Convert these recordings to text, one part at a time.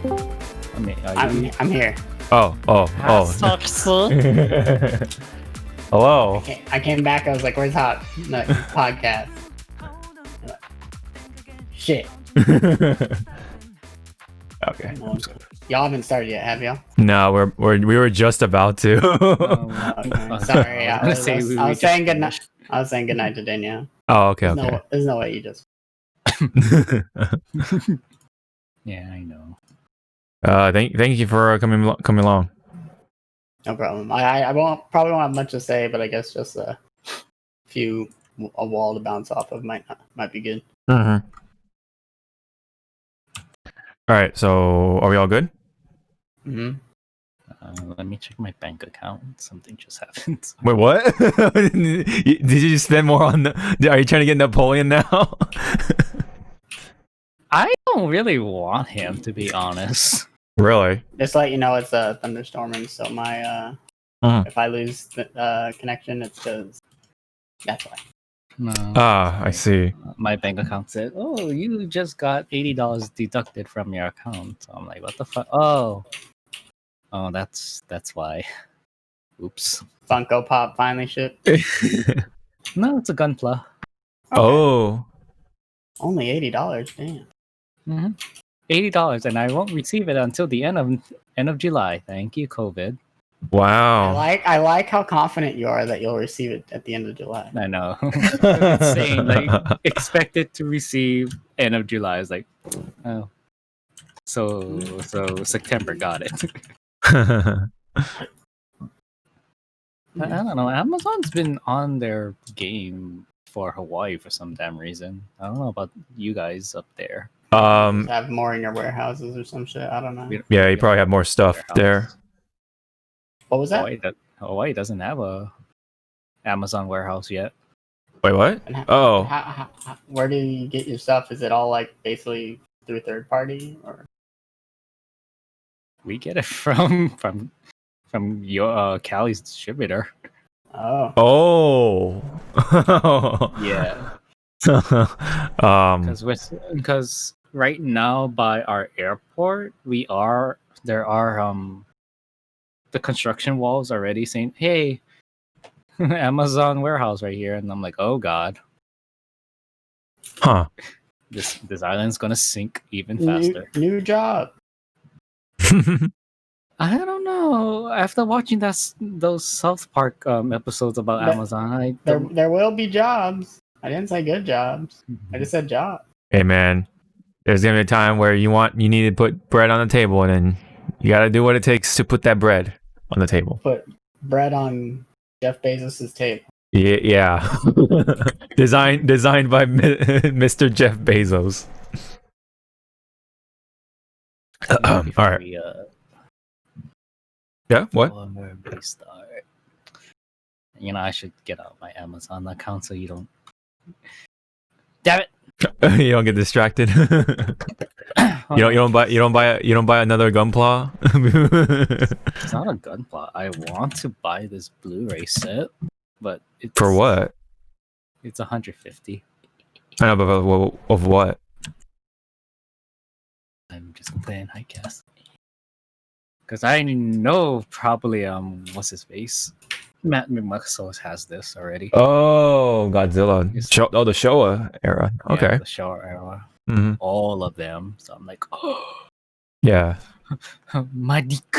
I mean, I'm here. Oh. Hello. I came back. I was like, "Where's Hot Nut Podcast?" Shit. Okay. Y'all haven't started yet, have y'all? No, we were just about to. Okay. Sorry, I was saying good night. I was saying good night to Danielle. Oh, okay. There's no way you just. Yeah, I know. Thank you for coming along. No problem. I probably won't have much to say, but I guess just a wall to bounce off of might be good. Mm-hmm. All right, so are we all good? Mm-hmm. Let me check my bank account. Something just happened. Wait, what? Did you spend more on are you trying to get Napoleon now? I don't really want him, to be honest. Really? Just to let you know, it's thunderstorming, so my if I lose the connection, it's because that's why. No. I see. My bank account said, "Oh, you just got $80 deducted from your account." So I'm like, "What the fuck?" Oh, that's why. Oops. Funko Pop finally shipped. No, it's a Gunpla. Okay. Oh. Only $80. Damn. Mm-hmm. $80, and I won't receive it until the end of July. Thank you, COVID. Wow. I like how confident you are that you'll receive it at the end of July. I know. It's saying like expected to receive end of July. Is like, oh, so September got it. I don't know. Amazon's been on their game for Hawaii for some damn reason. I don't know about you guys up there. Just have more in your warehouses or some shit. I don't know. Yeah, you probably have more stuff there. What was that? Hawaii doesn't have a Amazon warehouse yet. Wait, what? How, where do you get your stuff? Is it all like basically through third party, or we get it from your Cali's distributor? Oh. Yeah. Because right now by our airport there are the construction walls already saying, "Hey, Amazon warehouse right here," and I'm like, "Oh God, huh? This island's gonna sink even faster." New job. I don't know. After watching those South Park episodes about Amazon, there will be jobs. I didn't say good jobs. I just said job. Hey man, there's gonna be a time where you need to put bread on the table, and then you gotta do what it takes to put that bread on the table. Put bread on Jeff Bezos's table. Yeah. Designed by Mr. Jeff Bezos. All right. Yeah. What? You know, I should get out my Amazon account so you don't. Damn it! You don't get distracted. You don't buy another Gunpla. It's not a Gunpla. I want to buy this Blu-ray set, but it's for what? It's $150. I know, but of what? I'm just playing Hypecast because I know probably what's his face, Matt McMuscles has this already. Oh, Godzilla. The Showa era. Okay. Yeah, the Showa era. Mm-hmm. All of them. So I'm like, oh. Yeah. My dick.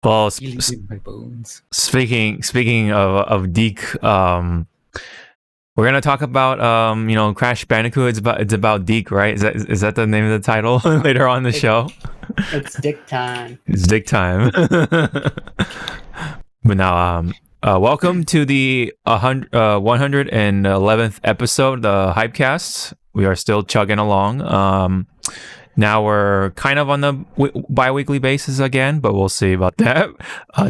Well, my bones. Speaking of Deke, we're gonna talk about Crash Bandicoot. It's about Deke, right? Is that the name of the title later on the show? It's Dick time. It's Dick time. But now, welcome to the 111th episode of the Hypecast. We are still chugging along. Now we're kind of on the bi-weekly basis again, but we'll see about that,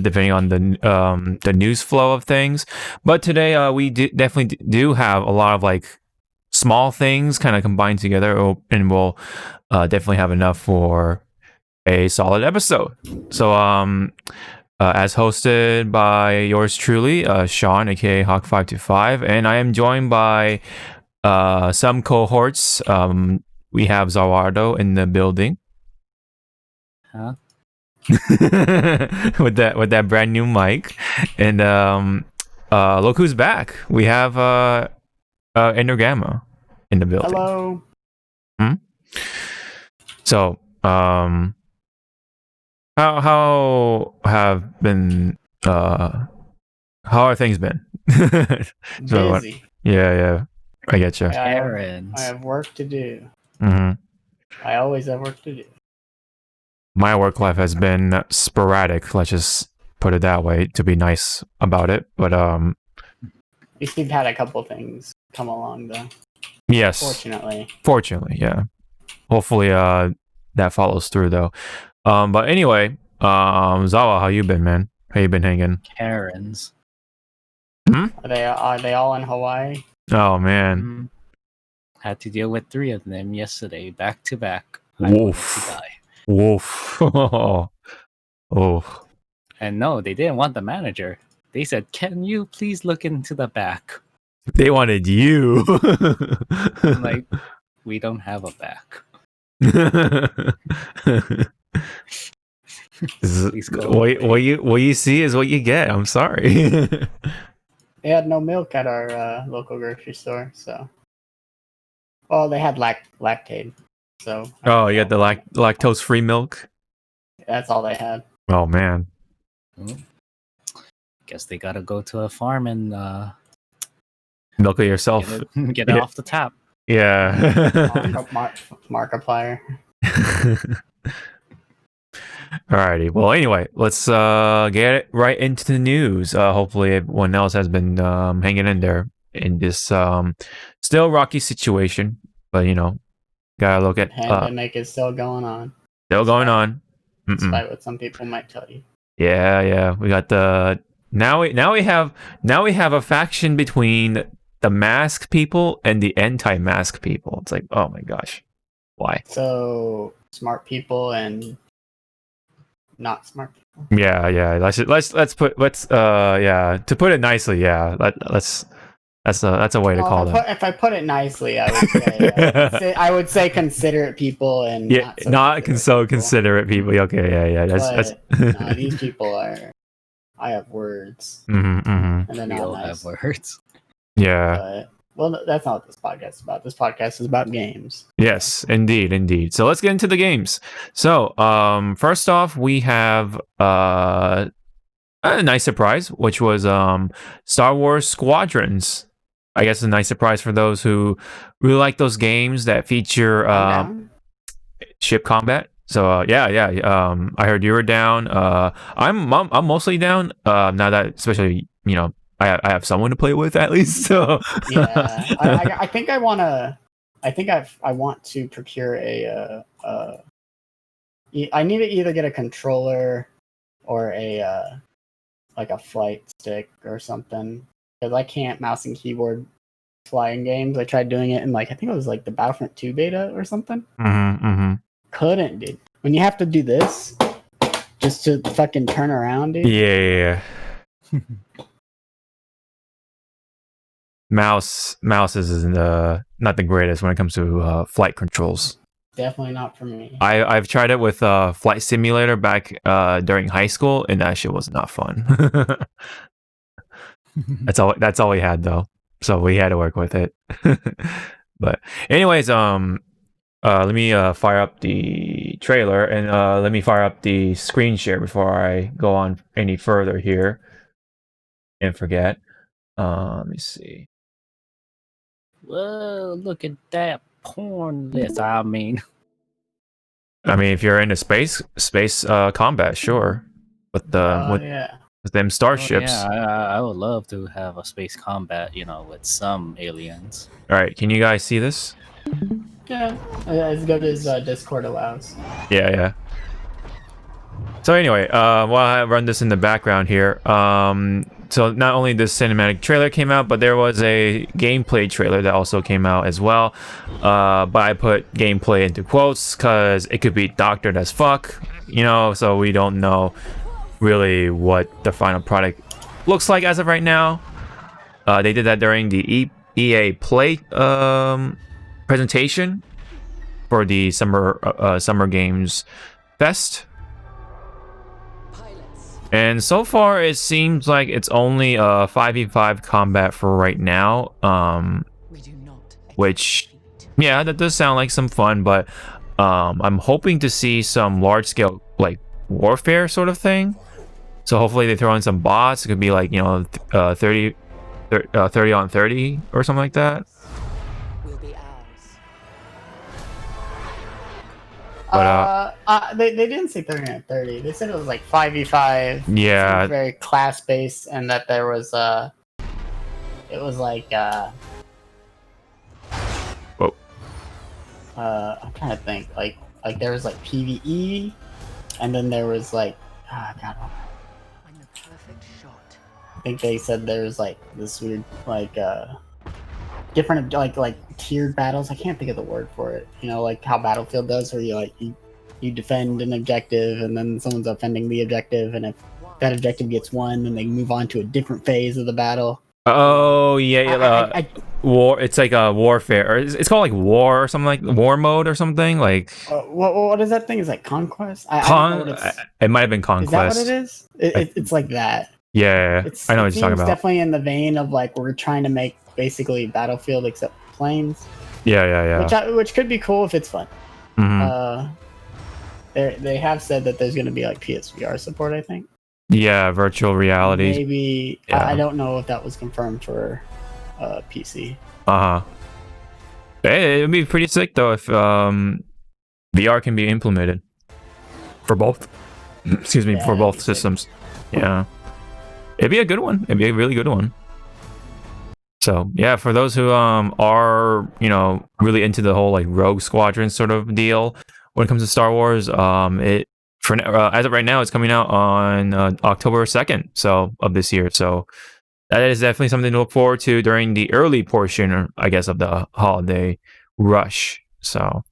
depending on the news flow of things. But today, we definitely do have a lot of like small things kind of combined together, and we'll definitely have enough for a solid episode. So, as hosted by yours truly, Sean, aka Hawk525, and I am joined by some cohorts. we have Zawardo in the building. Huh? with that brand new mic, and look who's back. We have Endergamma in the building. Hello. So how are things been? So, Busy. yeah, I get you. Errands. I have work to do. Mm-hmm. I always have work to do. My work life has been sporadic. Let's just put it that way to be nice about it. But At least we've had a couple things come along, though. yes, fortunately, yeah. Hopefully, that follows through though. But anyway, Zawa, how you been, man? How you been hanging? Karens. Are they all in Hawaii? Oh man. Mm. Had to deal with 3 of them yesterday, back to back. I Woof. wanted to die. Woof. Oh. And no, they didn't want the manager. They said, "Can you please look into the back?" They wanted you. I'm like, we don't have a back. Please go what you see is what you get. I'm sorry. They had no milk at our local grocery store, so. Well, they had lactate, so. Oh, you got the lactose-free milk? That's all they had. Oh man. Guess they gotta go to a farm and Milk it yourself. get it off the tap. Yeah. Markiplier. Alrighty. Well, anyway, let's get it right into the news. Hopefully, everyone else has been hanging in there in this still rocky situation, but gotta look at Pandemic is still going on. Still going on. Despite what some people might tell you. Yeah. We got the now we have a faction between the mask people and the anti-mask people. It's like, oh my gosh, why? So smart people and not smart people. Yeah. Let's put to put it nicely. Yeah, that's a way to call them. If I put it nicely, I would say considerate people and not so considerate people. Okay, yeah. That's no, these people are. I have words, and then We all have words. Yeah. Well, that's not what this podcast is about. This podcast is about games. Yes, indeed. So let's get into the games. So, first off, we have a nice surprise, which was Star Wars Squadrons. I guess a nice surprise for those who really like those games that feature ship combat. So yeah. I heard you were down. I'm mostly down. Now that especially I have someone to play with at least. So yeah, I think I want to. I want to procure I need to either get a controller or a flight stick or something, because I can't mouse and keyboard flying games. I tried doing it in I think it was the Battlefront 2 beta or something. Couldn't, dude. When you have to do this just to fucking turn around, dude. Yeah. Mouse is not the greatest when it comes to flight controls. Definitely not for me. I've tried it with Flight Simulator back during high school, and that shit was not fun. That's all we had though, so we had to work with it. But anyways, let me fire up the trailer, and let me fire up the screen share before I go on any further here and forget. Let me see. Whoa, look at that porn list. I mean, if you're into space combat, sure. With them starships. I would love to have a space combat, with some aliens. All right, can you guys see this? Yeah, as good as Discord allows. Yeah. So anyway, while I run this in the background here, so not only this cinematic trailer came out, but there was a gameplay trailer that also came out as well. But I put gameplay into quotes because it could be doctored as fuck, so we don't know really what the final product looks like as of right now. They did that during the EA Play presentation for the summer games fest. And so far, it seems like it's only a 5v5 combat for right now. Which, yeah, that does sound like some fun, but I'm hoping to see some large-scale like warfare sort of thing. So hopefully they throw in some bots. It could be like, you know, 30 on 30 or something like that. But they didn't say 30 on 30. They said it was like 5v5. Yeah, very class based, and that there was it was like whoa. I'm trying to think, like there was like PvE, and then there was like God, I think they said there was like this weird like different like tiered battles. I can't think of the word for it. You know, like how Battlefield does, where you defend an objective and then someone's defending the objective, and if that objective gets won, then they move on to a different phase of the battle. Oh yeah, war. It's like a warfare, or it's called like war or something, like war mode or something. Like what is that thing? Is like Conquest? It might have been Conquest. Is that what it is? It's like that. Yeah, I know what you're talking about. Definitely in the vein of like we're trying to make basically Battlefield except planes. Yeah. Which could be cool if it's fun. Mm-hmm. They have said that there's going to be like PSVR support, I think. Yeah, virtual reality. Maybe. Yeah. I don't know if that was confirmed for PC. Hey, it'd be pretty sick though if VR can be implemented for both. Excuse me, for both systems. Yeah, it'd be a good one. It'd be a really good one. So yeah, for those who are, you know, really into the whole like Rogue Squadron sort of deal when it comes to Star Wars, as of right now, it's coming out on October 2nd, so of this year. So that is definitely something to look forward to during the early portion, I guess, of the holiday rush. So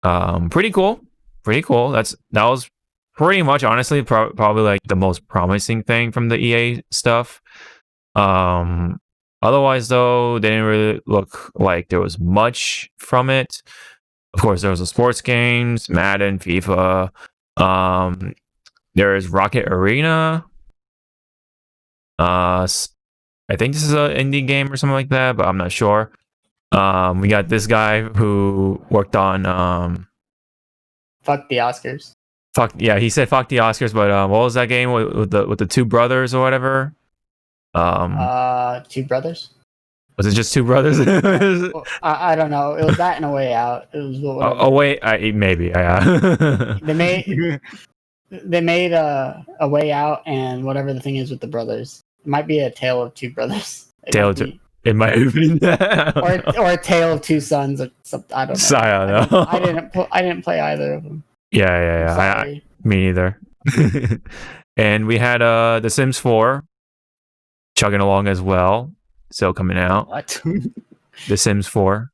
pretty cool. That was pretty much, honestly, probably like the most promising thing from the EA stuff. Otherwise, though, they didn't really look like there was much from it. Of course, there was the sports games, Madden, FIFA. There is Rocket Arena. I think this is an indie game or something like that, but I'm not sure. We got this guy who worked on Fuck the Oscars. He said fuck the Oscars, but what was that game with the two brothers or whatever? Two Brothers. Was it just Two Brothers? I don't know. It was that and A Way Out. It was maybe. They made a Way Out and whatever the thing is with the brothers. It might be a Tale of Two Brothers. It might have been that. or a Tale of Two Sons. Or something. I don't know. I don't know. I didn't play either of them. Yeah. Me neither. And we had The Sims 4 chugging along as well. Still coming out. What? The Sims 4.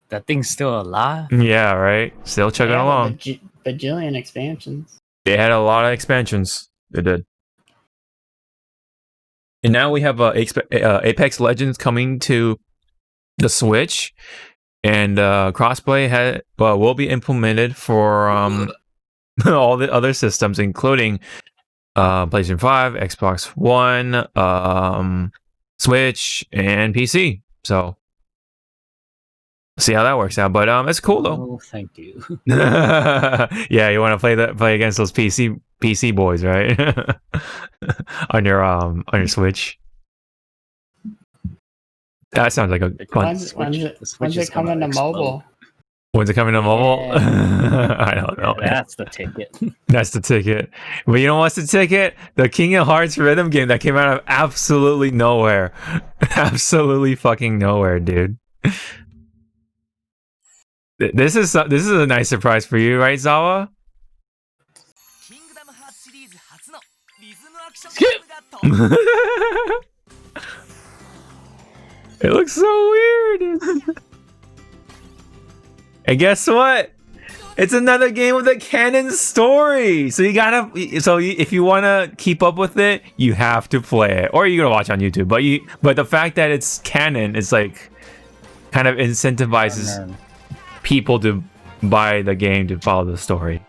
That thing's still alive? Yeah, right. Still chugging along. Bajillion expansions. They had a lot of expansions. They did. And now we have Apex Legends coming to the Switch, and crossplay will be implemented for all the other systems, including PlayStation 5, Xbox One, Switch, and PC. So see how that works out. But it's cool though. Oh, thank you. Yeah, you want to play against those PC boys, right? on your Switch. That sounds like a fun. When's it coming to mobile? When's it coming to mobile? Yeah. I don't know. Yeah, that's the ticket. That's the ticket. But you know what's the ticket? The Kingdom Hearts rhythm game that came out of absolutely nowhere. Absolutely fucking nowhere, dude. This is a nice surprise for you, right, Zawa? It looks so weird. And guess what? It's another game with a canon story. So if you want to keep up with it, you have to play it, or you're gonna watch on YouTube. But the fact that it's canon, it's like kind of incentivizes people to buy the game to follow the story.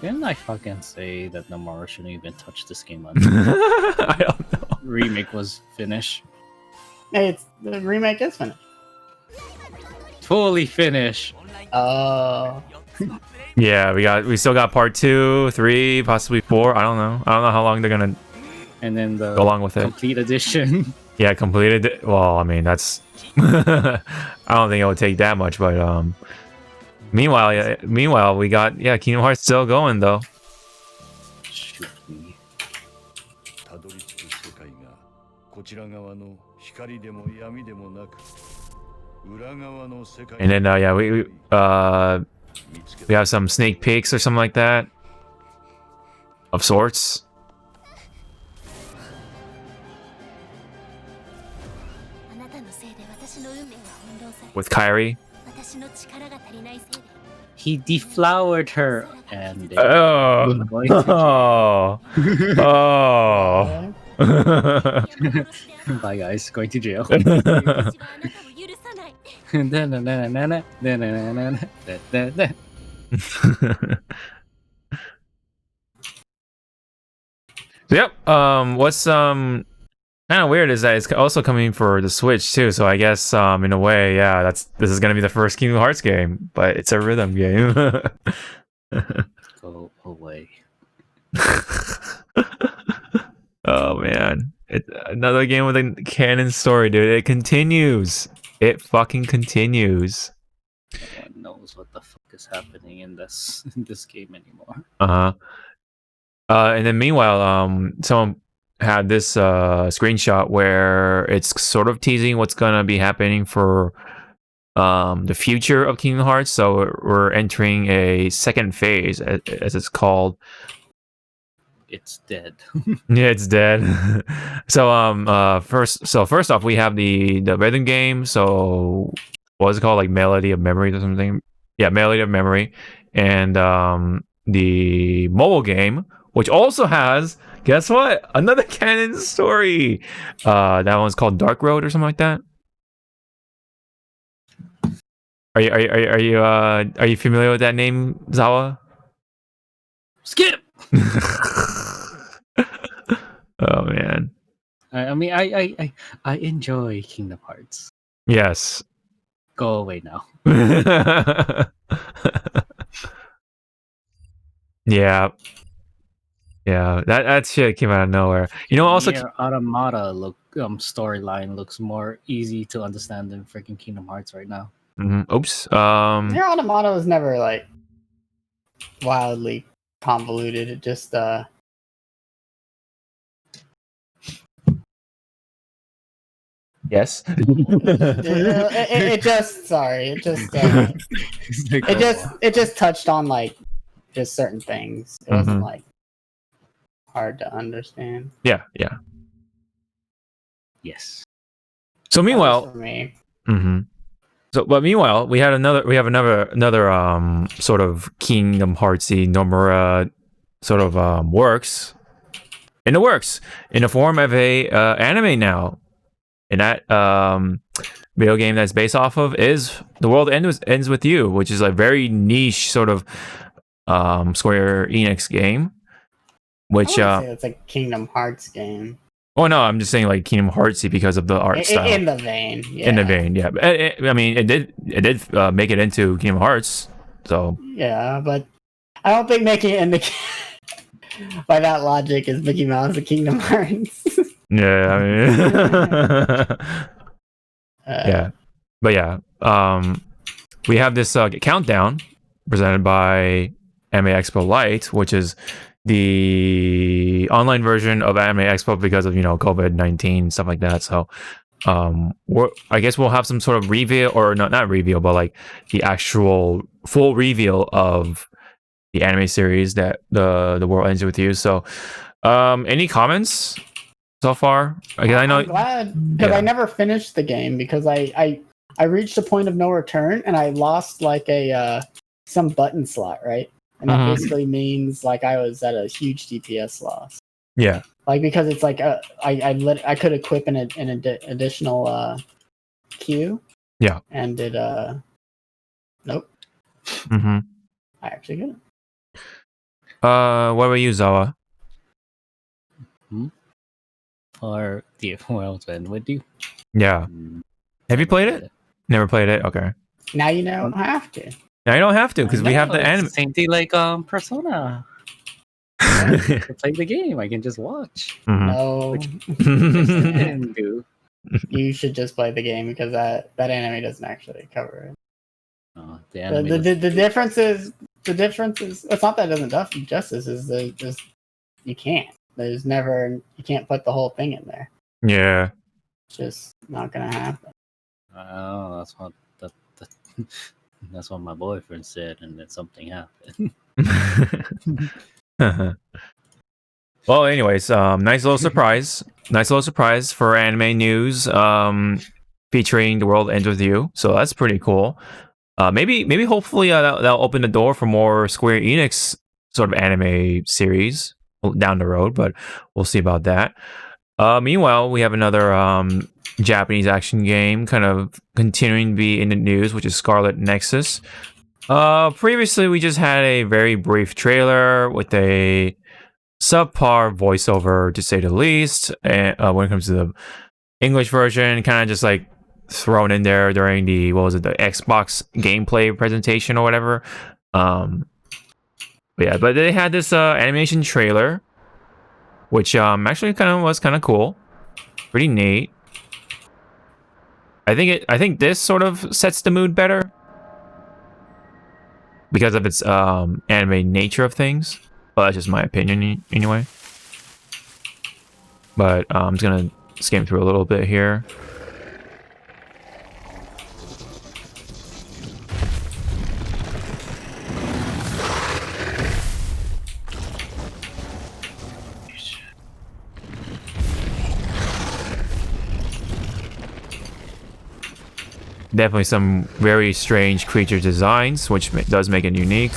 Didn't I fucking say that Nomura shouldn't even touch this game on I don't know. remake was finished? Hey, the remake is finished. Fully finished. Oh. Yeah, we still got part 2, 3, possibly 4. I don't know how long they're gonna And then the go along with it. complete edition. Yeah, completed. Well, I mean that's. I don't think it would take that much, but meanwhile, we got Kingdom Hearts still going though. Shoot me. And then we have some sneak peeks or something like that of sorts. With Kairi. He deflowered her and Oh. bye guys, going to jail. Yep. What's kind of weird is that it's also coming for the Switch too. So I guess in a way, yeah, this is gonna be the first Kingdom Hearts game, but it's a rhythm game. Go away. Oh man, it's another game with a canon story, dude. It continues. It fucking continues. No one knows what the fuck is happening in this game anymore. And then meanwhile, someone had this screenshot where it's sort of teasing what's gonna be happening for the future of Kingdom Hearts. So we're entering a second phase, as it's called. It's dead. Yeah, it's dead. So first off, we have the rhythm game. So what is it called, like Melody of Memory or something? Yeah, Melody of Memory, and the mobile game, which also has, guess what? Another canon story. That one's called Dark Road or something like that. Are you familiar with that name, Zawa? Skip. Oh man. I mean, I enjoy Kingdom Hearts. Yes. Go away now. Yeah. Yeah, that shit came out of nowhere. You know, also Nier Automata storyline looks more easy to understand than freaking Kingdom Hearts right now. Oops. Nier Automata was never like wildly convoluted. It just Yes. it just touched on like just certain things. It wasn't like hard to understand. Yeah. Yes. So meanwhile, for me. But meanwhile, we have another sort of Kingdom Heartsy Nomura sort of works in the form of a anime now, and that video game that's based off of is The World Ends With You, which is a very niche sort of Square Enix game. Which I wouldn't say it's a Kingdom Hearts game. Oh no, I'm just saying like Kingdom Heartsy because of the art style. In the vein, yeah. In the vein, yeah. I mean, it did make it into Kingdom Hearts, so. Yeah, but I don't think making it into by that logic is Mickey Mouse a Kingdom Hearts. Yeah, I mean. Yeah, but yeah, we have this countdown presented by Anime Expo Lite, which is the online version of Anime Expo because of COVID-19 stuff like that. So I guess we'll have some sort of reveal, or not reveal, but like the actual full reveal of the anime series that the World Ends With You. So any comments so far? Again, I'm glad, because I never finished the game because I reached a point of no return and I lost like a some button slot, right? And that basically means like I was at a huge DPS loss. Yeah. Like because it's like I could equip an additional Q, Yeah. And did nope. Mm-hmm. I actually didn't. What were you, Zawa? Or the world's end with you. Yeah. Have you played it? Never played it. Okay. Now you don't have to. Now you don't have to because we have the it's anime. Same thing like Persona. I can play the game. I can just watch. No, And do. you should just play the game because that anime doesn't actually cover it. The The, anime the, doesn't- the difference is it's not that it doesn't do justice. Is just you can't. There's never you can't put the whole thing in there. Yeah. It's just not gonna happen. Oh, that's what my boyfriend said, and then something happened. Well, anyways, nice little surprise. Nice little surprise for anime news. Featuring The World Ends With You. So that's pretty cool. Maybe hopefully that'll open the door for more Square Enix sort of anime series down the road, but we'll see about that. Meanwhile, we have another Japanese action game kind of continuing to be in the news, which is Scarlett Nexus. Previously, we just had a very brief trailer with a subpar voiceover, to say the least. And when it comes to the English version, kind of just like thrown in there during the the Xbox gameplay presentation or whatever. But they had this animation trailer, which actually was kind of cool, pretty neat. I think this sort of sets the mood better because of its anime nature of things. Well, that's just my opinion anyway. But I'm just gonna skim through a little bit here. Definitely some very strange creature designs, which does make it unique.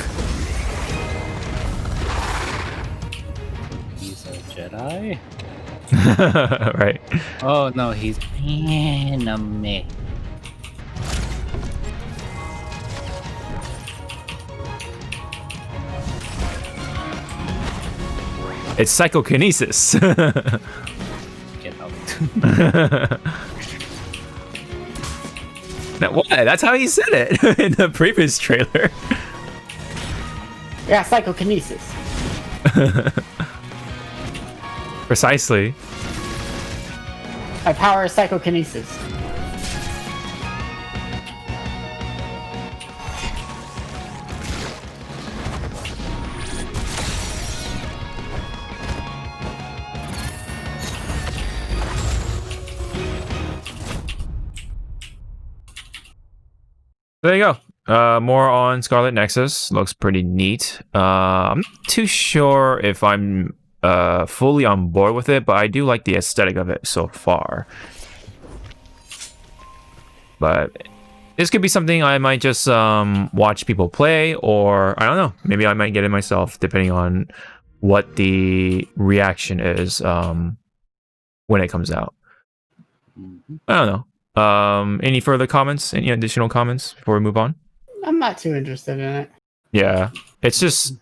He's a Jedi? Right. Oh no, he's anime. It's psychokinesis. Get out. What? That's how he said it in the previous trailer. Yeah, psychokinesis. Precisely. My power is psychokinesis. There you go. More on Scarlet Nexus. Looks pretty neat. I'm not too sure if I'm fully on board with it, but I do like the aesthetic of it so far. But this could be something I might just watch people play, or I don't know. Maybe I might get it myself, depending on what the reaction is when it comes out. I don't know. Any further comments? Any additional comments before we move on? I'm not too interested in it. Yeah, it's just,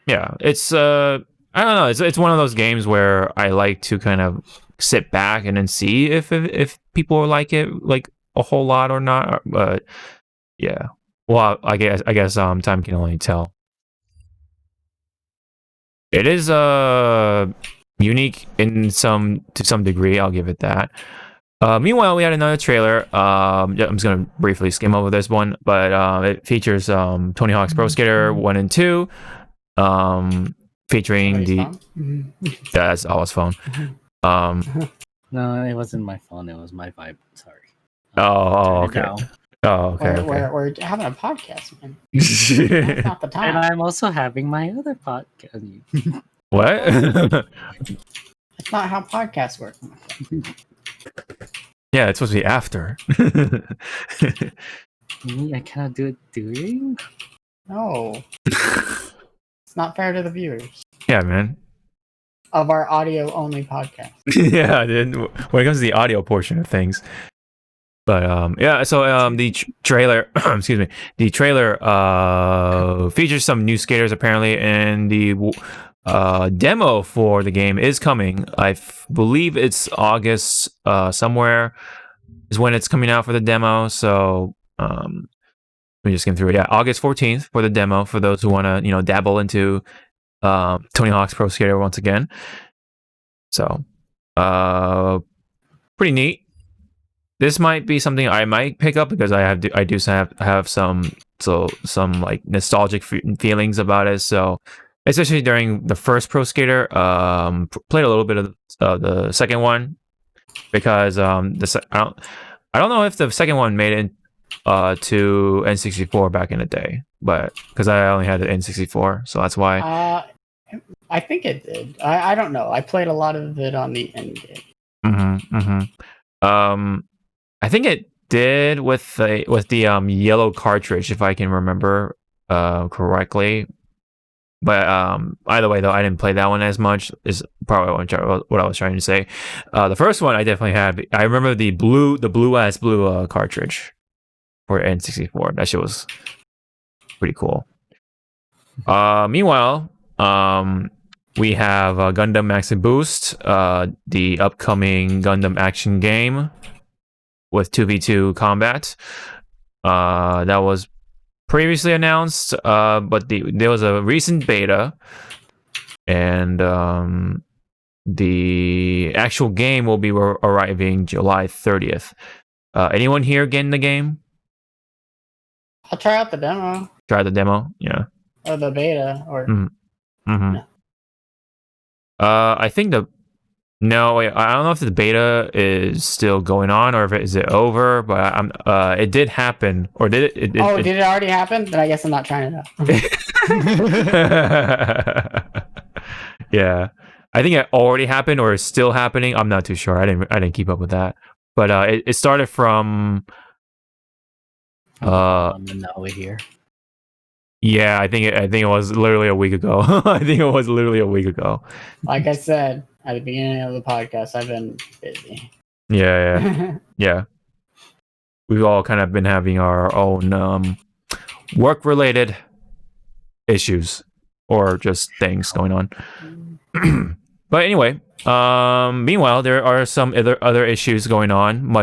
it's I don't know. It's one of those games where I like to kind of sit back and then see if people like it like a whole lot or not. But yeah, well, I guess time can only tell. It is unique to some degree. I'll give it that. Meanwhile, we had another trailer. I'm just gonna briefly skim over this one, but it features Tony Hawk's Pro Skater 1 and 2, featuring that's Alwa's phone. No, it wasn't my phone. It was my vibe. Sorry. Okay. Okay. We're having a podcast, man. That's not the time. And I'm also having my other podcast. What? It's not how podcasts work. Yeah, it's supposed to be after. Me, I cannot do it during. No. It's not fair to the viewers Yeah, man. of our audio only podcast. Yeah, when it comes to the audio portion of things. But yeah, so the trailer, excuse me, the trailer features some new skaters apparently, and the demo for the game is coming. I believe it's August somewhere is when it's coming out for the demo. So let me just skim through it. Yeah, August 14th for the demo for those who want to dabble into Tony Hawk's Pro Skater once again. So pretty neat. This might be something I might pick up because I do have some like nostalgic feelings about it. So especially during the first Pro Skater, played a little bit of the second one because I don't know if the second one made it to N64 back in the day, but because I only had the N64, so that's why. I think it did. I don't know. I played a lot of it on the N game. I think it did with the yellow cartridge, if I can remember correctly. But either way, though, I didn't play that one as much. Is probably what I was trying to say. The first one I definitely had. I remember the blue cartridge for N64. That shit was pretty cool. Meanwhile, we have Gundam Max and Boost, the upcoming Gundam action game with 2v2 combat. That was previously announced, but there was a recent beta, and the actual game will be arriving July 30th. Anyone here getting the game? I'll try out the demo. Try the demo, yeah. Or the beta, or... No. I think No, wait, I don't know if the beta is still going on or if it is over, but it did happen, or did it? Did it already happen? Then I guess I'm not trying to know. Yeah, I think it already happened or is still happening. I'm not too sure. I didn't keep up with that, but it started from. Now we're here. Yeah, I think it was literally a week ago. I think it was literally a week ago. Like I said at the beginning of the podcast, I've been busy. Yeah. We've all kind of been having our own work-related issues or just things going on. But anyway, meanwhile, there are some other issues going on.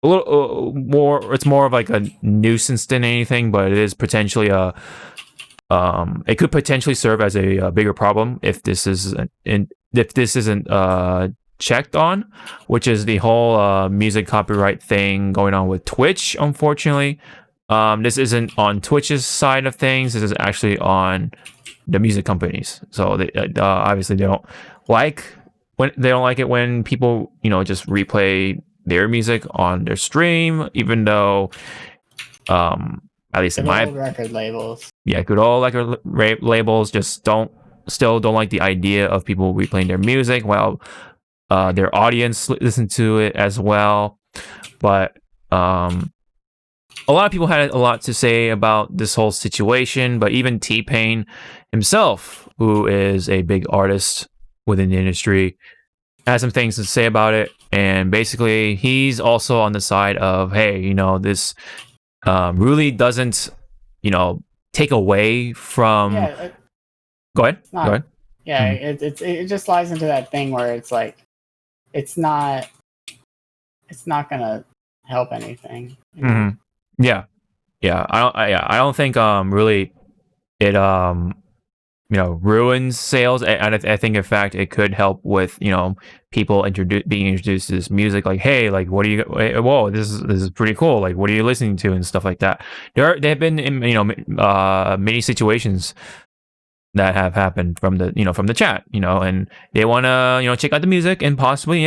A little more. It's more of like a nuisance than anything, but it is potentially it could potentially serve as a bigger problem if this isn't checked on, which is the whole music copyright thing going on with Twitch. Unfortunately, this isn't on Twitch's side of things. This is actually on the music companies. So they obviously they don't like it when people just replay their music on their stream, even though at least in my record labels, good old record labels just still don't like the idea of people replaying their music while their audience listen to it as well. But a lot of people had a lot to say about this whole situation, but even TPain himself, who is a big artist within the industry, has some things to say about it. And basically, he's also on the side of, hey, this really doesn't, take away from. Go ahead. Go ahead. Yeah, it just lies into that thing where it's like, it's not gonna help anything. Mm-hmm. Yeah. I don't think really it ruins sales, and I think in fact it could help with people being introduced to this music, like, hey, like, what do you, whoa, this is pretty cool, like, what are you listening to and stuff like that. There have been many situations that have happened from the chat, and they want to check out the music and possibly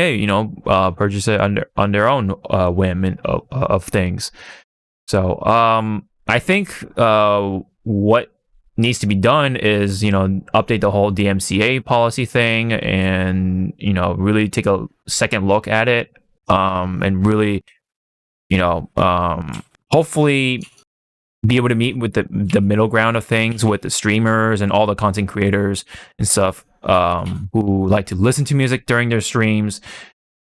purchase it on their own whim of things. So I think what needs to be done is update the whole DMCA policy thing and really take a second look at it, and really hopefully be able to meet with the middle ground of things with the streamers and all the content creators and stuff who like to listen to music during their streams,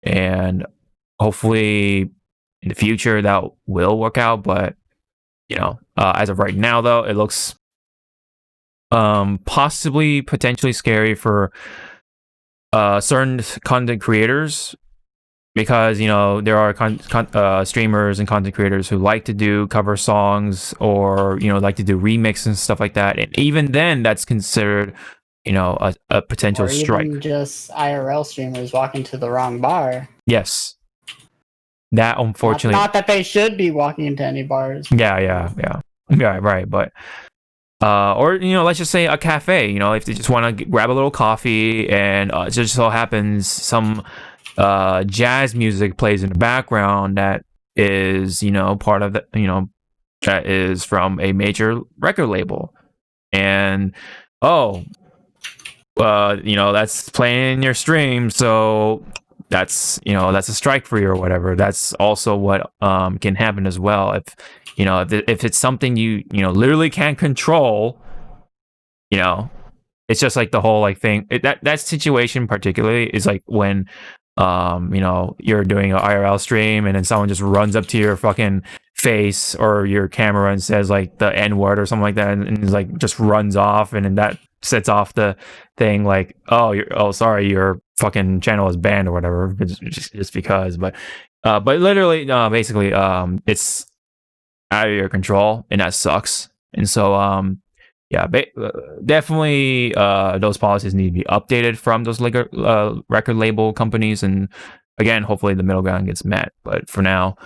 and hopefully in the future that will work out, but as of right now, though, it looks potentially scary for certain content creators, because there are streamers and content creators who like to do cover songs, or like to do remix and stuff like that, and even then that's considered a potential strike. Even just IRL streamers walking to the wrong bar. Yes, that unfortunately, not that they should be walking into any bars. Yeah, right, but or let's just say a cafe, if they just want to grab a little coffee, and it just so happens some jazz music plays in the background that is part of the that is from a major record label, and that's playing in your stream, so that's that's a strike for you or whatever. That's also what can happen as well if if it's something you literally can't control. It's just like the whole thing, that situation particularly is like when you're doing an IRL stream and then someone just runs up to your fucking face or your camera and says like the N-word or something like that, and like just runs off, and then that sets off the thing like, sorry, your fucking channel is banned or whatever, just because. But literally, basically, it's out of your control, and that sucks. And so definitely those policies need to be updated from those record label companies, and again, hopefully the middle ground gets met. But for now,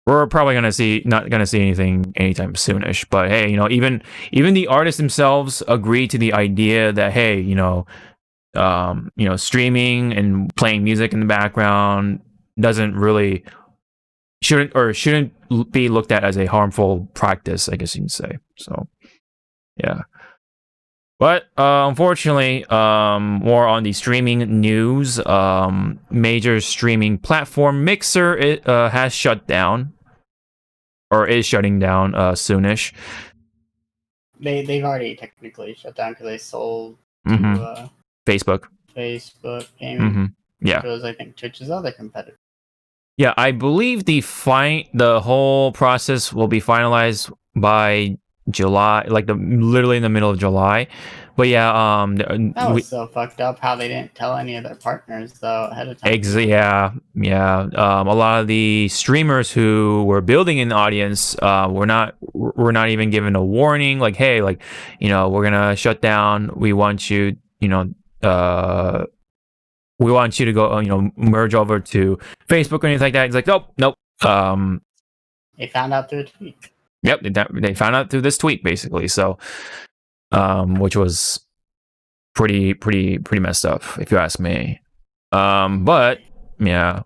we're probably not gonna see anything anytime soonish. But hey, even the artists themselves agree to the idea that, hey, streaming and playing music in the background shouldn't be looked at as a harmful practice, I guess you can say. So yeah, but unfortunately, more on the streaming news. Major streaming platform Mixer has shut down, or is shutting down soonish. They've already technically shut down because they sold to Facebook gaming. Yeah, which was, I think, Twitch's other competitor. Yeah, I believe the whole process will be finalized by July, like literally in the middle of July. But yeah, that was so fucked up how they didn't tell any of their partners though ahead of time. Yeah. A lot of the streamers who were building an audience were not even given a warning, like, hey, like, we're gonna shut down. We want you, we want you to go, merge over to Facebook or anything like that. It's like, nope. They found out through a tweet. Yep, they found out through this tweet, basically. So, which was pretty messed up, if you ask me. But yeah,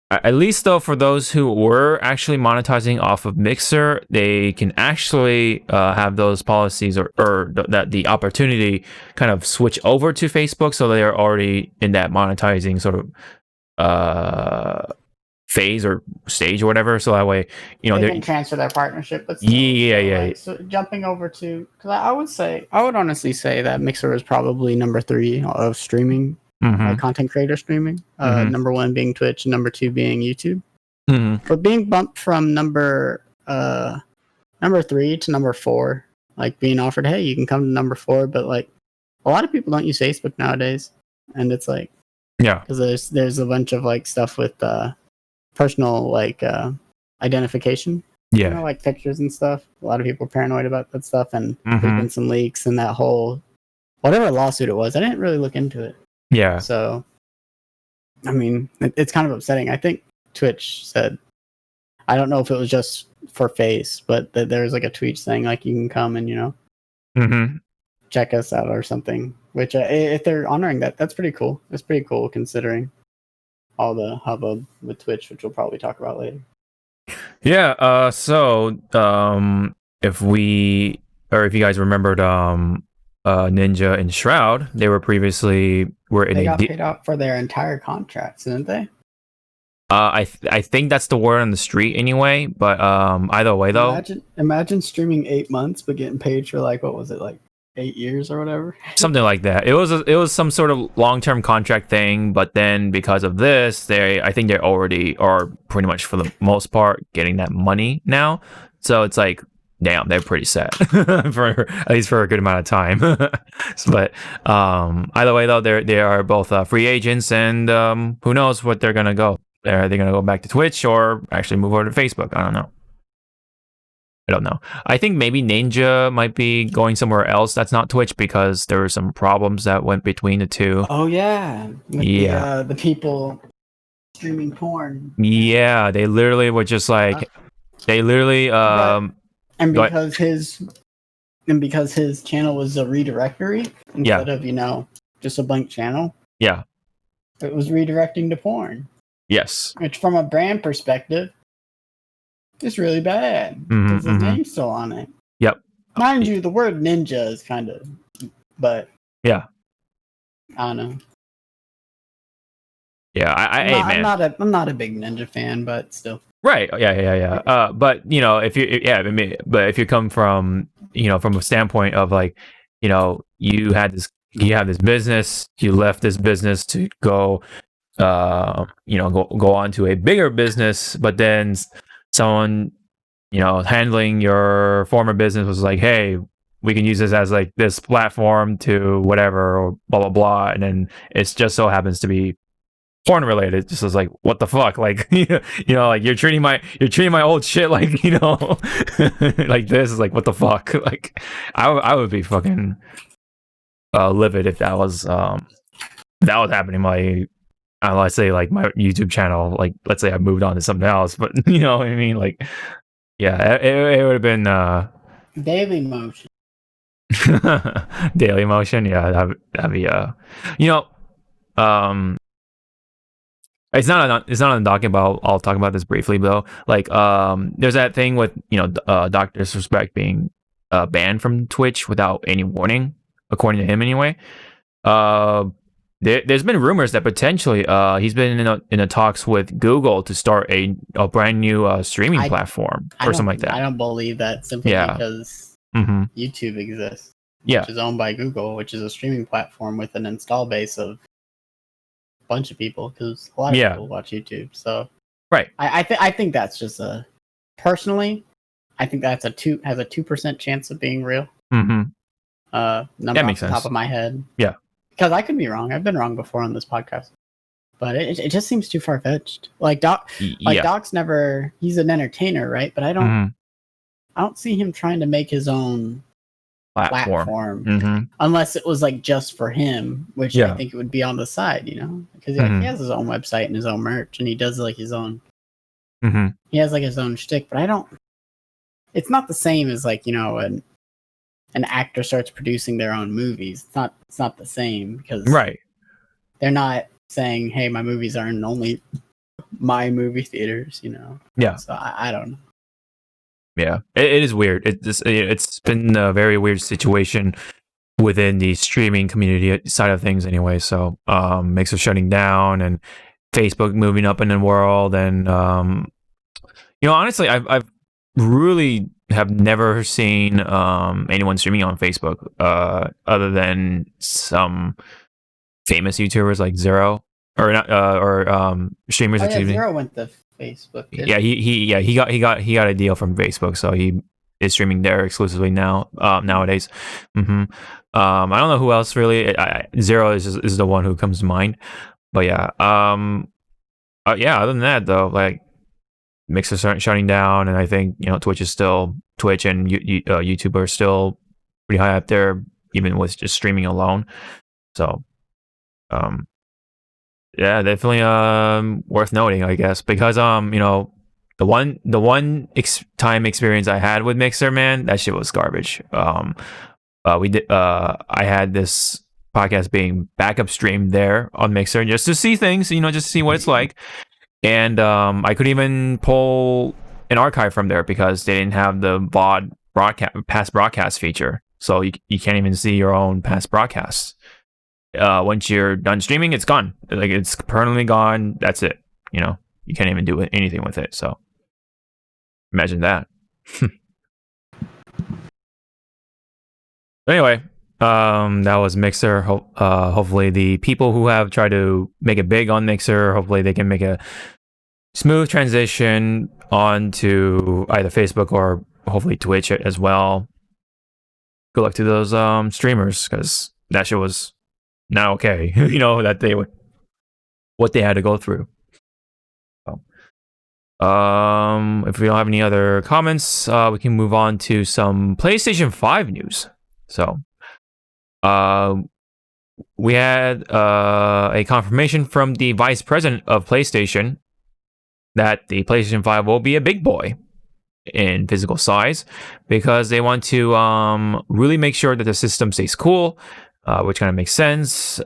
at least though, for those who were actually monetizing off of Mixer, they can actually have those policies or that the opportunity kind of switch over to Facebook, so they're already in that monetizing sort of phase or stage or whatever. So that way, they can transfer their partnership. But still, yeah. So jumping over to, because I would honestly say that Mixer is probably number 3 of streaming. Content creator streaming, number 1 being Twitch, and number 2 being YouTube. But being bumped from number 3 to number 4, like being offered, hey, you can come to number 4, but like a lot of people don't use Facebook nowadays, and it's like, yeah, because there's a bunch of like stuff with personal like identification, like pictures and stuff. A lot of people are paranoid about that stuff, and there's been some leaks, and that whole whatever lawsuit it was, I didn't really look into it. Yeah. So, I mean, it's kind of upsetting. I think Twitch said, I don't know if it was just for face, but there's like a tweet saying like you can come and check us out or something. Which if they're honoring that, that's pretty cool. That's pretty cool considering all the hubbub with Twitch, which we'll probably talk about later. Yeah. So, if you guys remembered, Ninja and Shroud, they got paid out for their entire contracts, didn't they? I think that's the word on the street anyway. But either way though, imagine streaming 8 months but getting paid for like, what was it, like 8 years or whatever. Something like that. It was some sort of long-term contract thing, but then because of this, I think they already are pretty much for the most part getting that money now. So it's like, damn, they're pretty set for at least for a good amount of time. But either way, though, they are both free agents, and who knows what they're gonna go. Are they gonna go back to Twitch or actually move over to Facebook? I don't know. I think maybe Ninja might be going somewhere else that's not Twitch because there were some problems that went between the two. Oh yeah, with the people streaming porn. Yeah, they literally were just like, and because his channel was a redirectory instead of just a blank channel. Yeah, it was redirecting to porn. Yes, which from a brand perspective. It's really bad because his name's still on it. Yep. Mind you, the word ninja is kind of, but yeah, I don't know. Yeah, I'm not a big ninja fan, but still. Right. Yeah. But if you come from from a standpoint of like, you have this business, you left this business to go, go on to a bigger business, but then someone handling your former business was like, hey, we can use this as like this platform to whatever or blah blah blah, and then it just so happens to be porn related. Just was like, what the fuck, like like you're treating my old shit like like this is like, what the fuck. Like I would be fucking livid if that was happening. Let's say like my YouTube channel, like let's say I moved on to something else, but you know what I mean? Like, yeah, it would have been Daily Motion. Daily Motion, yeah, that'd be it's not on the docket, but I'll talk about this briefly though. Like, there's that thing with Dr. Disrespect being banned from Twitch without any warning, according to him anyway. There's been rumors that potentially he's been in a talks with Google to start a brand new streaming platform or something like that. I don't believe that simply because YouTube exists, which is owned by Google, which is a streaming platform with an install base of a bunch of people because a lot of people watch YouTube. So right, I think that's just personally, I think that's has a 2% chance of being real. Number that makes sense. Top of my head, yeah. Because I could be wrong. I've been wrong before on this podcast. But it just seems too far-fetched. Like Doc's never... He's an entertainer, right? But I don't see him trying to make his own platform. Unless it was like just for him, which I think it would be on the side, Because he has his own website and his own merch, and he does like his own... He has like his own shtick, but I don't... It's not the same as like, an actor starts producing their own movies. It's not the same because they're not saying, hey, my movies aren't only my movie theaters, Yeah. So I don't know. Yeah, it is weird. It's been a very weird situation within the streaming community side of things anyway. So Mixer shutting down and Facebook moving up in the world, and honestly, I've really have never seen anyone streaming on Facebook other than some famous YouTubers like Zero or streamers. Zero went to Facebook. He got a deal from Facebook, so he is streaming there exclusively now nowadays. I don't know who else really. Zero is the one who comes to mind, but yeah. Other than that though, like, Mixer shutting down, and I think Twitch is still Twitch, and YouTube are still pretty high up there, even with just streaming alone. So, definitely worth noting, I guess, because the one time experience I had with Mixer, man, that shit was garbage. I had this podcast being backup streamed there on Mixer just to see things, just to see what it's like. And I couldn't even pull an archive from there because they didn't have the VOD past broadcast feature. So you can't even see your own past broadcasts. Once you're done streaming, it's gone. Like, it's permanently gone. That's it. You can't even do anything with it. So imagine that. Anyway, That was Mixer. Hopefully, the people who have tried to make it big on Mixer, hopefully they can make a smooth transition onto either Facebook or hopefully Twitch as well. Good luck to those streamers, because that shit was not okay. That they would what they had to go through. So, if we don't have any other comments, we can move on to some PlayStation 5 news. So, we had a confirmation from the vice president of PlayStation that the PlayStation 5 will be a big boy in physical size, because they want to really make sure that the system stays cool, which kind of makes sense.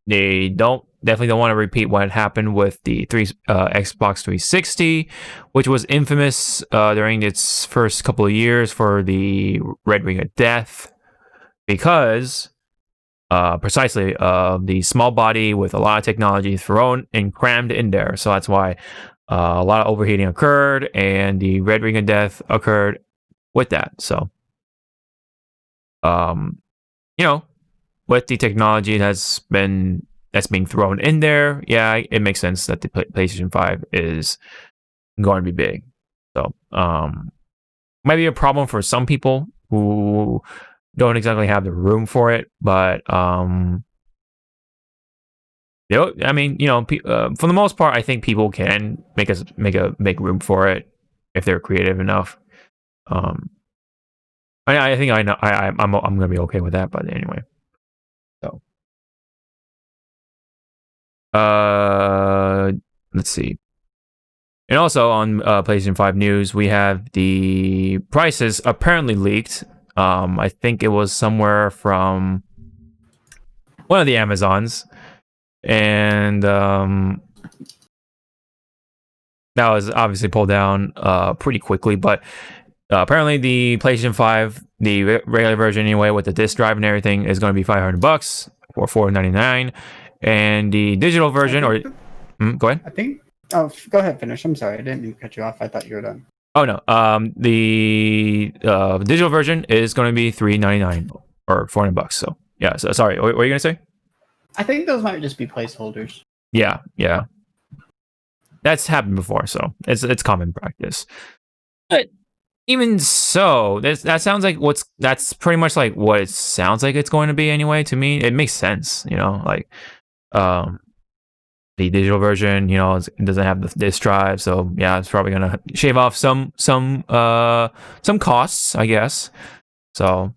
They definitely don't want to repeat what happened with the Xbox 360, which was infamous during its first couple of years for the Red Ring of Death, because precisely the small body with a lot of technology thrown and crammed in there. So that's why a lot of overheating occurred, and the Red Ring of Death occurred with that. So, with the technology that's being thrown in there, yeah, it makes sense that the PlayStation 5 is going to be big. So, might be a problem for some people who don't exactly have the room for it, but for the most part, I think people can make room for it if they're creative enough. I think I know I'm gonna be okay with that. But anyway, so let's see. And also on PlayStation 5 news, we have the prices apparently leaked. I think it was somewhere from one of the Amazons. And that was obviously pulled down pretty quickly, but apparently the PlayStation 5, the regular version anyway, with the disc drive and everything, is going to be $500 or $499, and the digital version, go ahead. I think. Oh, go ahead, finish. I'm sorry, I didn't mean to cut you off. I thought you were done. Oh no, the digital version is going to be $399 or $400. So yeah, so, sorry, what were you gonna say? I think those might just be placeholders. Yeah. That's happened before, so it's common practice. But even so, that sounds like that's pretty much like what it sounds like it's going to be anyway. To me, it makes sense. The digital version, it doesn't have the disk drive, so yeah, it's probably gonna shave off some costs, I guess. So,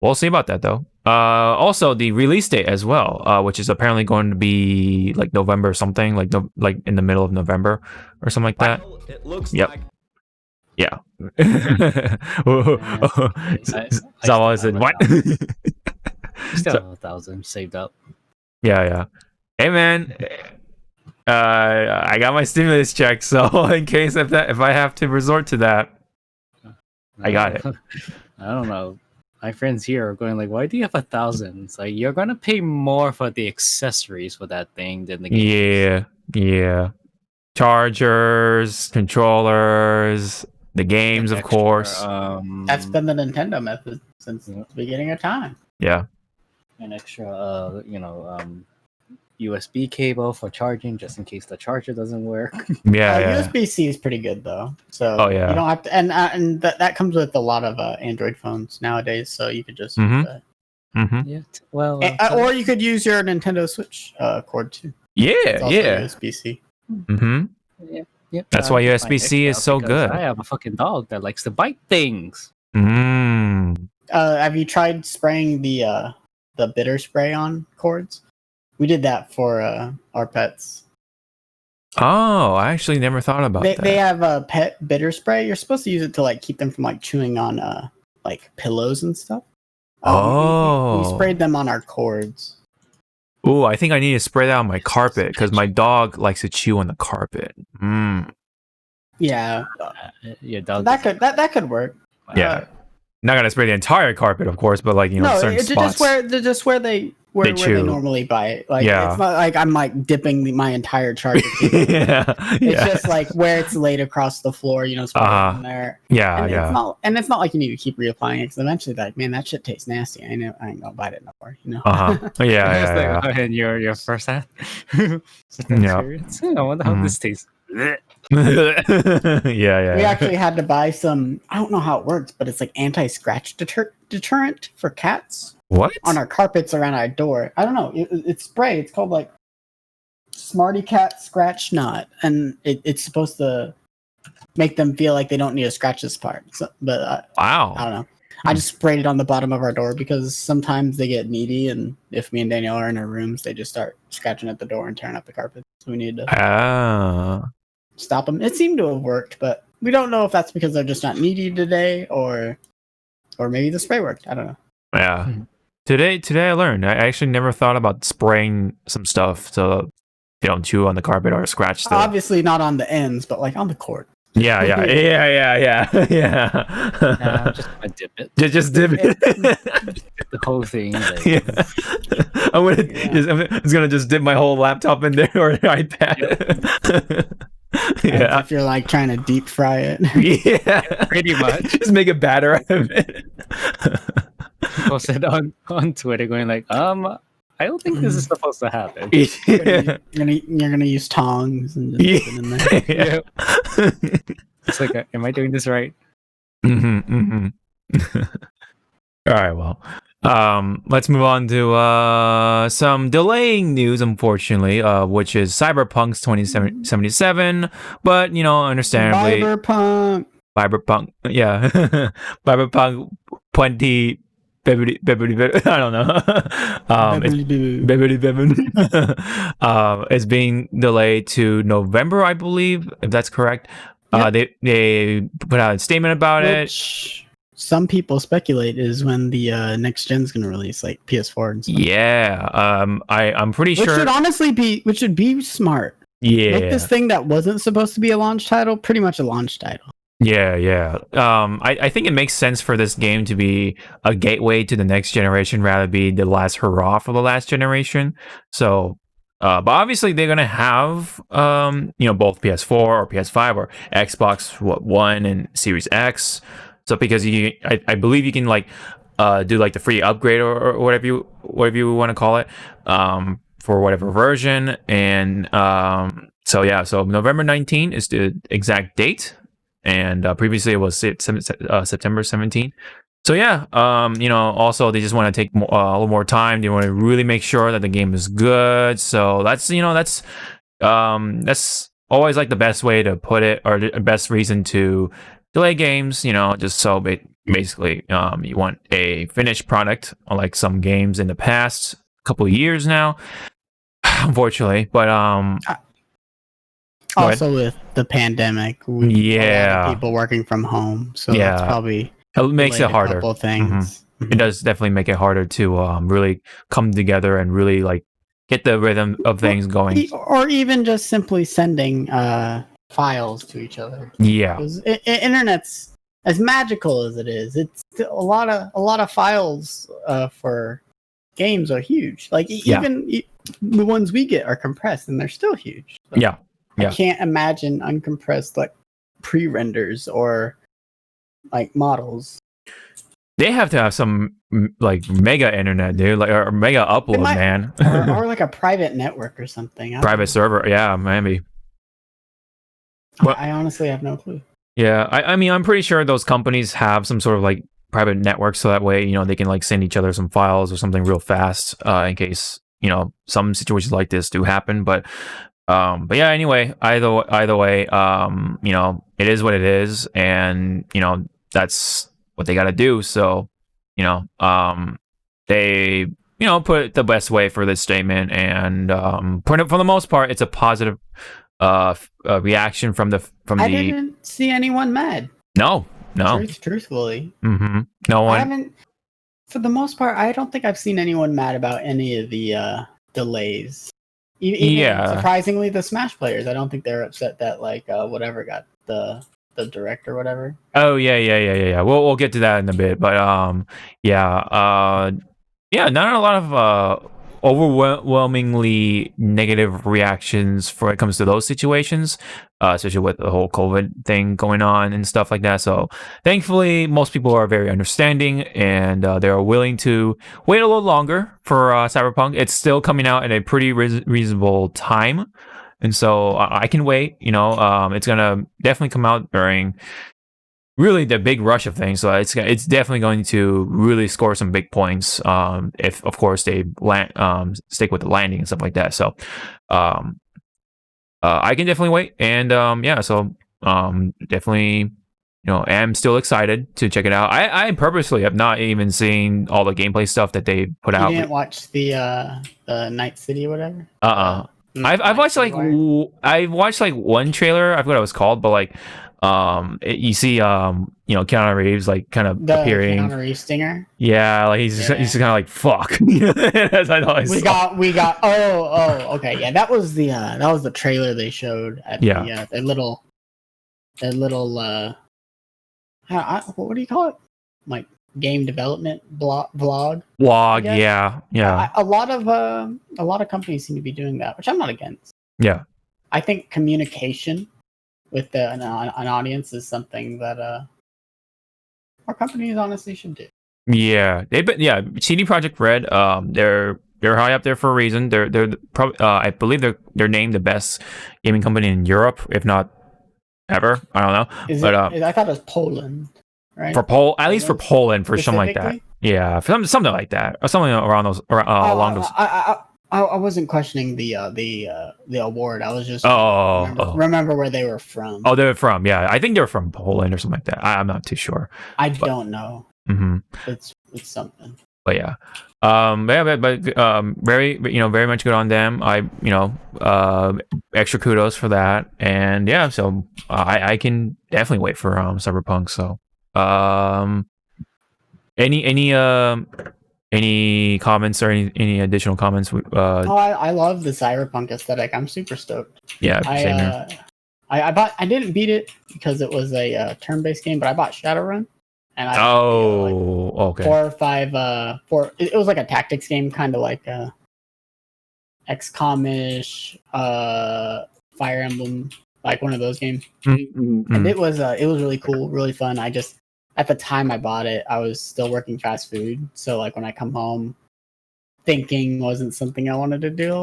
we'll see about that though. Also, the release date as well, which is apparently going to be like November something, like in the middle of November or something like that. Well, it looks like. Yeah. Zawa said what? Still 1,000 saved up. Yeah. Hey man, I got my stimulus check, so in case if I have to resort to that, I got it. I don't know. My friends here are going like, "Why do you have 1,000?" It's like, you're gonna pay more for the accessories for that thing than the games. Yeah. Chargers, controllers, the games, of course. That's been the Nintendo method since the beginning of time. Yeah. An extra, USB cable for charging, just in case the charger doesn't work. Yeah. USB-C is pretty good though, so yeah. you don't have to, and that comes with a lot of Android phones nowadays. So you could just Yeah. Well, or you could use your Nintendo Switch cord too. Yeah. USB-C. Yeah. That's why USB-C is so good. I have a fucking dog that likes to bite things. Have you tried spraying the bitter spray on cords? We did that for our pets. Oh, I actually never thought about that. They have a pet bitter spray. You're supposed to use it to like keep them from like chewing on like pillows and stuff. We sprayed them on our cords. Ooh, I think I need to spray that on my carpet because my dog likes to chew on the carpet. Yeah, your dog. That could work. Yeah, not gonna spray the entire carpet, of course, but like certain spots. Just where where They they chew. normally buy it. Like Yeah. it's not like I'm like dipping my entire charger cable. It's just like where it's laid across the floor, you know, spread it in there. Yeah, And yeah. it's not like you need to keep reapplying it because eventually, like, man, that shit tastes nasty. I ain't gonna buy it no more, you know. Yeah, It's like, yeah, go ahead, your first hand Yeah. experience. I wonder how Mhm. this tastes. yeah. Yeah, We yeah. actually had to buy some. I don't know how it works, but it's like anti-scratch deterrent for cats What? on our carpets around our door. I don't know. It's spray. It's called like Smarty Cat Scratch Knot, and it's supposed to make them feel like they don't need to scratch this part. So, but Wow. I don't know. I just sprayed it on the bottom of our door because sometimes they get needy, and if me and Danielle are in our rooms, they just start scratching at the door and tearing up the carpet. So we need to stop them. It seemed to have worked, but we don't know if that's because they're just not needy today, or maybe the spray worked. I don't know. Yeah. Today I learned. I actually never thought about spraying some stuff so they don't chew on the carpet or scratch the. Obviously not on the ends, but like on the cord. Yeah. Just I dip it. Just dip it. The whole thing. Like, Yeah. I'm gonna just dip my whole laptop in there or iPad. Yeah. If you're like trying to deep fry it. Yeah. pretty much. Just make a batter out of it. Posted on Twitter going like, I don't think this is supposed to happen. Yeah. You're gonna use tongs and just put it in there. Yeah. It's like, am I doing this right? All right, well, let's move on to some delaying news, unfortunately, which is Cyberpunk's 2077. But, you know, understandably, Cyberpunk, yeah. Cyberpunk 20. I don't know. It's being delayed to November, I believe, if that's correct. Yep. They put out a statement about it. Some people speculate is when the next gen's gonna release, like PS4 and stuff. Yeah, I'm pretty sure. Which should be smart. Yeah, Make this thing that wasn't supposed to be a launch title pretty much a launch title. Yeah. I think it makes sense for this game to be a gateway to the next generation rather be the last hurrah for the last generation. So, but obviously they're gonna have both PS4 or PS5 or Xbox One and Series X. So because I believe you can like do like the free upgrade or whatever you want to call it for whatever version. And so November 19 is the exact date. And previously it was September 17th. So yeah, also they just want to take a little more time. They want to really make sure that the game is good. So that's always like the best way to put it, or the best reason to delay games. Just so basically, you want a finished product, unlike some games in the past couple of years now, unfortunately. But also with the pandemic, a lot of people working from home, so that's probably it makes it harder. Couple things. Mm-hmm. It does definitely make it harder to really come together and really like get the rhythm of things going, or even just simply sending files to each other. Yeah, because internet's as magical as it is. It's a lot of files for games are huge. Like even the ones we get are compressed, and they're still huge. So. Yeah. I can't imagine uncompressed like pre-renders or like models. They have to have some like mega internet, dude, like or mega upload, man, or like a private network or something. Private server, yeah, maybe. Well, I honestly have no clue. Yeah, I mean, I'm pretty sure those companies have some sort of like private network, so that way they can like send each other some files or something real fast in case some situations like this do happen, but yeah, anyway, either way, it is what it is, and that's what they got to do. So, they put it the best way for this statement, and for the most part, it's a positive reaction from the. I didn't see anyone mad. No. Truthfully, no one. I haven't. For the most part, I don't think I've seen anyone mad about any of the delays. Even surprisingly, the Smash players, I don't think they're upset that like whatever got the direct or whatever. Oh yeah. We'll get to that in a bit, but not a lot of overwhelmingly negative reactions when it comes to those situations, especially with the whole COVID thing going on and stuff like that. So thankfully, most people are very understanding, and they're willing to wait a little longer for Cyberpunk. It's still coming out at a pretty reasonable time, and so I can wait. It's gonna definitely come out during really the big rush of things, so it's definitely going to really score some big points, if of course they stick with the landing and stuff like that. So I can definitely wait, and definitely am still excited to check it out. I purposely have not even seen all the gameplay stuff that they put out. You didn't watch the Night City or whatever? I've watched like one trailer. I forgot what it was called, but like you see Keanu Reeves like kind of appearing. Keanu Reeves stinger. Yeah, like he's kind of like fuck. As I know, we got okay, yeah, that was the trailer they showed at their little what do you call it, like game development vlog. Yeah. A lot of companies seem to be doing that, which I'm not against. Yeah, I think communication with an audience is something that our companies honestly should do. Yeah, CD Projekt Red, they're high up there for a reason. They're probably I believe they're named the best gaming company in Europe, if not ever. I don't know. I thought it was Poland, right? At least for Poland, for something like that. Yeah, for something like that, or something around those along those. I wasn't questioning the award. I was just remember where they were from. Oh, they're from, yeah. I think they're from Poland or something like that. I'm not too sure. I don't know. Mm-hmm. It's something. But yeah, very very much good on them. Extra kudos for that, and yeah, so I can definitely wait for Cyberpunk. So any comments or any additional comments? I love the Cyberpunk aesthetic. I'm super stoked. Yeah, same here. I didn't beat it because it was a turn-based game, but I bought Shadowrun, and okay, 4 or 5 it was like a tactics game, kind of like XCOM-ish, Fire Emblem, like one of those games. Mm-hmm. And it was really cool, really fun. At the time I bought it, I was still working fast food, so like when I come home, thinking wasn't something I wanted to do.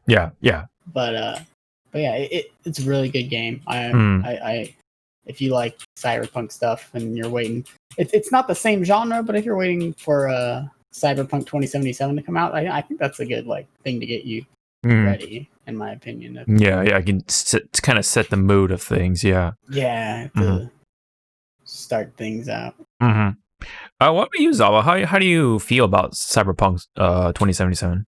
Yeah. But yeah, it's a really good game. If you like cyberpunk stuff and you're waiting, it's not the same genre, but if you're waiting for Cyberpunk 2077 to come out, I think that's a good thing to get you ready, in my opinion. I can kind of set the mood of things. Yeah. To start things out. What about you, Zawa? How do you feel about Cyberpunk 2077?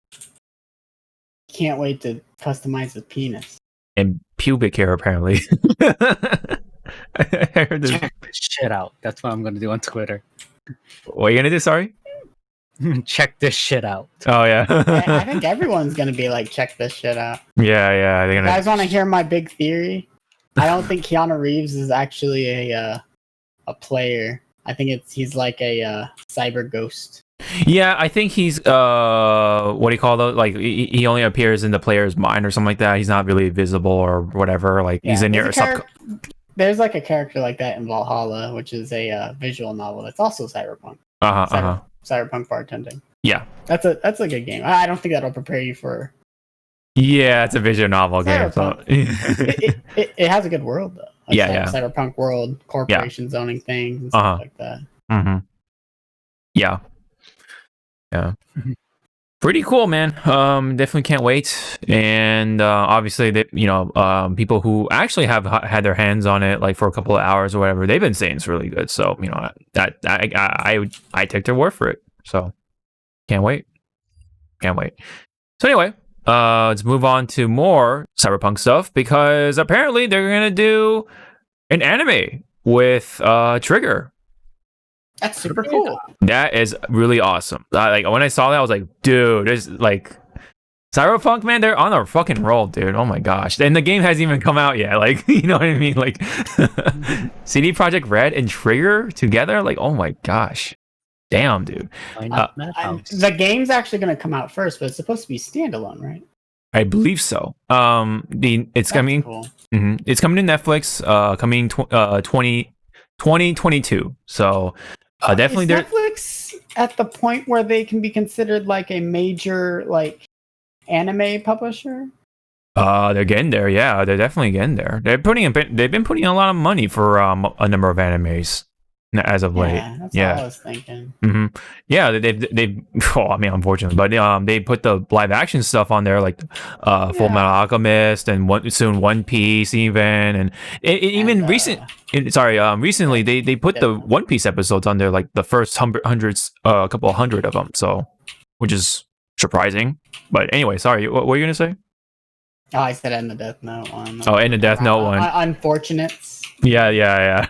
Can't wait to customize his penis and pubic hair, apparently. I heard this. Check this shit out. That's what I'm gonna do on Twitter. What are you gonna do? Sorry. Check this shit out. Oh yeah. I think everyone's gonna be like, check this shit out. Yeah. You guys want to hear my big theory? I don't think Keanu Reeves is actually a player. I think he's like a cyber ghost. Yeah, I think he's what do you call those? Like he only appears in the player's mind or something like that. He's not really visible or whatever. Like he's in your There's like a character like that in Valhalla, which is a visual novel that's also cyberpunk. Cyberpunk bartending. Yeah, that's a good game. I don't think that'll prepare you for. Yeah, it's a visual novel game. So. it has a good world though. Cyberpunk world, corporation zoning things and stuff like that. Mm-hmm. Yeah. Pretty cool, man. Definitely can't wait. And obviously, people who actually have had their hands on it like for a couple of hours or whatever, they've been saying it's really good. So that I take their word for it. So can't wait. So anyway, let's move on to more Cyberpunk stuff, because apparently they're gonna do an anime with Trigger. That's super cool. That is really awesome. When I saw that, I was like, dude, there's like Cyberpunk, man, they're on a fucking roll, dude. Oh my gosh. And the game hasn't even come out yet. Like, you know what I mean? Like CD Projekt Red and Trigger together, like, oh my gosh. Damn, dude. Why not Madhouse? The game's actually going to come out first, but it's supposed to be standalone, right? I believe so. It's coming. Cool. It's coming to Netflix. Coming 2022. So definitely is Netflix at the point where they can be considered like a major like anime publisher. They're getting there. Yeah, they're definitely getting there. They've been putting a lot of money for a number of animes as of late. That's what I was thinking. Yeah, they've. Well, I mean, unfortunately, but they put the live action stuff on there, like Full Metal Alchemist and soon One Piece, even and recently they put the One Piece episodes on there, like the first hundreds, a couple of hundred of them. So, which is surprising. But anyway, sorry, what were you gonna say? Oh, I said End the Death Note one. Oh, End the Death Note one. Unfortunates. Yeah.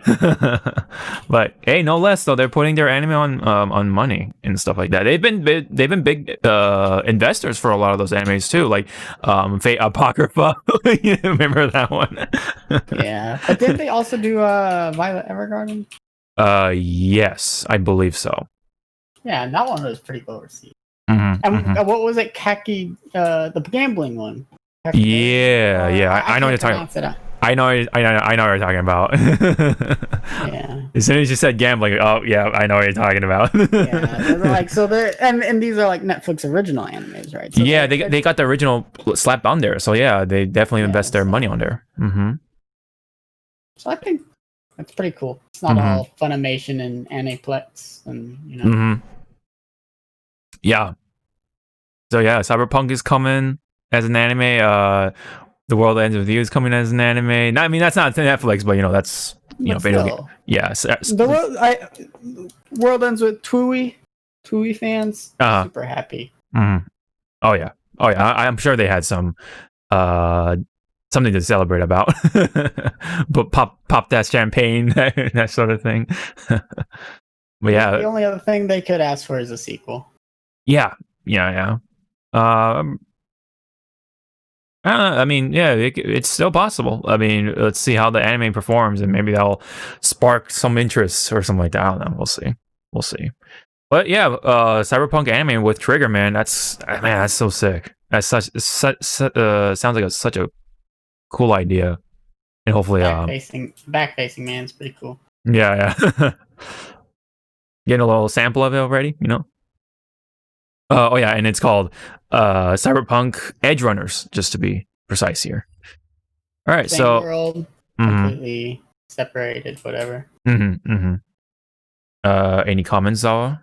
But hey, no less though. They're putting their anime on money and stuff like that. They've been big investors for a lot of those animes too, like Fate Apocrypha. You remember that one? Yeah, but didn't they also do Violet Evergarden? Yes, I believe so. Yeah, and that one was pretty well received. And what was it? Kaki, the gambling one. Yeah. I know what you're talking. I know what you're talking about. Yeah. As soon as you said gambling, oh yeah, I know what you're talking about. And these are like Netflix original animes, right? So yeah, they got the original slapped on there, so yeah, they definitely invest their money on there. So I think that's pretty cool. It's not all Funimation and Aniplex, and you know. Yeah. So yeah, Cyberpunk is coming as an anime. The World Ends With You is coming as an anime. I mean, that's not Netflix, but that's video. Yeah. The World Ends With Tui fans super happy. Oh yeah. I'm sure they had some something to celebrate about. But pop that champagne, that sort of thing. But yeah, the only other thing they could ask for is a sequel. Yeah. I mean, yeah, it's still possible. I mean, let's see how the anime performs, and maybe that'll spark some interest or something like that. I don't know. We'll see. But yeah, Cyberpunk Anime with Trigger, man. That's so sick. That's sounds like such a cool idea, and hopefully, back-facing man is pretty cool. Yeah. Getting a little sample of it already, Oh yeah, and it's called Cyberpunk Edge Runners, just to be precise here. All right, Same world, completely separated, whatever. Any comments, Zawa?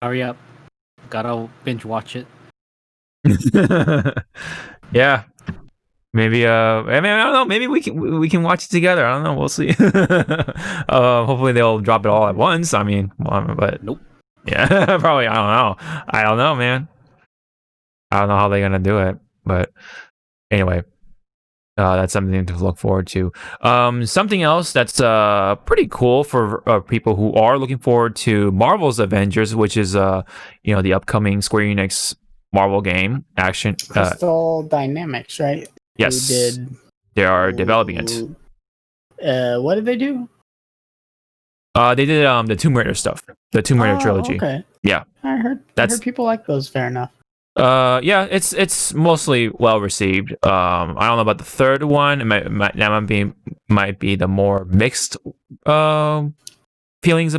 Hurry up! Gotta binge watch it. Yeah, maybe. I mean, I don't know. Maybe we can watch it together. I don't know. We'll see. Hopefully they'll drop it all at once. I mean, but nope. Yeah, probably. I don't know, man. I don't know how they're gonna do it, but anyway, that's something to look forward to. Something else that's pretty cool for people who are looking forward to Marvel's Avengers, which is the upcoming Square Enix Marvel game action. Crystal Dynamics, right? Yes, they are developing it. What did they do? They did the Tomb Raider stuff, the Tomb Raider trilogy. Okay. Yeah, I heard people like those. Fair enough. Yeah, it's mostly well received. I don't know about the third one. That might be the more mixed feelings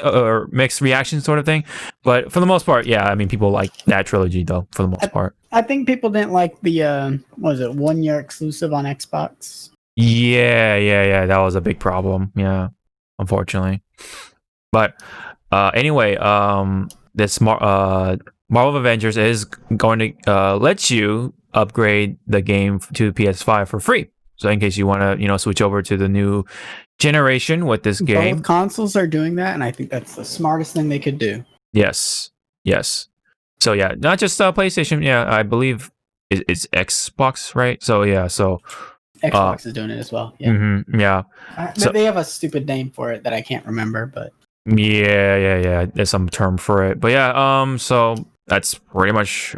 or mixed reactions sort of thing. But for the most part, yeah, I mean, people like that trilogy though. For the most part, I think people didn't like the 1 year exclusive on Xbox. Yeah. That was a big problem. Yeah. Unfortunately, but anyway, this Marvel Avengers is going to let you upgrade the game to PS5 for free. So in case you want to, switch over to the new generation with this game, both consoles are doing that, and I think that's the smartest thing they could do. Yes. So yeah, not just PlayStation. Yeah, I believe it's Xbox, right? So yeah, Xbox is doing it as well. Yeah. Yeah. They have a stupid name for it that I can't remember, but yeah. There's some term for it, but yeah. So that's pretty much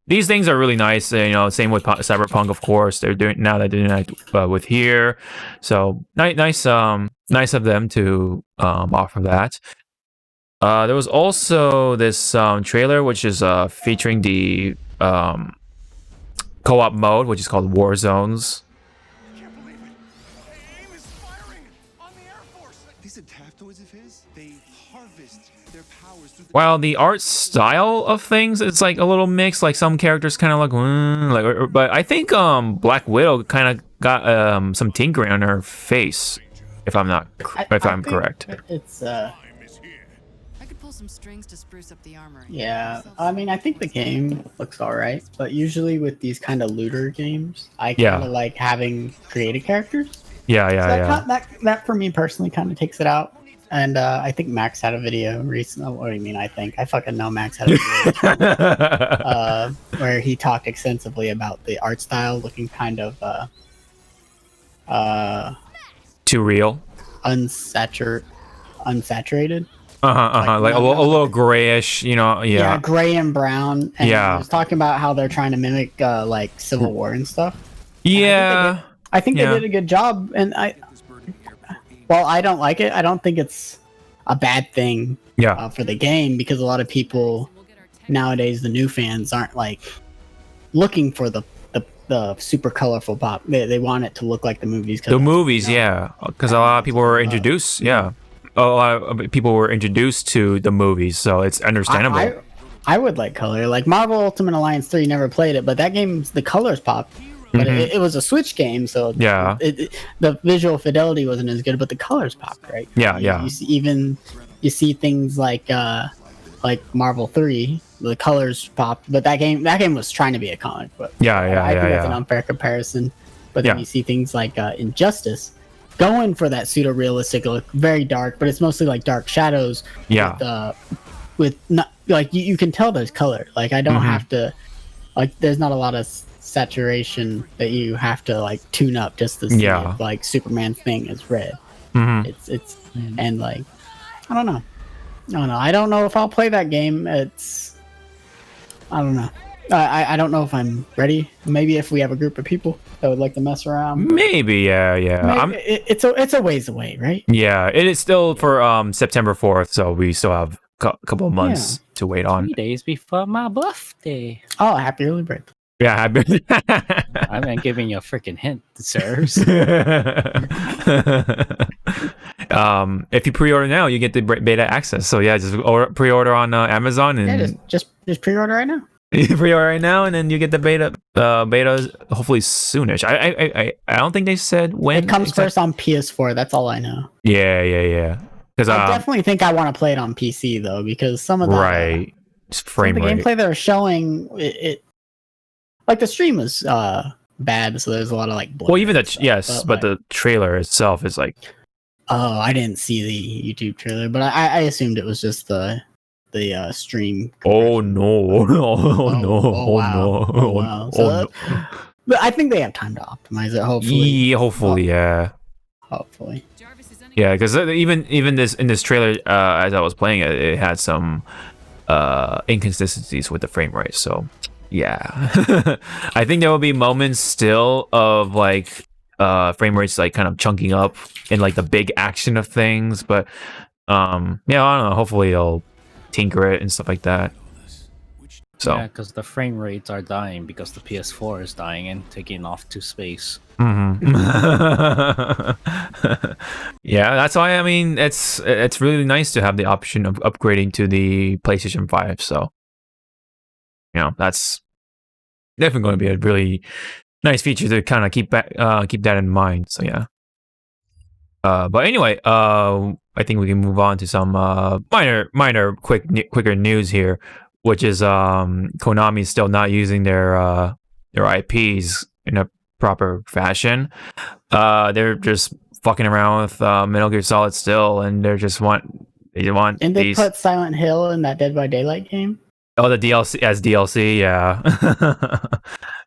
these things are really nice. Same with Cyberpunk, of course. They're doing that with here. So nice of them to offer that. There was also this trailer which is featuring the co-op mode, which is called War Zones. I can't believe it. AIM is firing on the Air Force. These adaptoids of his, they harvest their powers through the... While the art style of things, it's like a little mixed. Like some characters kind of but I think Black Widow kind of got some tinkering on her face, if I'm correct. It's I could pull some strings to spruce up the armory. yeah. I mean, I think the game looks alright, but usually with these kind of looter games, I kind of like having creative characters. Yeah. That for me personally kind of takes it out. And I think Max had a video recently. What do you mean? I fucking know Max had a video where he talked extensively about the art style looking kind of too real, unsaturated. Like a little grayish, Yeah, gray and brown. And Yeah. he was talking about how they're trying to mimic like Civil War and stuff. Yeah. I think they did a good job, and while I don't like it, I don't think it's a bad thing for the game, because a lot of people nowadays, the new fans, aren't like looking for the super colorful pop. They want it to look like the movies. The movies, because a lot of people were introduced. A lot of people were introduced to the movies, so it's understandable. I would like color. Like Marvel Ultimate Alliance 3, never played it, but that game's the colors popped. But it was a Switch game, so the visual fidelity wasn't as good, but the colors popped, right? You see things like Marvel 3, the colors popped, but that game was trying to be a comic book. I think that's an unfair comparison. But then you see things like Injustice going for that pseudo realistic look, very dark, but it's mostly like dark shadows. With not like you can tell there's color. Like I don't have to, like there's not a lot of saturation that you have to like tune up just to see if, like Superman's thing is red. It's and like I don't know. I don't know if I'll play that game. I don't know. I don't know if I'm ready. Maybe if we have a group of people that would like to mess around. Maybe, Maybe, it's a ways away, right? Yeah, it is still for September 4th, so we still have a couple of months to wait on. 3 days before my birthday. Oh, happy early birthday. Yeah, happy. I'm not giving you a freaking hint, sirs. If you pre-order now, you get the beta access. So yeah, just pre-order on Amazon and just pre-order right now. You pre-order right now, and then you get the beta hopefully soonish. I don't think they said when. It comes first on PS4. That's all I know. Yeah. Because I definitely think I want to play it on PC though, because some of the frame rate, gameplay they're showing, it like the stream was bad, so there's a lot of like. Well, even but the trailer itself is like. Oh, I didn't see the YouTube trailer, but I assumed it was just the stream. Oh no! Wow. But I think they have time to optimize it. Hopefully. Hopefully. Yeah, because even this in this trailer, as I was playing it, it had some inconsistencies with the frame rate. So yeah, I think there will be moments still of like frame rates like kind of chunking up in like the big action of things, but I don't know. Hopefully they'll tinker it and stuff like that. So yeah, because the frame rates are dying because the PS4 is dying and taking off to space. Yeah, that's why I mean it's really nice to have the option of upgrading to the PlayStation 5. So that's definitely going to be a really nice feature to kind of keep that in mind. So yeah. But anyway, I think we can move on to some quicker news here, which is Konami still not using their IPs in a proper fashion. They're just fucking around with Metal Gear Solid still, and they want. And they put Silent Hill in that Dead by Daylight game. Oh, the DLC as DLC, yeah.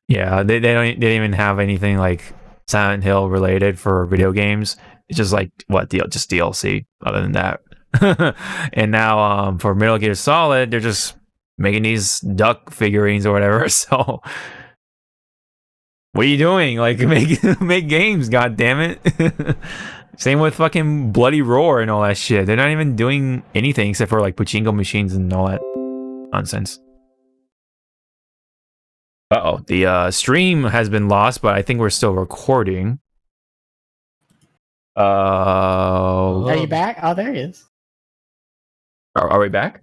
Yeah, they didn't even have anything like Silent Hill related for video games. It's just like just DLC. Other than that, and now for Metal Gear Solid, they're just making these duck figurines or whatever. So, what are you doing? Like, make games, god damn it. Same with fucking Bloody Roar and all that shit. They're not even doing anything except for like pachinko machines and all that nonsense. Uh-oh, the stream has been lost, but I think we're still recording. Are you back? Oh, there he is. Are we back?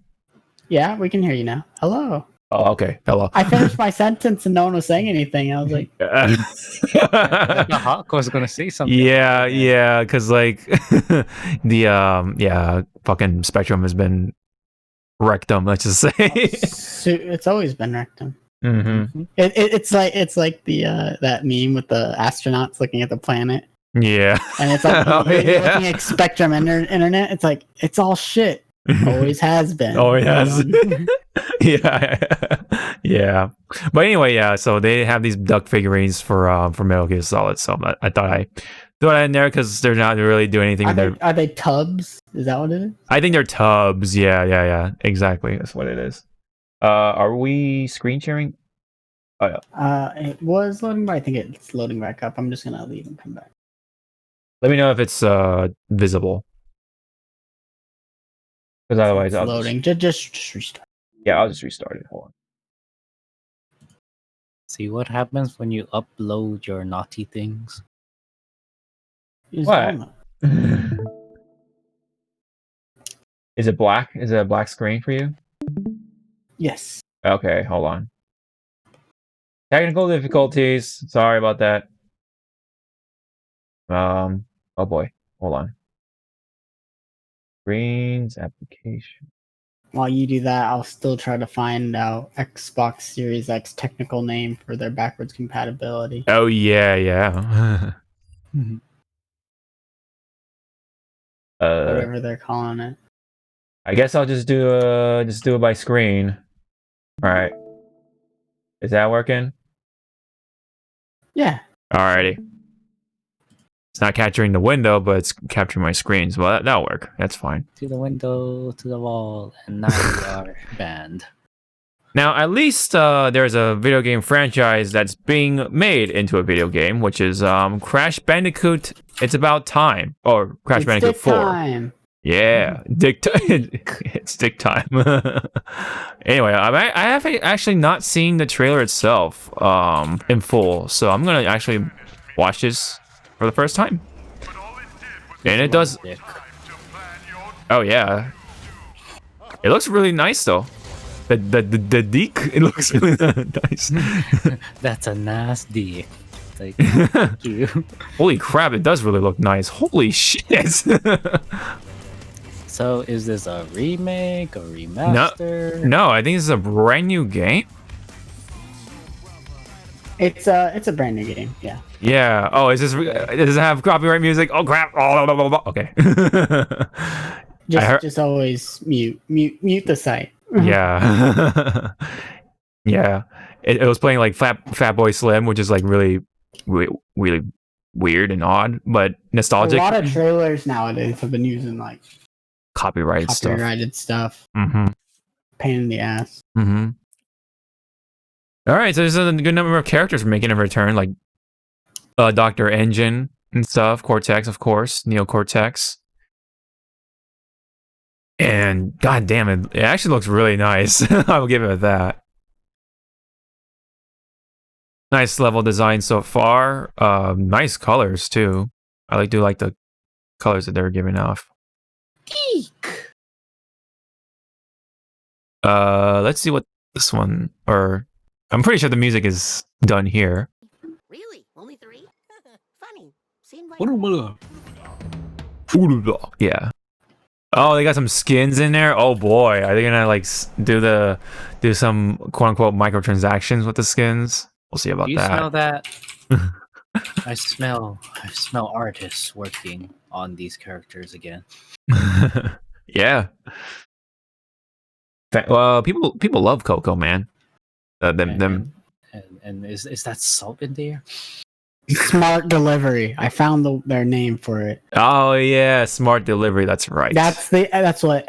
Yeah, we can hear you now. Hello. Oh, okay. Hello. I finished my sentence and no one was saying anything. I was like, The Hawk was gonna say something. yeah, because like the fucking Spectrum has been rectum. Let's just say. it's always been rectum. Mm-hmm. It's like the that meme with the astronauts looking at the planet, Yeah. and it's like Oh, you're yeah. looking at Spectrum internet. It's like it's all shit. Always has been. Oh, yes. yeah. But anyway, yeah. So they have these duck figurines for Metal Gear Solid. So I thought I throw that in there because they're not really doing anything. Are they tubs? Is that what it is? I think they're tubs. Yeah. Exactly. That's what it is. Are we screen sharing? Oh yeah. It was loading, but I think it's loading back up. I'm just gonna leave and come back. Let me know if it's visible. Because otherwise, It's I'll loading. Just restart. I'll just restart it. Hold on. See what happens when you upload your naughty things. Just What? download. Is it black? Is it a black screen for you? Yes. Okay, hold on. Technical difficulties. Sorry about that. Oh boy. Hold on. Screens, application. While you do that, I'll still try to find out Xbox Series X technical name for their backwards compatibility. Oh yeah. Whatever they're calling it. I guess I'll just do it by screen. All right. Is that working? Yeah. Alrighty. It's not capturing the window, but it's capturing my screens. Well, that'll work. That's fine. To the window, to the wall, and now we are banned. Now, at least there's a video game franchise that's being made into a video game, which is Crash Bandicoot. It's About Time, or Crash It's Bandicoot dick 4. time. Yeah, dick time. It's dick time. Anyway, I have actually not seen the trailer itself in full, so I'm gonna actually watch this for the first time. And it does. Dick. Oh yeah, it looks really nice though. The dick, it looks really nice. That's a nice dick. Like, thank you. Holy crap, it does really look nice. Holy shit. So, is this a remake or remaster? No, I think this is a brand new game. It's a brand new game. Yeah. Yeah. Oh, does it have copyright music? Oh crap. Oh, okay. Just always mute the site. Yeah. Yeah. It was playing like Fatboy Slim, which is like really weird and odd, but nostalgic. A lot of trailers nowadays have been using like Copyrighted stuff. Mm-hmm. Pain in the ass. Mm-hmm. All right, so there's a good number of characters making a return, like Dr. Engine and stuff, Cortex, of course, Neo Cortex. And god damn it actually looks really nice. I'll give it that. Nice level design so far. Nice colors too. I do like the colors that they're giving off. Eek. Let's see what this one, or I'm pretty sure the music is done here. Really? Only 3? Funny. Seemed like Yeah. Oh, they got some skins in there. Oh boy, are they gonna like do some quote unquote microtransactions with the skins? We'll see about Do you that. smell that? I smell artists working on these characters again. Yeah. Well, people love Coco, man. Them. And is that salt in there? Smart delivery. I found their name for it. Oh yeah, smart delivery. That's right. That's what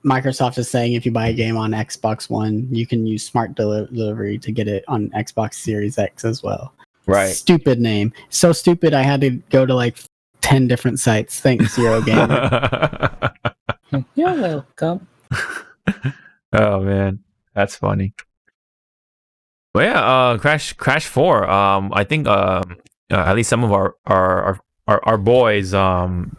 Microsoft is saying. If you buy a game on Xbox One, you can use smart delivery to get it on Xbox Series X as well. Right. Stupid name. So stupid I had to go to like 10 different sites. Thanks, Eurogamer. You're welcome. Oh man, that's funny. Well, yeah, Crash 4. I think at least some of our boys are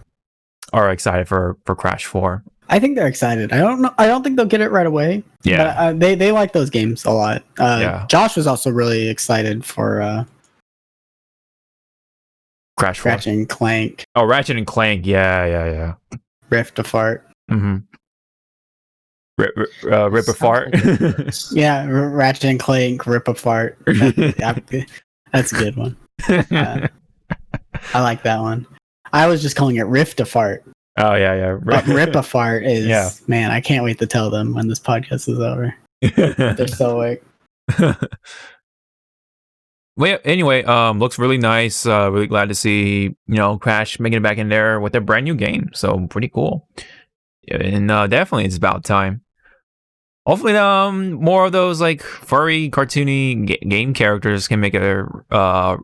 excited for Crash 4. I think they're excited. I don't know. I don't think they'll get it right away. Yeah. But, they like those games a lot. Yeah. Josh was also really excited for Crash 4. Ratchet and Clank. Oh, Ratchet and Clank. Yeah. Rift Apart. Mm-hmm. Rip apart. Yeah, Ratchet and Clank, Rip Apart. That's a good one. I like that one. I was just calling it Rift Apart. Oh yeah. But Rip Apart is Yeah. man. I can't wait to tell them when this podcast is over. They're so like. Well, yeah, anyway, looks really nice. Really glad to see Crash making it back in there with a brand new game. So pretty cool. And definitely, it's about time. Hopefully, more of those like furry, cartoony game characters can make their their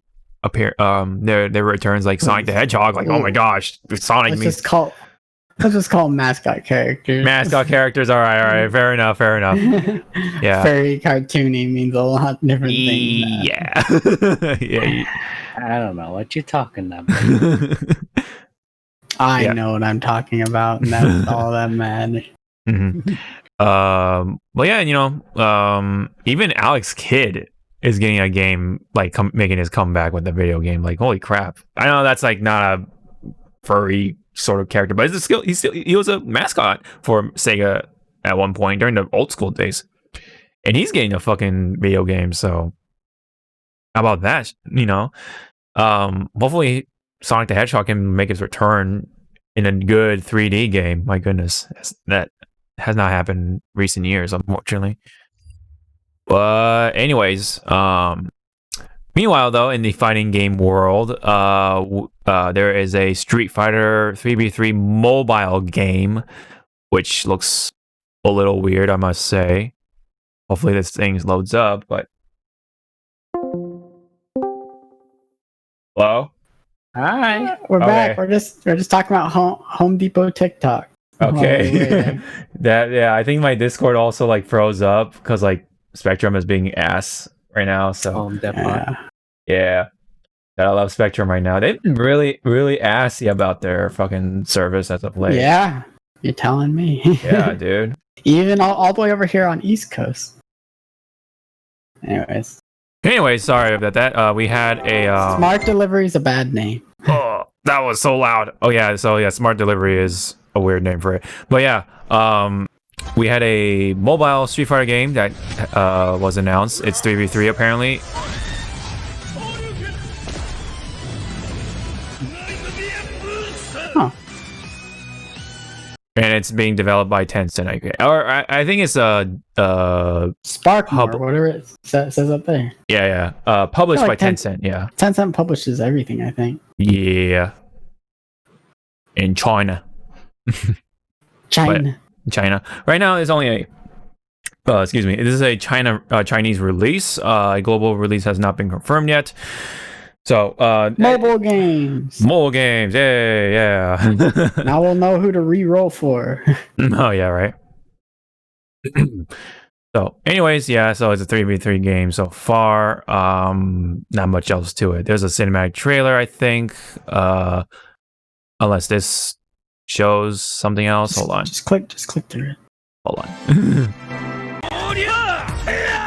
returns, like Sonic the Hedgehog. Like, oh my gosh, Sonic Let's just call them mascot characters. Mascot characters. All right. Fair enough. Yeah. Furry, cartoony means a lot different things. Yeah. Yeah. I don't know what you're talking about. I know what I'm talking about, and that's all that matters. Mm-hmm. Well, yeah, even Alex Kidd is getting a game, like making his comeback with the video game. Like, holy crap! I know that's like not a furry sort of character, but he was a mascot for Sega at one point during the old school days, and he's getting a fucking video game. So, how about that? Hopefully Sonic the Hedgehog can make his return in a good 3D game. My goodness, that has not happened in recent years, unfortunately. But anyways, meanwhile, though, in the fighting game world, there is a Street Fighter 3v3 mobile game, which looks a little weird, I must say. Hopefully this thing loads up, but... Hello? Hi. We're back. Okay. We're just talking about Home Depot TikTok. Okay. I think my Discord also like froze up because like Spectrum is being ass right now. So yeah. I love Spectrum right now. They've been really, really assy about their fucking service as of late. Yeah, you're telling me. Yeah, dude. Even all the way over here on East Coast. Anyway, sorry about that. We had a smart delivery is a bad name. Oh, that was so loud. Oh yeah, smart delivery is a weird name for it. But yeah, we had a mobile Street Fighter game that was announced. It's 3v3 apparently. Huh. And it's being developed by Tencent. I think it's Spark or whatever it says up there. Yeah. Published by Tencent. Yeah. Tencent publishes everything, I think. Yeah. In China. China. Right now, it's only a. This is a Chinese release. A global release has not been confirmed yet. So mobile games. Yeah. Now we'll know who to re-roll for. Oh yeah, right. So, anyways, yeah. So it's a 3v3 game so far. Not much else to it. There's a cinematic trailer, I think. Unless this shows something else. Hold on. Just click through it. Hold on.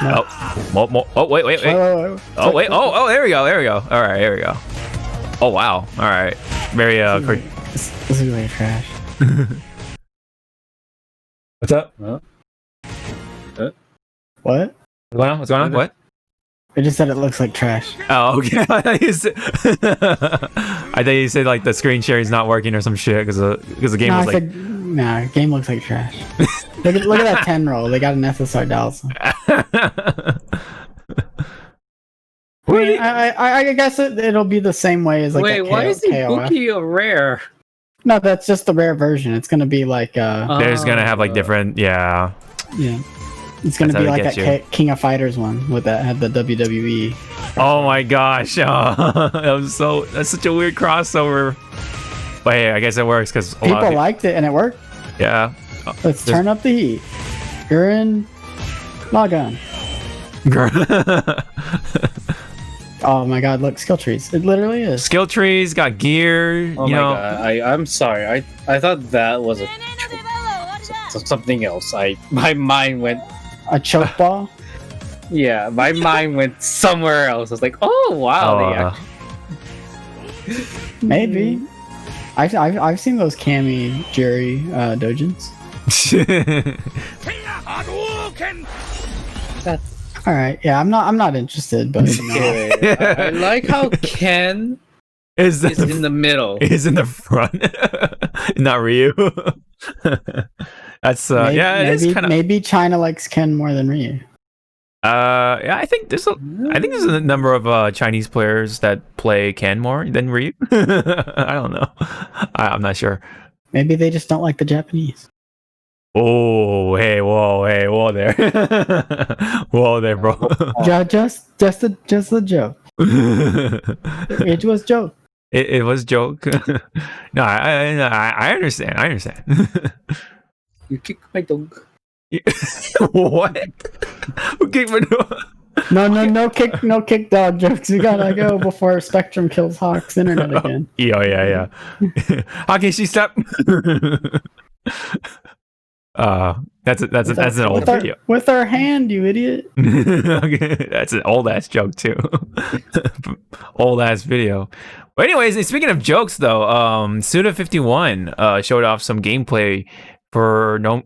No. Oh, wait. Oh, wait. Oh, there we go. All right, here we go. Oh, wow. All right. Very, This is really trash. What's up? What? What's going on? What? I just said it looks like trash. Oh, okay. I thought you said like the screen sharing is not working or some shit because the game was like. Nah, game looks like trash. look at that 10 roll. They got an SSR Dalson. Wait, mean, I guess it'll be the same way as like. Wait, why is Ibuki a rare? No, that's just the rare version. It's gonna be like. There's gonna have like different. Yeah. Yeah. It's gonna be like that King of Fighters one with that had the WWE. Oh my gosh! That's such a weird crossover. But hey, I guess it works because people liked it and it worked. Yeah. Let's turn up the heat. You're in. Log on. Oh my god! Look, skill trees. It literally is. Skill trees got gear. Oh you my know. god! I'm sorry. I thought that was something else. My mind went. A choke ball. Yeah, my mind went somewhere else. I was like, oh wow. Maybe. I've seen those Kami Jerry dojins. All right, yeah, I'm not interested, but you know. I like how Ken is in the middle. Is in the front, not Ryu. That's maybe, it is kind of. Maybe China likes Ken more than Ryu. Yeah, I think there's a number of Chinese players that play Ken more than Ryu. I don't know. I'm not sure. Maybe they just don't like the Japanese. Oh, hey, whoa there, whoa there, bro. Just a joke. It was joke. It was joke. No, I understand. I understand. You kicked my dog. What? Who kicked my dog? No kick dog jokes. We gotta go before Spectrum kills Hawk's internet again. Yeah. How can she stop? That's an old video. With our hand, you idiot. Okay, that's an old ass joke too. Old ass video. But anyways, speaking of jokes though, Suda51 showed off some gameplay for No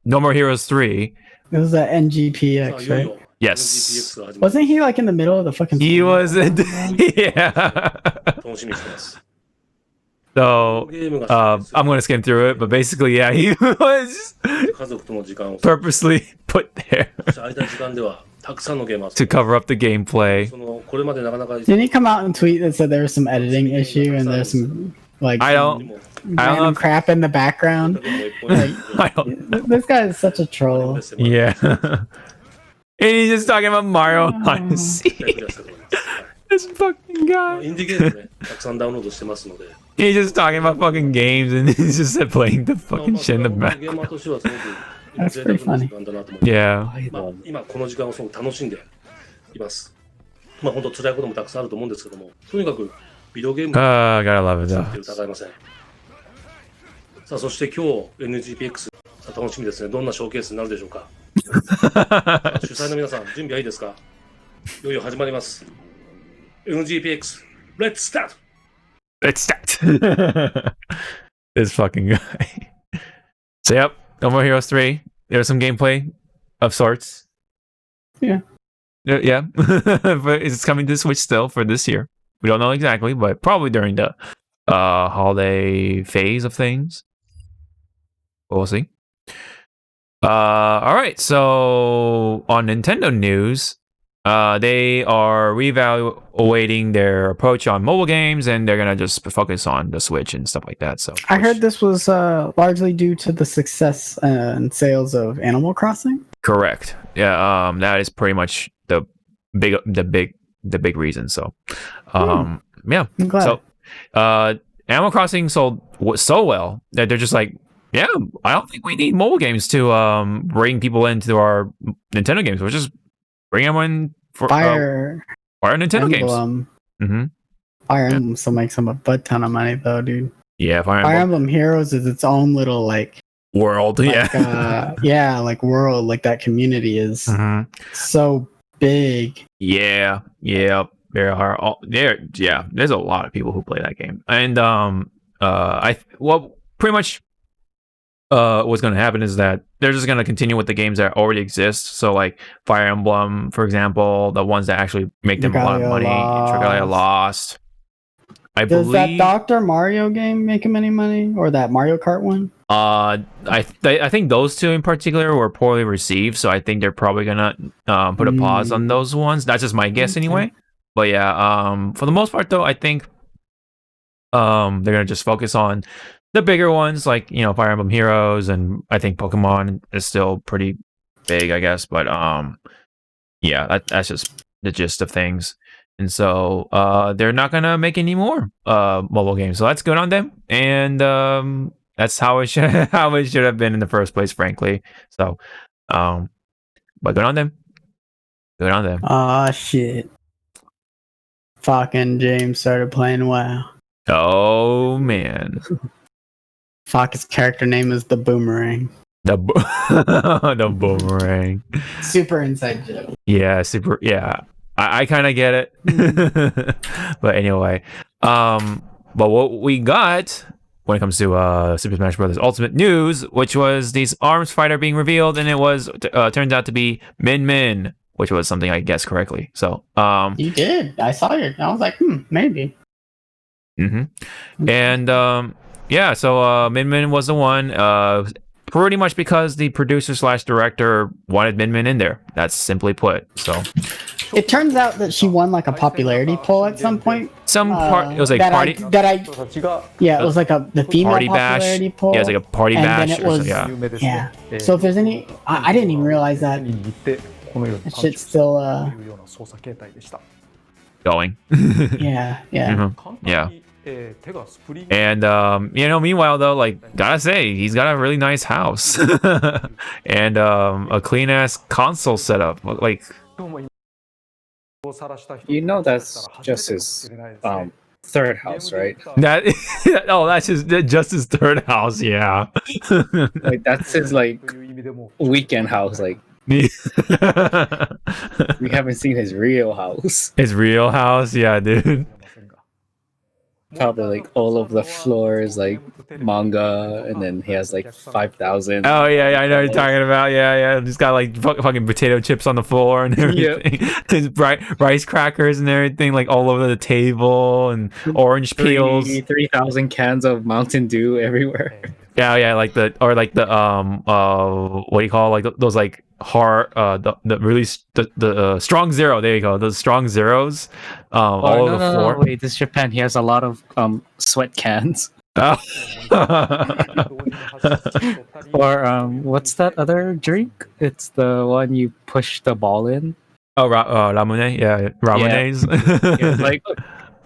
More Heroes 3. It was that NGPX, right? Yes. Wasn't he like in the middle of the fucking? He wasn't. Yeah. So I'm gonna skim through it, but basically, yeah, he was purposely put there to cover up the gameplay. Didn't he come out and tweet that said there was some editing issue and there's some like I don't know crap in the background? This guy is such a troll. Yeah. And he's just talking about Mario Odyssey. This fucking guy. He's just talking about fucking games and he's just playing the fucking shit in the background. That's pretty funny. Yeah. Gotta love it though. さあそして今日 NGPX さあ楽しみですね。どんなショーケースになるでしょうか。主催の皆さん準備はいいですか。いよいよ始まります。NGPX Let's start. Let's start. This fucking guy. So yep, No More Heroes 3. There's some gameplay of sorts. Yeah. Yeah. But it's coming to Switch still for this year. We don't know exactly, but probably during the holiday phase of things. We'll see. All right. So on Nintendo news, they are reevaluating their approach on mobile games, and they're gonna just focus on the Switch and stuff like that. So I heard this was largely due to the success and sales of Animal Crossing. Correct. Yeah. That is pretty much the big reason. So, yeah. I'm glad. So, Animal Crossing sold so well that they're just like, yeah, I don't think we need mobile games to bring people into our Nintendo games. We'll just bring them in for Fire Nintendo Emblem. games. Fire Emblem still makes them a butt ton of money though, dude. Yeah, Fire Emblem Heroes is its own little like world. Like, like world. Like that community is so big. Yeah. There are there's a lot of people who play that game, and pretty much what's going to happen is that they're just going to continue with the games that already exist. So like Fire Emblem, for example, the ones that actually make them a lot of money. Dragalia Lost. Does that Dr. Mario game make him any money, or that Mario Kart one? I think those two in particular were poorly received, so I think they're probably gonna put a pause on those ones. That's just my guess anyway. But yeah, for the most part though, I think they're gonna just focus on the bigger ones, like Fire Emblem Heroes, and I think Pokemon is still pretty big, I guess. But yeah, that's just the gist of things. And so they're not gonna make any more mobile games, so that's good on them. And that's how it should have been in the first place, frankly. So, but good on them. Good on them. Oh shit! Fucking James started playing WoW. Oh man. Fuck, his character name is the Boomerang. The Boomerang. Super inside joke. Yeah, super. Yeah, I kind of get it. But anyway, but what we got when it comes to Super Smash Bros. Ultimate news, which was these arms fighter being revealed, and it was turned out to be Min Min, which was something I guessed correctly. So you did. I saw it. I was like, maybe. And yeah, so Min Min was the one. Pretty much because the producer / director wanted Min Min in there. That's simply put. So it turns out that she won like a popularity poll at some point. It was like party. Yeah, it was like the female party popularity bash. poll. Yeah, it was like a party bash. Then it was, yeah. So if there's any, I didn't even realize that. That shit's still going. Yeah. Yeah. And meanwhile though, like, gotta say, he's got a really nice house and a clean ass console setup. Like, that's just his third house, right? That's just his third house. Yeah. Like that's his like weekend house. Like we haven't seen his real house. His real house, yeah, dude. Probably like all of the floors like manga, and then he has like 5,000. Oh yeah, I know what you're talking about. Yeah. He's got like fucking potato chips on the floor and everything. His rice crackers and everything like all over the table, and orange peels. 3,000 cans of Mountain Dew everywhere. Yeah, like the what do you call like those like hard the strong zero. There you go, those strong zeros. All over the floor. Wait, this is Japan. He has a lot of sweat cans. Oh. Or what's that other drink? It's the one you push the ball in. Oh, ramune. Yeah, ramones. Yeah, like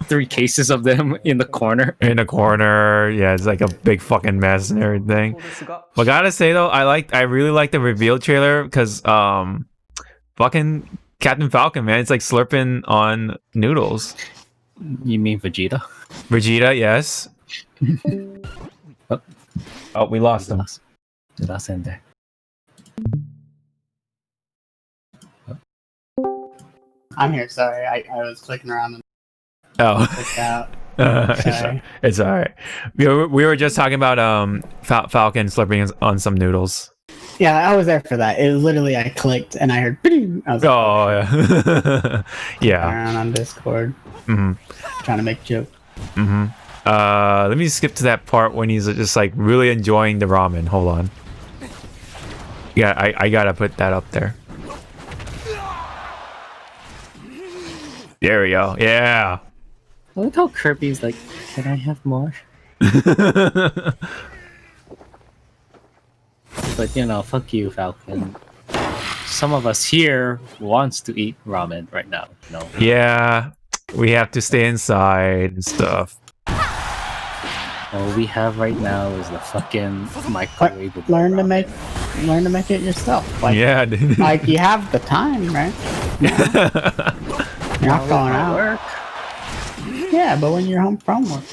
3 cases of them in the corner. Yeah, it's like a big fucking mess and everything. But gotta say though, I really like the reveal trailer because fucking Captain Falcon, man, it's like slurping on noodles. You mean Vegeta? Vegeta, yes. Oh, we lost him. That's in there. I'm here. Sorry, I was clicking around and clicked out. It's all right. We were just talking about Falcon slurping on some noodles. Yeah, I was there for that. It was literally I clicked and I heard. I was yeah. Yeah. Around on Discord. Trying to make jokes. Let me skip to that part when he's just like really enjoying the ramen. Hold on. Yeah, I gotta put that up there. There we go. Yeah. I like how Kirby's like, can I have more? But fuck you, Falcon. Some of us here wants to eat ramen right now. No. Yeah, we have to stay inside and stuff. All we have right now is the fucking microwave. Learn to make it yourself. Like, yeah, dude. Like you have the time, right? You're not going out. Work. Yeah, but when you're home from work,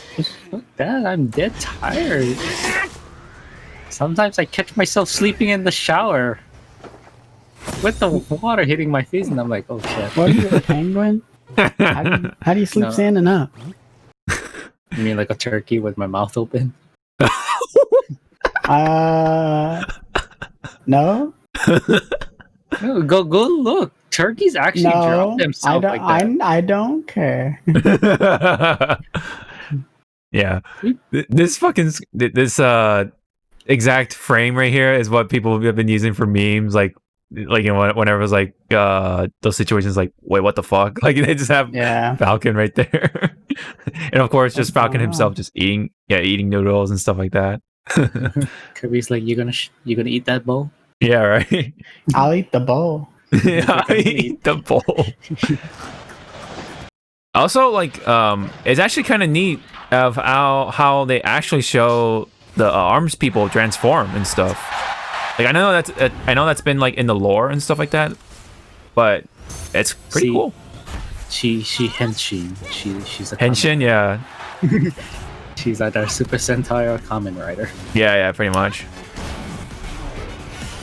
Fuck that, I'm dead tired. Sometimes I catch myself sleeping in the shower with the water hitting my face, and I'm like, oh shit. What are you, a penguin? How do you sleep standing up? You mean like a turkey with my mouth open? No. No, go look. Turkeys actually drop themselves like that. I don't care. Yeah, this exact frame right here is what people have been using for memes. Like like whenever it's like those situations, like wait, what the fuck? Like they just have Falcon right there, and of course, just Falcon himself just eating noodles and stuff like that. Kirby's like, you gonna eat that bowl? Yeah, right. I'll eat the bowl. Yeah, I eat the bowl. Also, like, it's actually kind of neat of how they actually show the arms people transform and stuff. Like, I know that's been like in the lore and stuff like that, but it's pretty cool. She henshin. She's a henshin, yeah. She's either Super Sentai or Kamen Rider. Yeah, pretty much.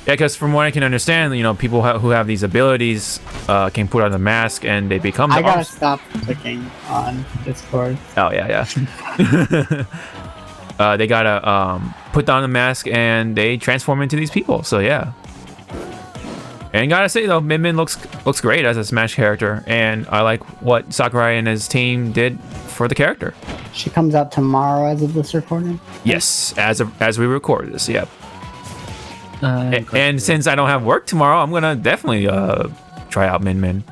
Yeah, because from what I can understand, you know, people who have these abilities can put on the mask and they become the I gotta arms. stop clicking on Discord. Oh, yeah. They gotta put on the mask and they transform into these people, so yeah. And gotta say though, Min looks great as a Smash character, and I like what Sakurai and his team did for the character. She comes out tomorrow as of this recording? Yes, as we record this, yep. And since I don't have work tomorrow, I'm gonna definitely try out Min.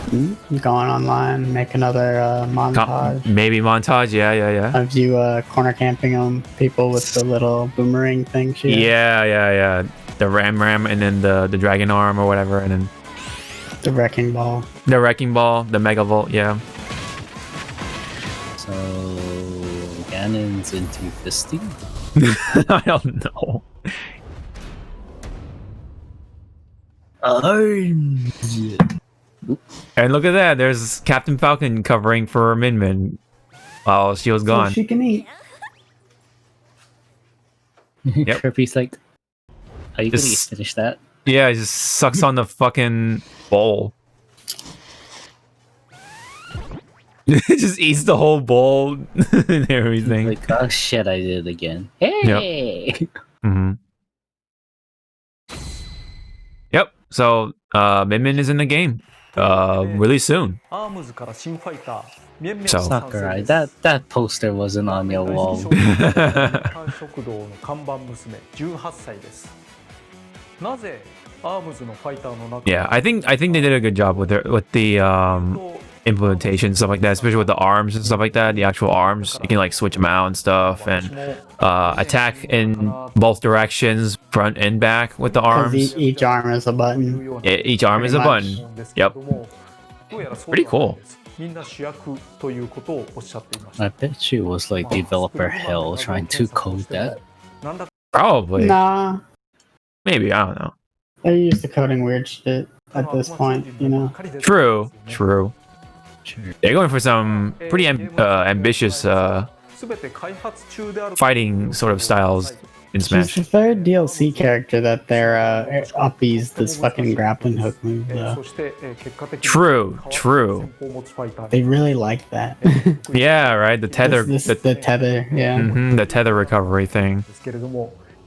Going online, make another montage. Maybe montage, yeah. Of you corner camping on people with the little boomerang thing. Yeah. The ram, and then the dragon arm or whatever, and then the wrecking ball. The mega volt, yeah. So Ganon's into fisting? I don't know. And look at that, there's Captain Falcon covering for Min while she was gone. So she can eat. Yep. Kirby's like, are you gonna finish that? Yeah, he just sucks on the fucking bowl. Just eats the whole bowl and everything. Like, oh shit, I did it again. Hey! Yep. Yep. So, Min is in the game. Really soon. So. Sakurai, that poster wasn't on your wall. Yeah, I think they did a good job with the implementation, stuff like that, especially with the arms and stuff like that. The actual arms, you can like switch them out and stuff, and attack in both directions, front and back with the arms. Each arm is a button. Yeah, each arm is a button. Yep. Pretty cool. I bet you was like developer hell trying to code that. Probably. Nah. Maybe, I don't know. They're used to coding weird shit at this point, you know? True. They're going for some pretty ambitious fighting sort of styles in Smash. She's the third DLC character that they're uppies this fucking grappling hook move, though. True. They really like that. Yeah, right. The tether. The tether, yeah. The tether recovery thing.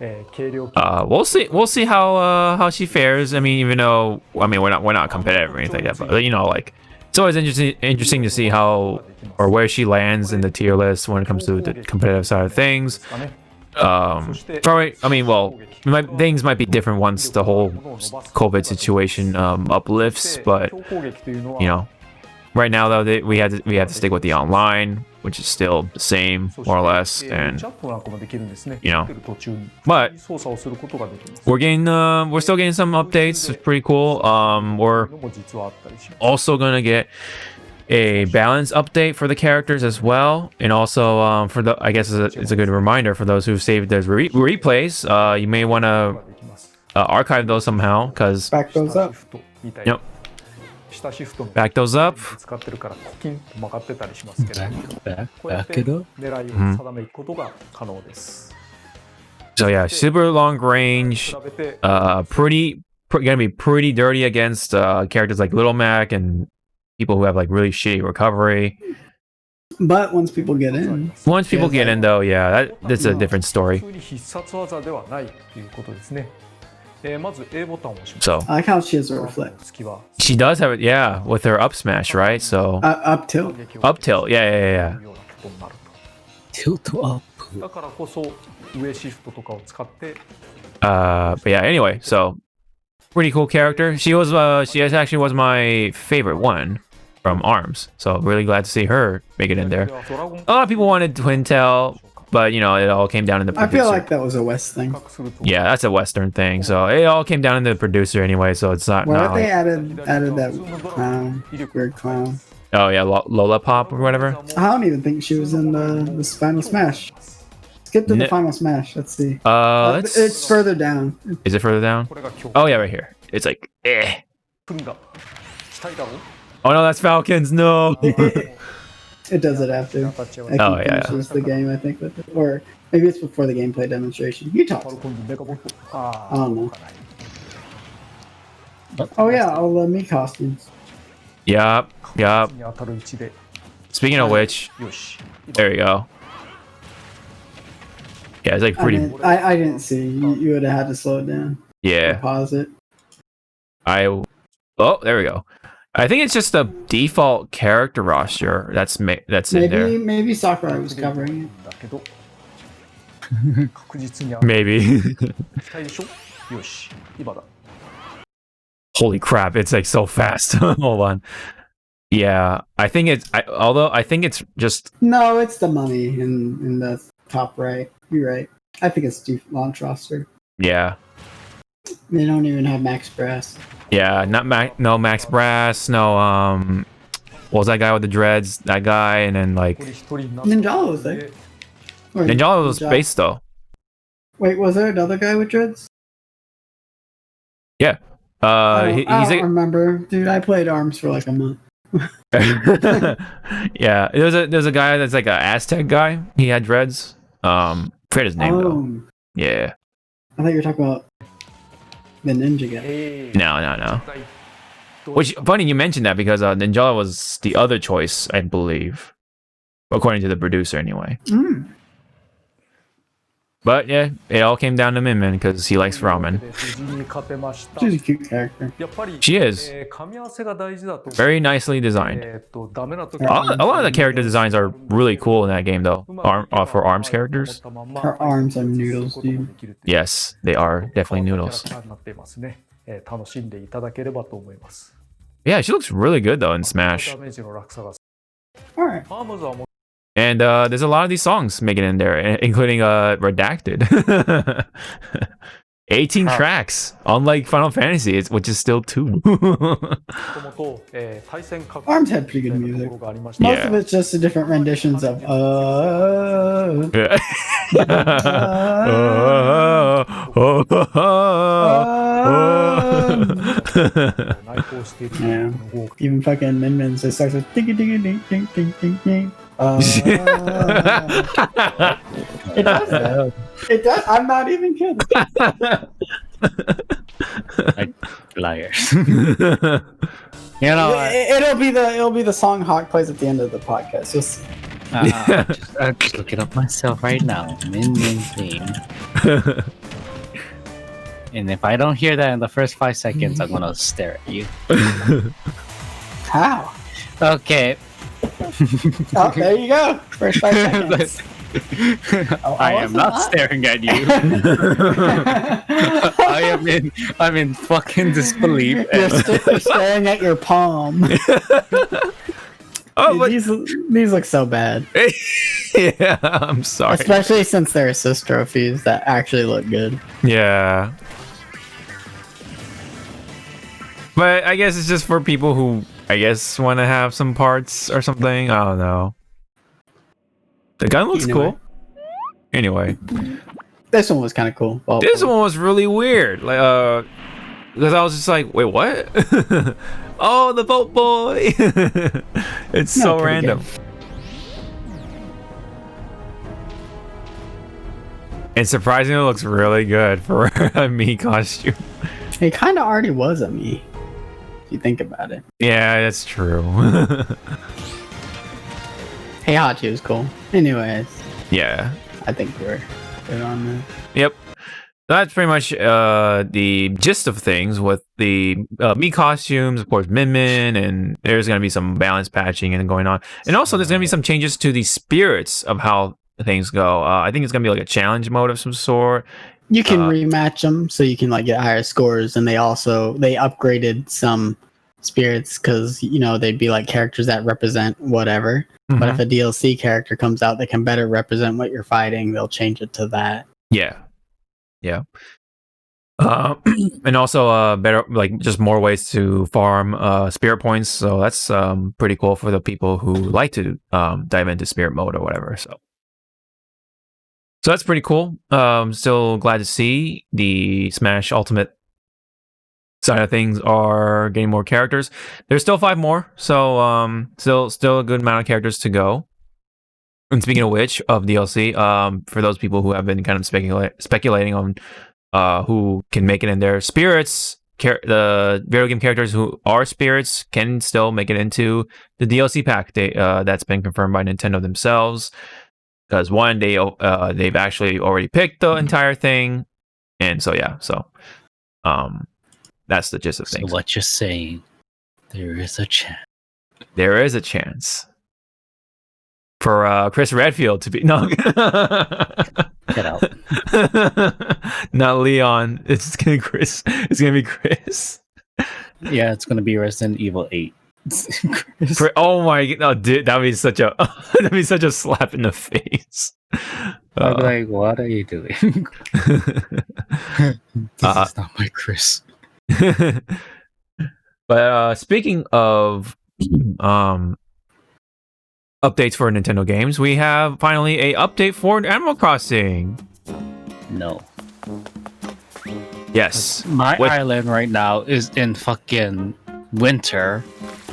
We'll see how she fares. I mean, even though we're not competitive or anything like that, but you know, like it's always interesting to see how or where she lands in the tier list when it comes to the competitive side of things. Probably, things might be different once the whole COVID situation uplifts, but you know, right now though we have to stick with the online, which is still the same more or less, and you know, but we're still getting some updates. It's pretty cool. We're also gonna get a balance update for the characters as well, and also for the, I guess it's a good reminder for those who've saved those replays. You may want to archive those somehow, because back those up. Yep. Back those up. Back it up. So yeah, super long range. Gonna be pretty dirty against characters like Little Mac and people who have like really shitty recovery. But once people get in, though, yeah, that's a different story. So I like how she has a reflect. She does have it, yeah, with her up smash, right? So Up tilt, yeah. Tilt up. But yeah, anyway, so pretty cool character. She actually was my favorite one from ARMS. So really glad to see her make it in there. A lot of people wanted Twin Tail, but you know, it all came down to the producer. I feel like that was a West thing. Yeah, that's a Western thing. So it all came down to the producer anyway. So it's not. What if like... they added that clown, weird clown? Oh yeah, Lola Pop or whatever. I don't even think she was in the Final Smash. Skip to the Final Smash. Let's see. It's further down. Is it further down? Oh yeah, right here. It's like, eh. Oh no, that's Falcons. No. It does it after. Oh yeah. Finishes the game, I think, with it. Or maybe it's before the gameplay demonstration. You talk. I don't know. Oh yeah, all the me costumes. Yup. Speaking of which, there you go. Yeah, it's like pretty. I didn't see. You would have had to slow it down. Yeah. Pause it. Oh, there we go. I think it's just the default character roster that's in there. Maybe Sakurai was covering it. Maybe. Holy crap! It's like so fast. Hold on. Yeah, I think it's. Although I think it's just. No, it's the money in the top right. You're right. I think it's launch roster. Yeah. They don't even have Max Brass. Yeah, no Max Brass, no what was that guy with the dreads? That guy, and then like Ninjala was there. Ninjala was space though. Wait, was there another guy with dreads? Yeah. I don't remember. Dude, I played ARMS for like a month. Yeah, there's a guy that's like an Aztec guy. He had dreads. Forget his name though. Yeah. I thought you were talking about the ninja guy. No. Which funny you mentioned that because Ninjala was the other choice, I believe, according to the producer anyway. But yeah, it all came down to Min Min because he likes ramen. She's a cute character. She is. Very nicely designed. A lot of the character designs are really cool in that game though. For ARMS characters. Her arms are noodles, dude. Yes, they are definitely noodles. Yeah, she looks really good though in Smash. Alright. And there's a lot of these songs making it in there, including Redacted. 18 tracks, unlike Final Fantasy, which is still 2. ARMS had pretty good music. Most of it's just the different renditions of yeah. Even fucking Min Min's, it starts with ding ding ding ding ding ding ding ding. It does that. It does. I'm not even kidding. Liars. You know, it'll be the song Hawk plays at the end of the podcast. You'll see. Just look it up myself right now. Min Min theme. And if I don't hear that in the first 5 seconds, I'm gonna stare at you. How? Okay. Oh, there you go. First 5 seconds. I am not staring at you. I'm in fucking disbelief. You're staring at your palm. Oh, Dude, these look so bad. Yeah, I'm sorry. Especially since they're assist trophies that actually look good. Yeah. But I guess it's just for people who, I guess, want to have some parts or something. I don't know. The gun looks cool. Anyway. This one was kind of cool. This one was really weird. Like, because I was just like, wait, what? Oh, the boat boy. It's so random. Good. And surprisingly, it looks really good for a me costume. It kind of already was a me. If you think about it. Yeah, that's true. Hey, Hachi was cool. Anyways. Yeah. I think we're good on that. Yep. That's pretty much the gist of things with the me costumes, of course, Min Min, and there's going to be some balance patching and going on. And also, there's going to be some changes to the spirits of how things go. I think it's going to be like a challenge mode of some sort. You can rematch them, so you can like get higher scores, and they upgraded some spirits because they'd be like characters that represent whatever. But if a DLC character comes out that can better represent what you're fighting, they'll change it to that. Yeah. And also better, like just more ways to farm spirit points. So that's pretty cool for the people who like to dive into spirit mode or whatever. So that's pretty cool. Still glad to see the Smash Ultimate side of things are getting more characters. There's still 5 more, so still a good amount of characters to go. And speaking of which, of DLC, for those people who have been kind of speculating on who can make it in there, spirits, the video game characters who are spirits can still make it into the DLC pack. That's been confirmed by Nintendo themselves. Because one, they've actually already picked the entire thing, and so that's the gist of things. So what you're saying, there is a chance. There is a chance for Chris Redfield to be Get out. Not Leon. It's gonna be Chris. It's gonna be Chris. Yeah, it's gonna be Resident Evil 8. Oh my god, dude, that'd be such a slap in the face. I'd be like, what are you doing? This is not my Chris. But speaking of updates for Nintendo games, we have finally a update for Animal Crossing. No. Yes. My island right now is in fucking winter,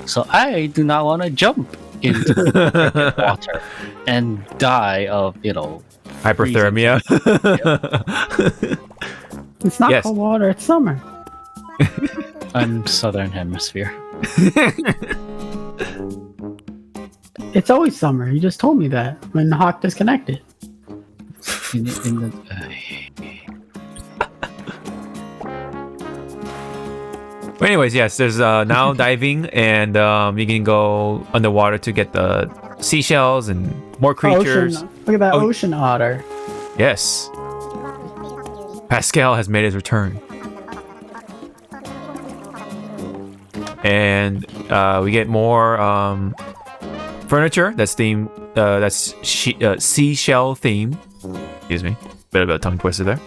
so I do not want to jump into the water and die of, hyperthermia. It's not cold water, it's summer. I'm Southern Hemisphere. It's always summer. You just told me that when Hawk disconnected. But anyways, yes, there's now diving, and you can go underwater to get the seashells and more creatures. Ocean. Look at that ocean otter. Yes. Pascal has made his return. And we get more furniture that's themed, that's seashell theme. Excuse me, bit of a tongue twister there.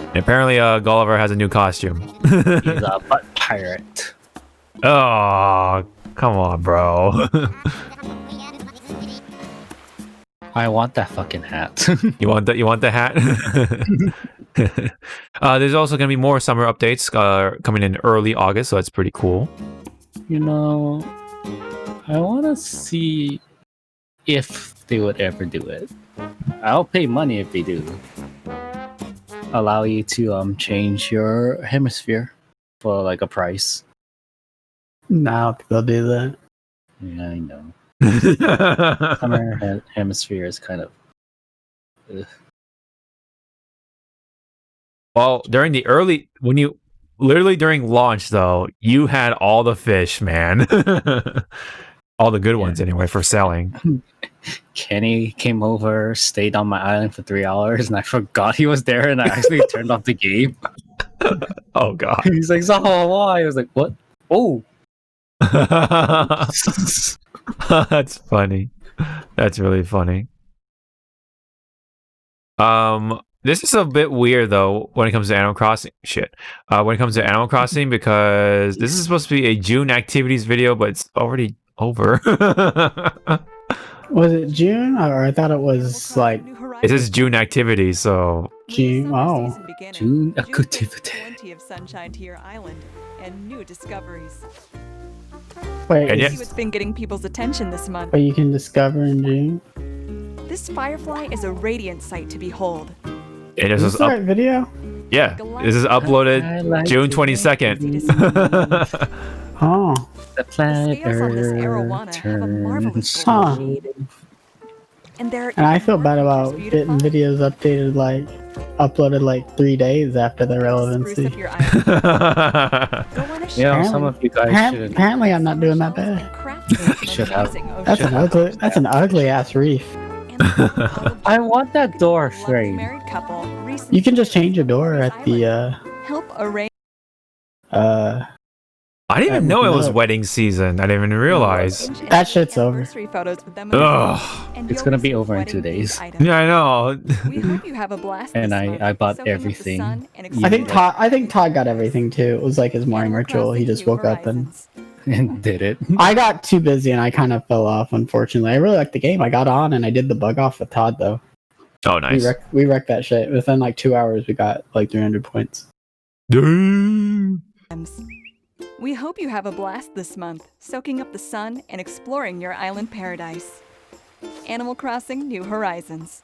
And apparently, Gulliver has a new costume. He's a butt pirate. Oh, come on, bro. I want that fucking hat. You want the hat? There's also gonna be more summer updates coming in early August, so that's pretty cool. I want to see if they would ever do it. I'll pay money if they do. Allow you to change your hemisphere for like a price. No, they'll do that. Yeah, I know. Summer hemisphere is kind of. Ugh. Well, during during launch though, you had all the fish, man. All the good ones anyway for selling. Kenny came over, stayed on my island for 3 hours, and I forgot he was there, and I actually turned off the game. Oh god. He's like, Zaha, why? I was like, what? Oh. That's funny. That's really funny. This is a bit weird though when it comes to Animal Crossing. When it comes to Animal Crossing, because this is supposed to be a June activities video, but it's already over. Was it June? Or I thought it was like. It says June activities, so. June. Oh. June activity. Plenty of sunshine to your island and new discoveries. Wait. See what's been getting people's attention this month. But you can discover in June. This firefly is a radiant sight to behold. And Is this the right video? Yeah, this is uploaded June 22nd. Oh. The planet Earth turns. Huh. And I feel bad about getting videos uploaded like 3 days after their relevancy. Yeah, some of you guys should. Apparently, I'm not doing that bad. Should have. That's an ugly ass reef. I want that door Lovely frame. married couple recently You can just change a door at the help arrange. I didn't even Yeah, know it was look. wedding season. I didn't even realize. That shit's over. Anniversary photos with them Ugh. and It's you'll gonna be receive over in wedding 2 days. items. Yeah, I know. We hope you have a blast. And this I month, bought soaking up the everything. sun and You I think like- I think Todd got everything too. It was like his morning Animal ritual. He Crossing just New woke up and Horizons. And did it. I got too busy and I kind of fell off. Unfortunately, I really liked the game. I got on and I did the bug off with Todd though. Oh, nice. We wrecked that shit. Within like 2 hours, we got like 300 points. Damn. We hope you have a blast this month, soaking up the sun and exploring your island paradise. Animal Crossing New Horizons.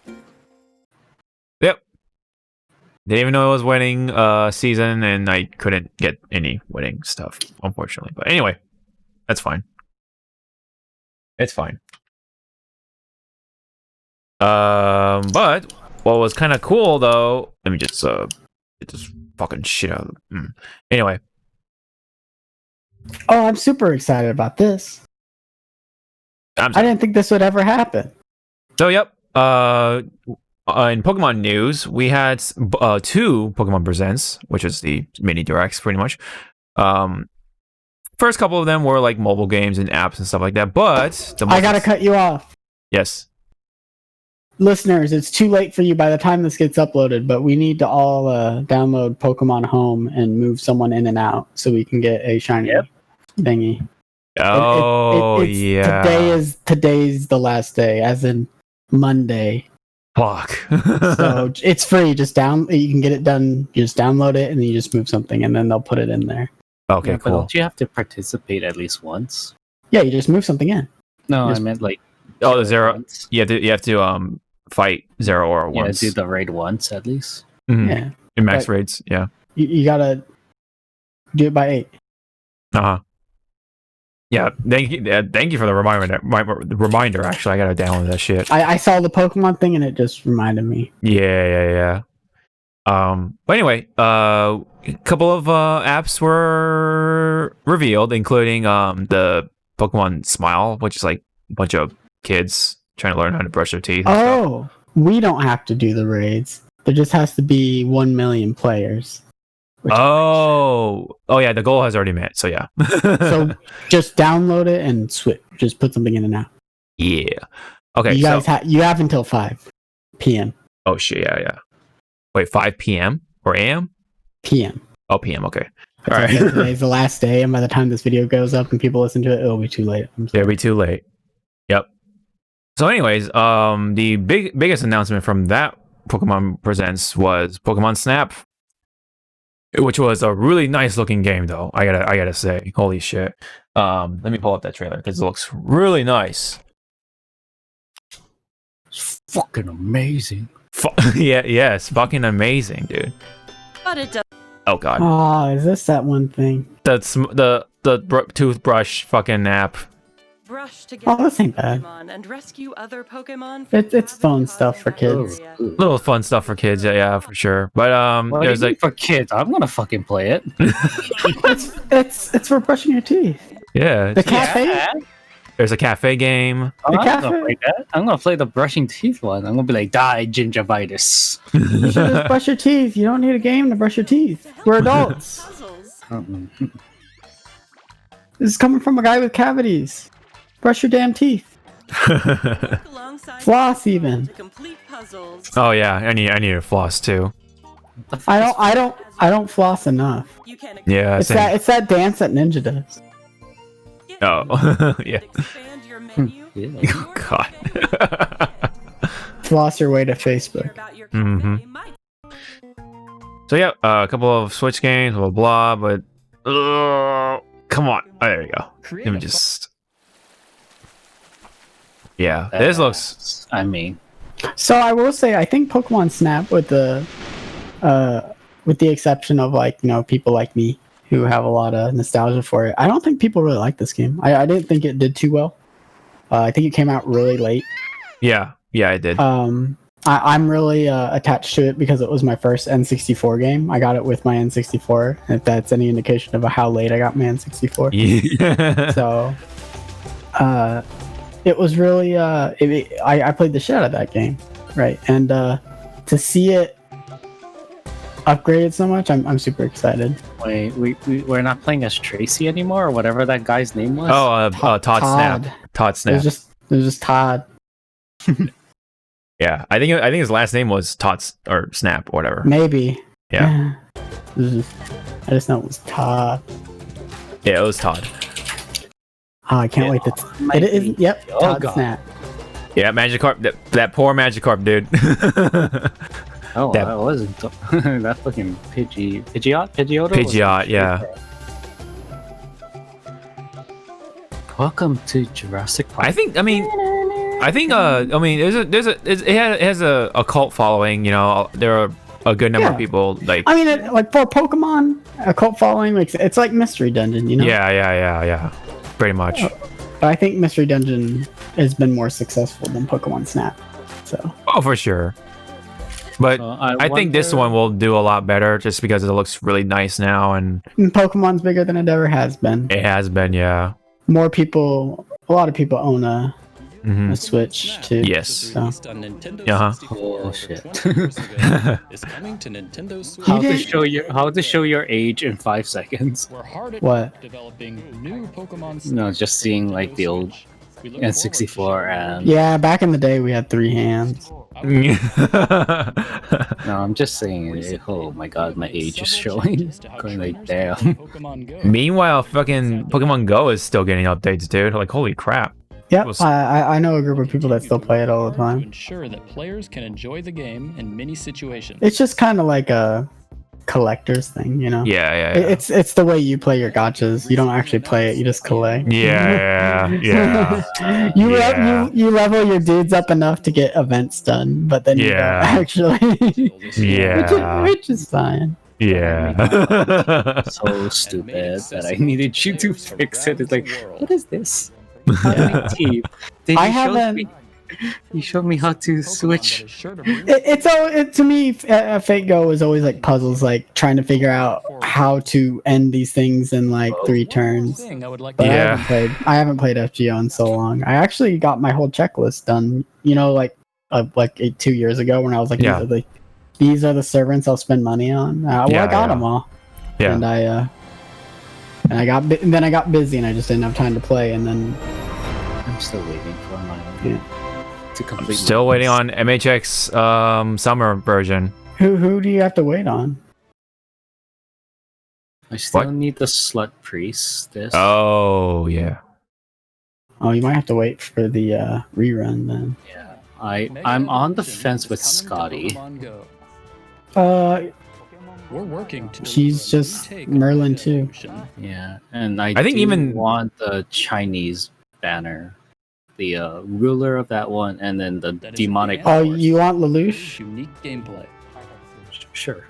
Yep. Didn't even know it was wedding season, and I couldn't get any wedding stuff, unfortunately. But anyway, that's fine. It's fine. But what was kind of cool though, let me just get this fucking shit out. Anyway, Oh, I'm super excited about this. I didn't think this would ever happen. so yep. In Pokemon news, we had 2 Pokemon Presents, which is the mini directs, pretty much. First couple of them were like mobile games and apps and stuff like that. But I gotta cut you off. Yes. Listeners, it's too late for you by the time this gets uploaded, but we need to all download Pokemon Home and move someone in and out so we can get a shiny thingy. Oh It's- yeah. Today's the last day, as in Monday. Fuck. So it's free. Just you can get it done. You just download it and then you just move something, and then they'll put it in there. Okay, Yeah, but cool. don't you have to participate at least once? Yeah, you just move something in. No, Yes. I meant like Oh, the zero. once. You have to fight Zeraora Yeah, once. do the raid once at least. Mhm. Yeah, In max Right. raids, yeah. you gotta do it by 8. Uh-huh. Yeah, thank you for the reminder. Actually, I gotta download that shit. I saw the Pokemon thing and it just reminded me. Yeah. But anyway, a couple of apps were revealed, including the Pokemon Smile, which is like a bunch of kids trying to learn how to brush their teeth. and stuff. Oh, we don't have to do the raids. There just has to be 1 million players. Oh yeah, the goal has already met. So yeah. So just download it and switch. Just put something in and out. yeah. Okay. You So guys you have until 5 p.m. oh shit, yeah. Wait, 5 p.m. or a.m. p.m. Oh, p.m. Okay. All All right. right. Today's the last day, and by the time this video goes up and people listen to it, it'll be too late. I'm sorry. It'll be too late. Yep. So, anyways, the biggest announcement from that Pokemon Presents was Pokemon Snap, which was a really nice looking game, though. I gotta say, holy shit. Let me pull up that trailer because it looks really nice. It's fucking amazing. Yes, fucking amazing, dude. But it does. Oh god, Oh, is this that one thing? that's the toothbrush fucking app. Brush together Oh, this ain't bad. Pokemon and rescue other Pokemon. It's phone stuff for kids. Little fun stuff for kids, yeah, for sure. But What there's do you mean like for kids? I'm gonna fucking play it. It's for brushing your teeth. yeah, The cafe. Yeah. there's a cafe game. I'm not cafe- gonna play that. I'm gonna play the brushing teeth one. I'm gonna be like, die gingivitis. You should just brush your teeth. You don't need a game to brush your teeth. We're adults. Puzzles. This is coming from a guy with cavities. Brush your damn teeth. Alongside Floss Pokemon even. to complete puzzles. Oh yeah, I need a floss too. I don't floss enough. You can Yeah, It's same. that dance that Ninja does. get Oh yeah. expand your menu. Yeah. Oh god. Floss your way to Hear Facebook. about your Mhm. cafe might So yeah, a couple of Switch games, blah blah. But come on, oh, there you go. Let me just. Yeah, this looks. I mean, So I will say, I think Pokemon Snap, with the exception of people like me who have a lot of nostalgia for it, I don't think people really like this game. I didn't think it did too well. I think it came out really late. Yeah, I did. I'm really attached to it because it was my first N64 game. I got it with my N64, if that's any indication of how late I got my N64. Yeah. So, it was really I played the shit out of that game, right? And to see it upgraded so much, I'm super excited. Wait, we're not playing as Tracy anymore, or whatever that guy's name was. Todd Snap. Todd Snap. It was just Todd. Yeah, I think his last name was Todd or Snap or whatever. Maybe. Yeah. I just know it was Todd. Yeah, it was Todd. Oh, I can't wait to. It is. Yep. Oh, Todd God. Snap. Yeah, Magikarp. That poor Magikarp, dude. Oh, that- I wasn't. That fucking Pidgeot? Pidgeot, yeah. Welcome to Jurassic Park. I think. I mean, it has a cult following. You know, there are a good number of people like. I mean, like for Pokemon, a cult following makes it's like Mystery Dungeon, you know. Yeah. Pretty much. But I think Mystery Dungeon has been more successful than Pokemon Snap. So. Oh, for sure. But I think this one will do a lot better just because it looks really nice now, and Pokemon's bigger than it ever has been. it has been, yeah. More people, a lot of people own a Mhm. Switch too. Yes. So. Uh-huh. Oh shit. Is coming to Nintendo Switch. How to show your age in 5 seconds. We're hard at What? work developing new Pokemon. No, just seeing like the old N64 and. Yeah, back in the day we had 3 hands. No, I'm just saying. Oh my god, my age is showing. Going like damn. Meanwhile, fucking Pokemon Go is still getting updates, dude. Like, holy crap. Yep, Was- I know a group of people that still play it all the To time. ensure that players can enjoy the game in many situations. It's just kind of like a collector's thing, you know. Yeah. It's the way you play your gachas. You don't actually play it; you just collect. Yeah. You level your dudes up enough to get events done, but then you don't Yeah. actually. Yeah. which is fine. Yeah. So stupid that I needed you to fix it. It's like, what is this? Yeah. Then I you showed haven't- me- You showed me how to switch. To me, Fate Go is always like puzzles, like trying to figure out how to end these things in like 3 turns. Thing I would like But to Yeah. I haven't played FGO in so long. I actually got my whole checklist done. You know, like 2 years ago when I was like, Yeah. these are the servants I'll spend money on. I Yeah, got yeah. them all. Yeah. And then I got busy and I just didn't have time to play. And then I'm still waiting for mine to complete. Still waiting on MHX summer version. who do you have to wait on? I still What? need the slut priest. This. Oh, yeah. Oh, you might have to wait for the rerun then. Yeah. I'm on the fence with Scotty. Pokemon Go. Uh, We're working to He's deliver a just new take on Merlin the too. resolution. Yeah, and I think do even- want the Chinese banner, the ruler of that one, and then the That is demonic. the Oh, Force. you want Lelouch? Unique gameplay. Sure.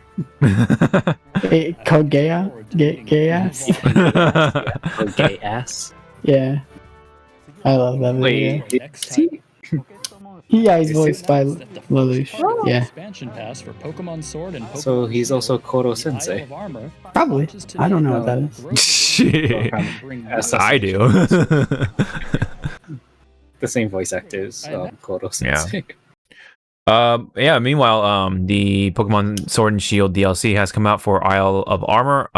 Code gay ass? Gay ass? Oh, gay ass. Yeah. I love that video. Wait, is he? Yeah, he's voiced by Lelouch. Yeah, Expansion pass for Pokemon Sword and Pokemon So he's also Kodo Isle Sensei. of Armor. probably. I don't know what that is. Shit. Yes, I do. The same voice actors, Kodo Sensei. Yeah, meanwhile, the Pokemon Sword and Shield DLC has come out for Isle of Armor,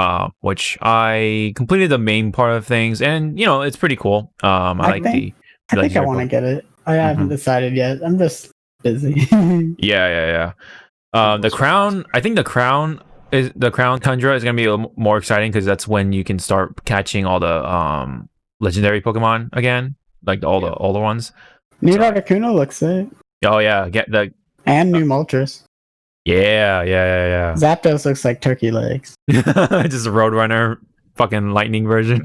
which I completed the main part of things, and, you know, it's pretty cool. I like think the... I think I want to get it. I haven't decided yet. I'm just busy. Yeah. The Crown, I think the Crown Tundra is going to be a little more exciting because that's when you can start catching all the legendary Pokemon again, like all the older ones. New Articuno looks sick. Oh, yeah, get the... And new Moltres. Yeah. Zapdos looks like turkey legs. Just a Roadrunner fucking lightning version.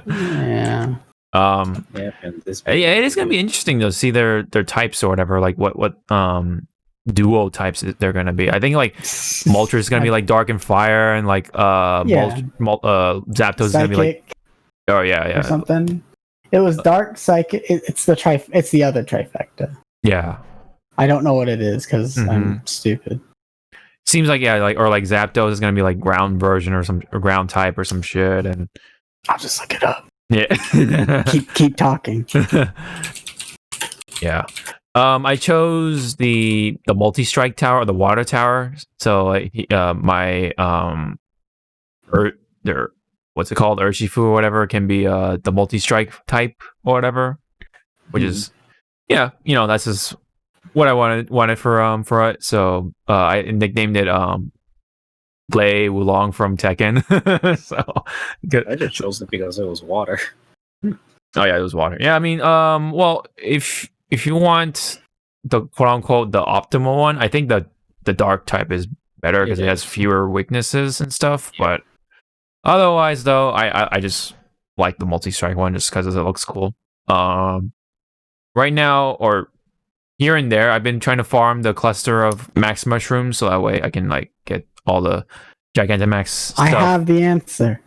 Yeah. Yeah, and this Yeah, it is gonna be interesting to see their types or whatever, like what duo types they're gonna be. I think like Moltres is gonna be like Dark and Fire, and like Zapdos is gonna be like Psychic oh yeah or something. It was Dark Psychic. It's the other trifecta. yeah. I don't know what it is because I'm stupid. Seems like like Zapdos is gonna be like ground version or ground type or some shit, and I'll just look it up. yeah. Keep talking. Yeah. I chose the multi-strike tower, the water tower. So my what's it called, Urshifu or whatever, can be the multi-strike type or whatever, which is that's just what I wanted for it. So I nicknamed it Lei Wulong from Tekken. So good. I just chose it because it was water. Oh yeah, it was water. Yeah, I mean, well, if you want the quote unquote the optimal one, I think the dark type is better because it has fewer weaknesses and stuff. But otherwise, though, I just like the multi-strike one just because it looks cool. Right now, or here and there, I've been trying to farm the cluster of max mushrooms so that way I can like get all the Gigantamax stuff. I have the answer.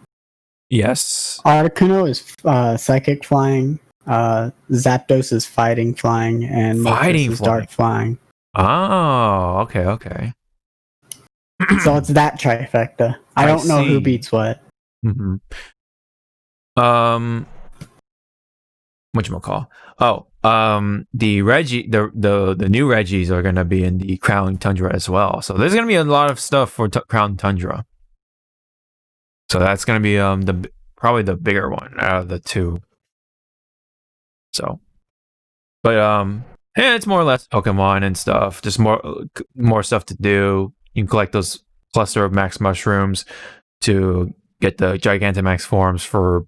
Yes. Articuno is psychic flying. Zapdos is fighting flying, and Moltres is dark flying. Oh, okay. So it's that trifecta. I don't know who beats what. Mm-hmm. Whatchamacall? Oh, the Reggie, the new Reggies are gonna be in the Crown Tundra as well. So there's gonna be a lot of stuff for Crown Tundra. So that's gonna be probably the bigger one out of the two. So, but yeah, it's more or less Pokemon and stuff. Just more stuff to do. You can collect those cluster of max mushrooms to get the Gigantamax forms for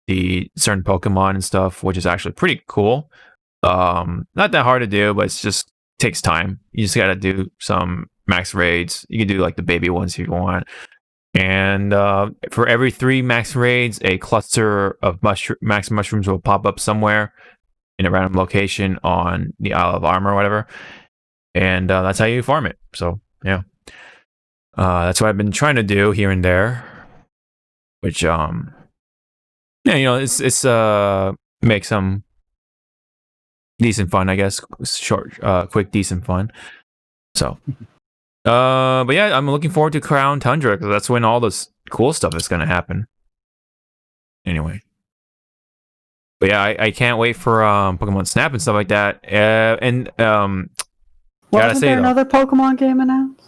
the certain Pokemon and stuff, which is actually pretty cool. Not that hard to do, but it's just takes time. You just gotta do some max raids. You can do like the baby ones if you want. And for every 3 max raids, a cluster of max mushrooms will pop up somewhere in a random location on the Isle of Armor or whatever. And that's how you farm it. So, yeah. That's what I've been trying to do here and there. Which, yeah, it's make some decent fun, I guess. Short, quick, decent fun. So... but yeah, I'm looking forward to Crown Tundra because that's when all this cool stuff is gonna happen. Anyway, but yeah, I can't wait for Pokemon Snap and stuff like that. Gotta say, another Pokemon game announced?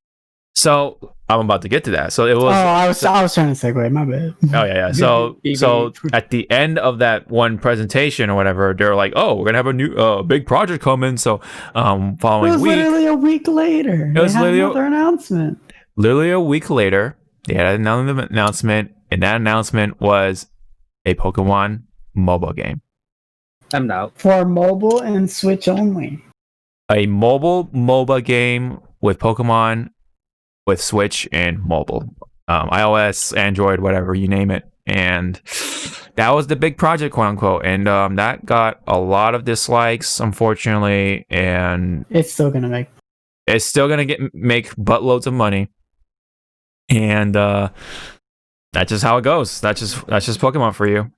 So I'm about to get to that. So it was. Oh, I was trying to segue. My bad. Oh yeah. So at the end of that one presentation or whatever, they're like, "Oh, we're gonna have a new big project coming." So following it was week, literally a week later. It was literally another announcement. Literally a week later, they had another announcement, and that announcement was a Pokemon mobile game. I'm out. For mobile and Switch only. A mobile MOBA game with Pokemon. With Switch and mobile, iOS, Android, whatever, you name it. And that was the big project, quote unquote. And that got a lot of dislikes, unfortunately. And it's still gonna make buttloads of money. And that's just how it goes. That's just Pokemon for you.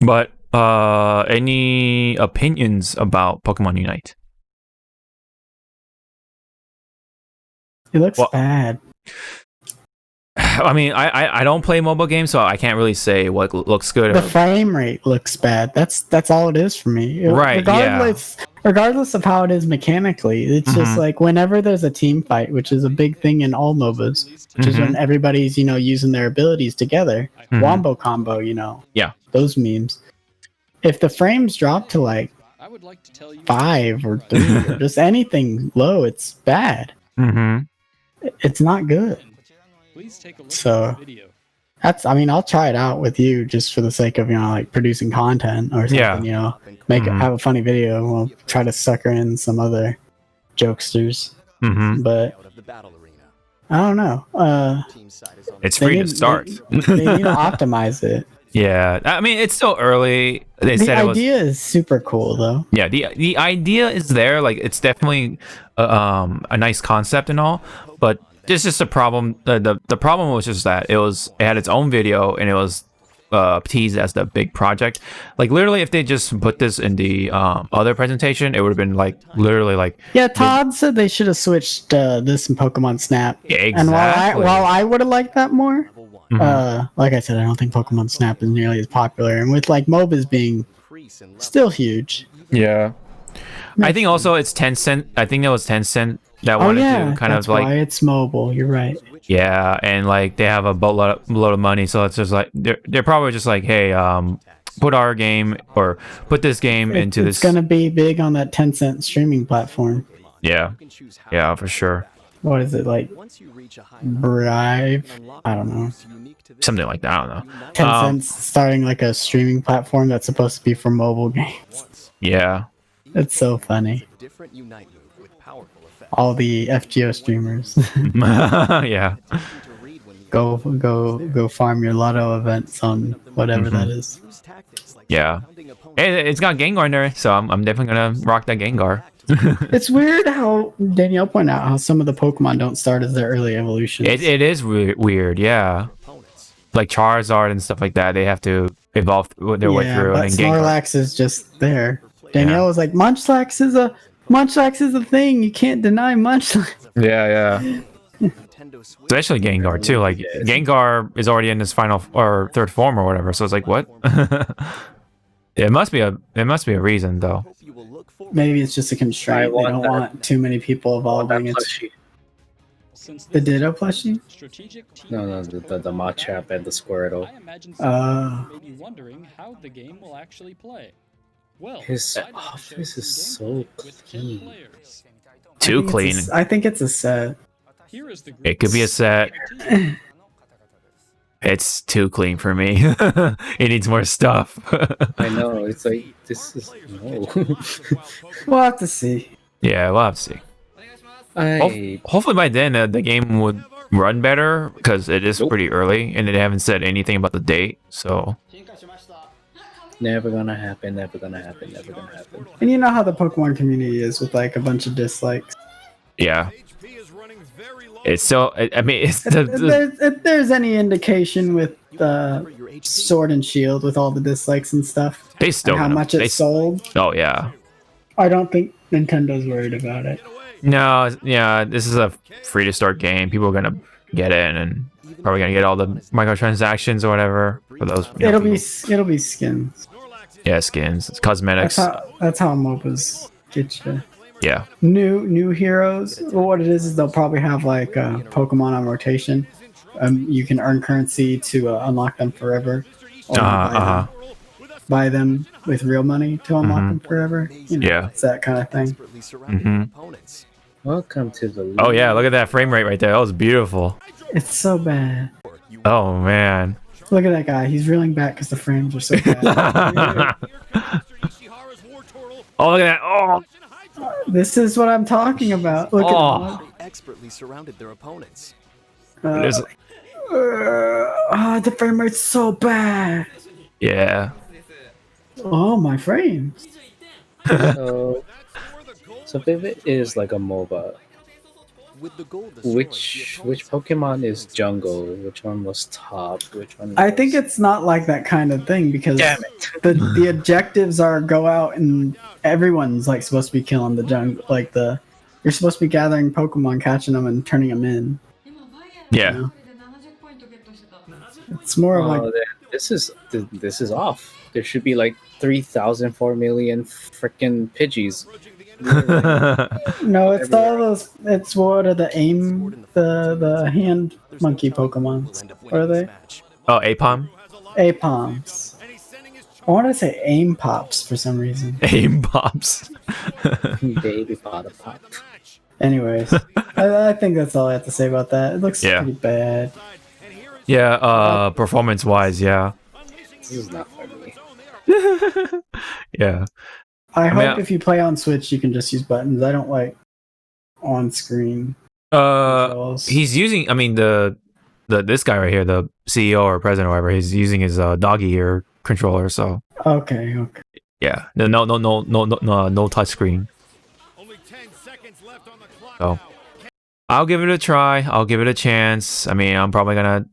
But any opinions about Pokemon Unite? It looks bad. I mean, I don't play mobile games, so I can't really say what looks good. The frame rate looks bad. That's all it is for me. Right. Regardless of how it is mechanically, it's just like whenever there's a team fight, which is a big thing in all MOBAs, which is when everybody's using their abilities together. Wombo combo, Yeah. Those memes. If the frames drop to like 5 or 3 or just anything low, it's bad. It's not good. So I'll try it out with you just for the sake of like producing content or something. Have a funny video. We'll try to sucker in some other jokesters. But I don't know. It's free to start. They need to optimize it. Yeah, I mean it's still early. The idea is super cool though. Yeah, the idea is there. Like it's definitely a nice concept and all, but it's just a problem. The problem was just that it had its own video and it was teased as the big project. Like literally, if they just put this in the other presentation, it would have been like literally like. Yeah, Todd said they should have switched this in Pokemon Snap. Yeah, exactly. And while I would have liked that more. Like I said, I don't think Pokemon Snap is nearly as popular, and with like MOBAs being still huge. Yeah. I think also it's Tencent. I think it was Tencent that Oh wanted yeah, to kind that's of like why it's mobile. You're right. yeah, and like they have a boatload of money, so it's just like they're probably just like, hey, put our game or put this game into It's this. gonna be big on that Tencent streaming platform. Yeah, yeah, for sure. What is it like? Bribe? I don't know. Something like that. I don't know. Tencent's starting like a streaming platform that's supposed to be for mobile games. Yeah. It's so funny. All the FGO streamers. Yeah. Go farm your lotto events on whatever that is. Yeah. It's got Gengar in there, so I'm definitely gonna rock that Gengar. It's weird how Danielle pointed out how some of the Pokemon don't start as their early evolutions. It is weird, yeah. Like Charizard and stuff like that, they have to evolve their way through. But and Snorlax is just there. Danielle was like, Munchlax is a thing. You can't deny Munchlax. Yeah. Especially Gengar too. Like Gengar is already in his final or third form or whatever. So it's like, what? It must be a reason though. Maybe it's just a constraint. They don't want too many people evolving. The Ditto plushie? No, the Machop and the Squirtle. Maybe wondering how the game will actually play. Well, his office is so clean. Too clean. I think it's a set. It could be a set. It's too clean for me. It needs more stuff. I know. It's like this is no. We'll have to see. Yeah, we'll have to see. Hopefully by then the game would run better because it is pretty early and they haven't said anything about the date. So never gonna happen. And you know how the Pokemon community is with like a bunch of dislikes. Yeah. It's so. I mean, it's if there's any indication with Sword and Shield with all the dislikes and stuff, they still and how much it sold. Oh yeah. I don't think Nintendo's worried about it. No, yeah, this is a free to start game. People are gonna get in and probably gonna get all the microtransactions or whatever for those. It'll be skins. Yeah, skins. It's cosmetics. That's how MOBAs get you. Yeah. New heroes. Well, what it is they'll probably have like Pokemon on rotation. You can earn currency to unlock them forever. Or buy them with real money to unlock them forever. You know, yeah. It's that kind of thing. Welcome to the. Oh yeah, look at that frame rate right there. That was beautiful. It's so bad. Oh man. Look at that guy. He's reeling back because the frames are so bad. Oh look at that. Oh. This is what I'm talking about. Look at them. Expertly surrounded their opponents. The frame rate's so bad. Yeah. Oh, my frames. So if it is like a MOBA, which Pokemon is jungle? Which one was top? Which one? I think it's not like that kind of thing because the objectives are go out and everyone's like supposed to be killing the jungle. Like you're supposed to be gathering Pokemon, catching them, and turning them in. Yeah. You know? It's more of like this is off. There should be like 3,004 million freaking Pidgeys. No, it's all those. It's what are the the hand monkey Pokemon? What are they? Oh, Apom. Apoms. I want to say aim pops for some reason. Aim pops. Baby bottom pop. Anyways, I think that's all I have to say about that. It looks pretty bad. Yeah, performance wise, yeah. This is not for me. Yeah. I hope if you play on Switch, you can just use buttons. I don't like on screen. He's using. I mean, this guy right here, the CEO or president or whatever, he's using his doggy ear controller. So. Okay. Yeah. No touch screen. So. I'll give it a try. I'll give it a chance. I mean, I'm probably gonna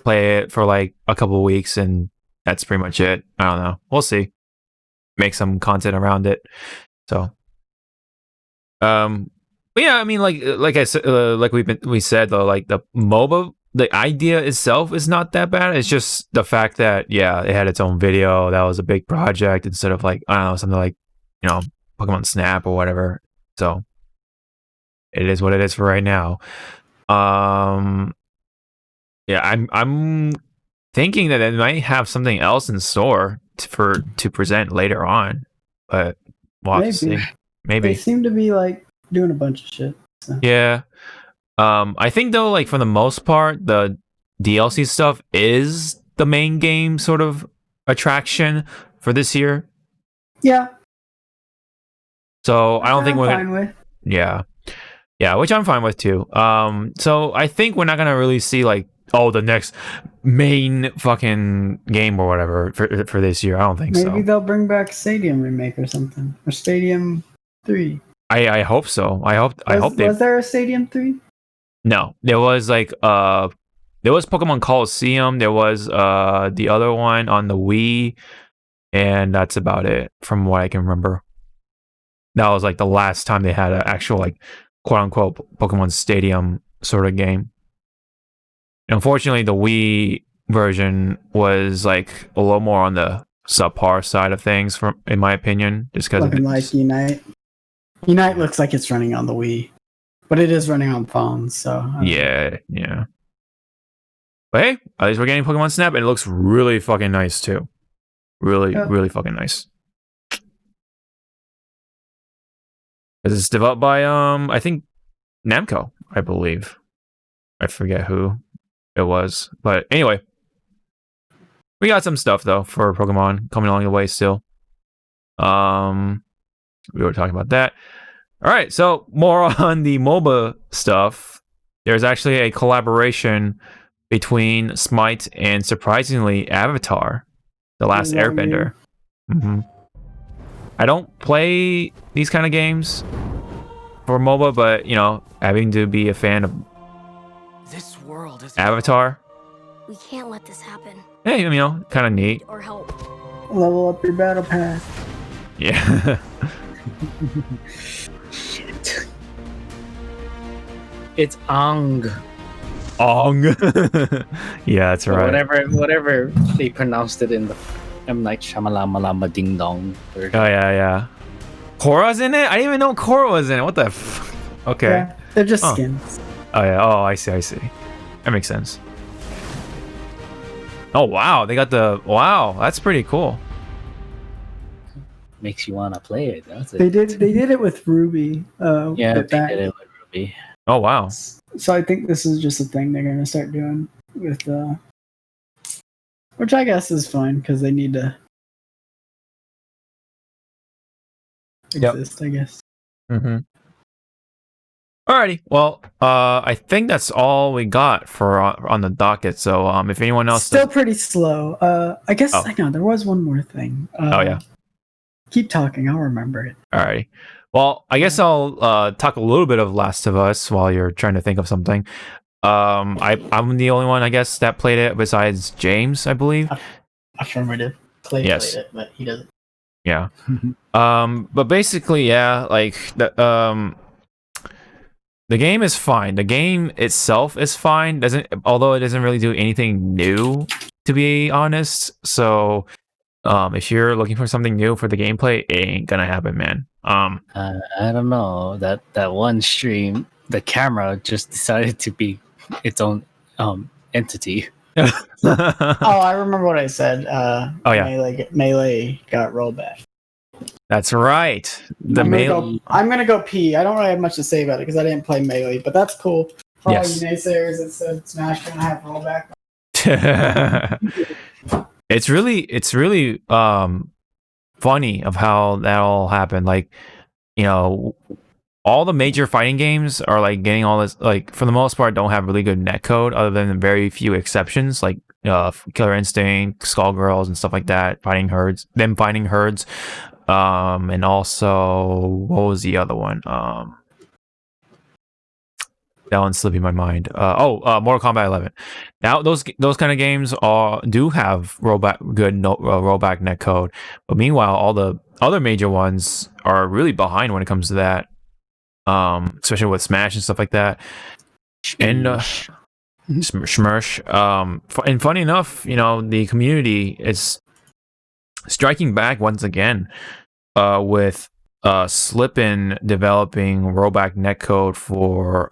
play it for like a couple of weeks, and that's pretty much it. I don't know. We'll see. Make some content around it. So, but yeah, I mean, like I said, like we said though, like the MOBA the idea itself is not that bad. It's just the fact that it had its own video. That was a big project instead of like, I don't know, something like, you know, Pokemon Snap or whatever. So it is what it is for right now. I'm thinking that it might have something else in store to present later on, but we'll have to see. Maybe they seem to be like doing a bunch of shit. So. Yeah. I think though, like for the most part, the DLC stuff is the main game sort of attraction for this year. Yeah. So I don't think we're fine with. Yeah, which I'm fine with too. So I think we're not gonna really see like the next main fucking game or whatever for this year. I don't think so. Maybe they'll bring back Stadium remake or something, or Stadium 3. I hope so. I hope Was there a Stadium 3? No, there was like there was Pokemon Coliseum. There was the other one on the Wii, and that's about it from what I can remember. That was like the last time they had an actual like quote unquote Pokemon Stadium sort of game. Unfortunately, the Wii version was like a little more on the subpar side of things, in my opinion, just because looking like Unite. Unite looks like it's running on the Wii, but it is running on phones. So yeah. But hey, at least we're getting Pokemon Snap, and it looks really fucking nice too. Really fucking nice. It's developed by I think Namco, I believe. I forget who it was, but anyway, we got some stuff though for Pokemon coming along the way still. We were talking about that. All right, so more on the MOBA stuff. There's actually a collaboration between Smite and, surprisingly, Avatar, The Last Airbender. I don't play these kind of games for MOBA, but you know, having to be a fan of this world is Avatar. We can't let this happen. Hey, you know, kind of neat. Or help. Level up your battle pass. Yeah. Shit. It's Ong. Yeah, that's right. Whatever they pronounced it in the M. Night Shyamalan Ding Dong version. Oh yeah. Korra's in it? I didn't even know Korra was in it. What the Okay. Yeah, they're just skins. Oh yeah. Oh, I see. That makes sense. Oh wow, they got wow. That's pretty cool. Makes you want to play it. They did it with Ruby. Yeah, they did it with Ruby. Oh wow. So I think this is just a thing they're gonna start doing with which I guess is fine because they need to exist, I guess. Alrighty. Well, I think that's all we got for on the docket. So, if anyone else still pretty slow. I guess I know there was one more thing. Keep talking. I'll remember it. Alrighty. Well, I guess I'll talk a little bit of Last of Us while you're trying to think of something. I'm the only one, I guess, that played it besides James, I believe. Affirmative. Clay played it, but he doesn't. Yeah. But basically, yeah, like the game is fine. The game itself is fine. Although it doesn't really do anything new, to be honest. So, if you're looking for something new for the gameplay, it ain't gonna happen, man. I don't know. That one stream, the camera just decided to be its own entity. I remember what I said. Melee got rollback. That's right. I'm gonna go pee. I don't really have much to say about it because I didn't play Melee, but that's cool. For all you naysayers that said Smash gonna have rollback. It's really funny of how that all happened. Like, you know, all the major fighting games are like getting all this, like, for the most part, don't have really good netcode other than very few exceptions, like Killer Instinct, Skullgirls, and stuff like that. Fighting herds. And also, what was the other one? That one's slipping my mind. Mortal Kombat 11. Now those kind of games do have rollback netcode, but meanwhile, all the other major ones are really behind when it comes to that. Especially with Smash and stuff like that. And Smirsh. And funny enough, the community is striking back once again with Slippin developing rollback netcode for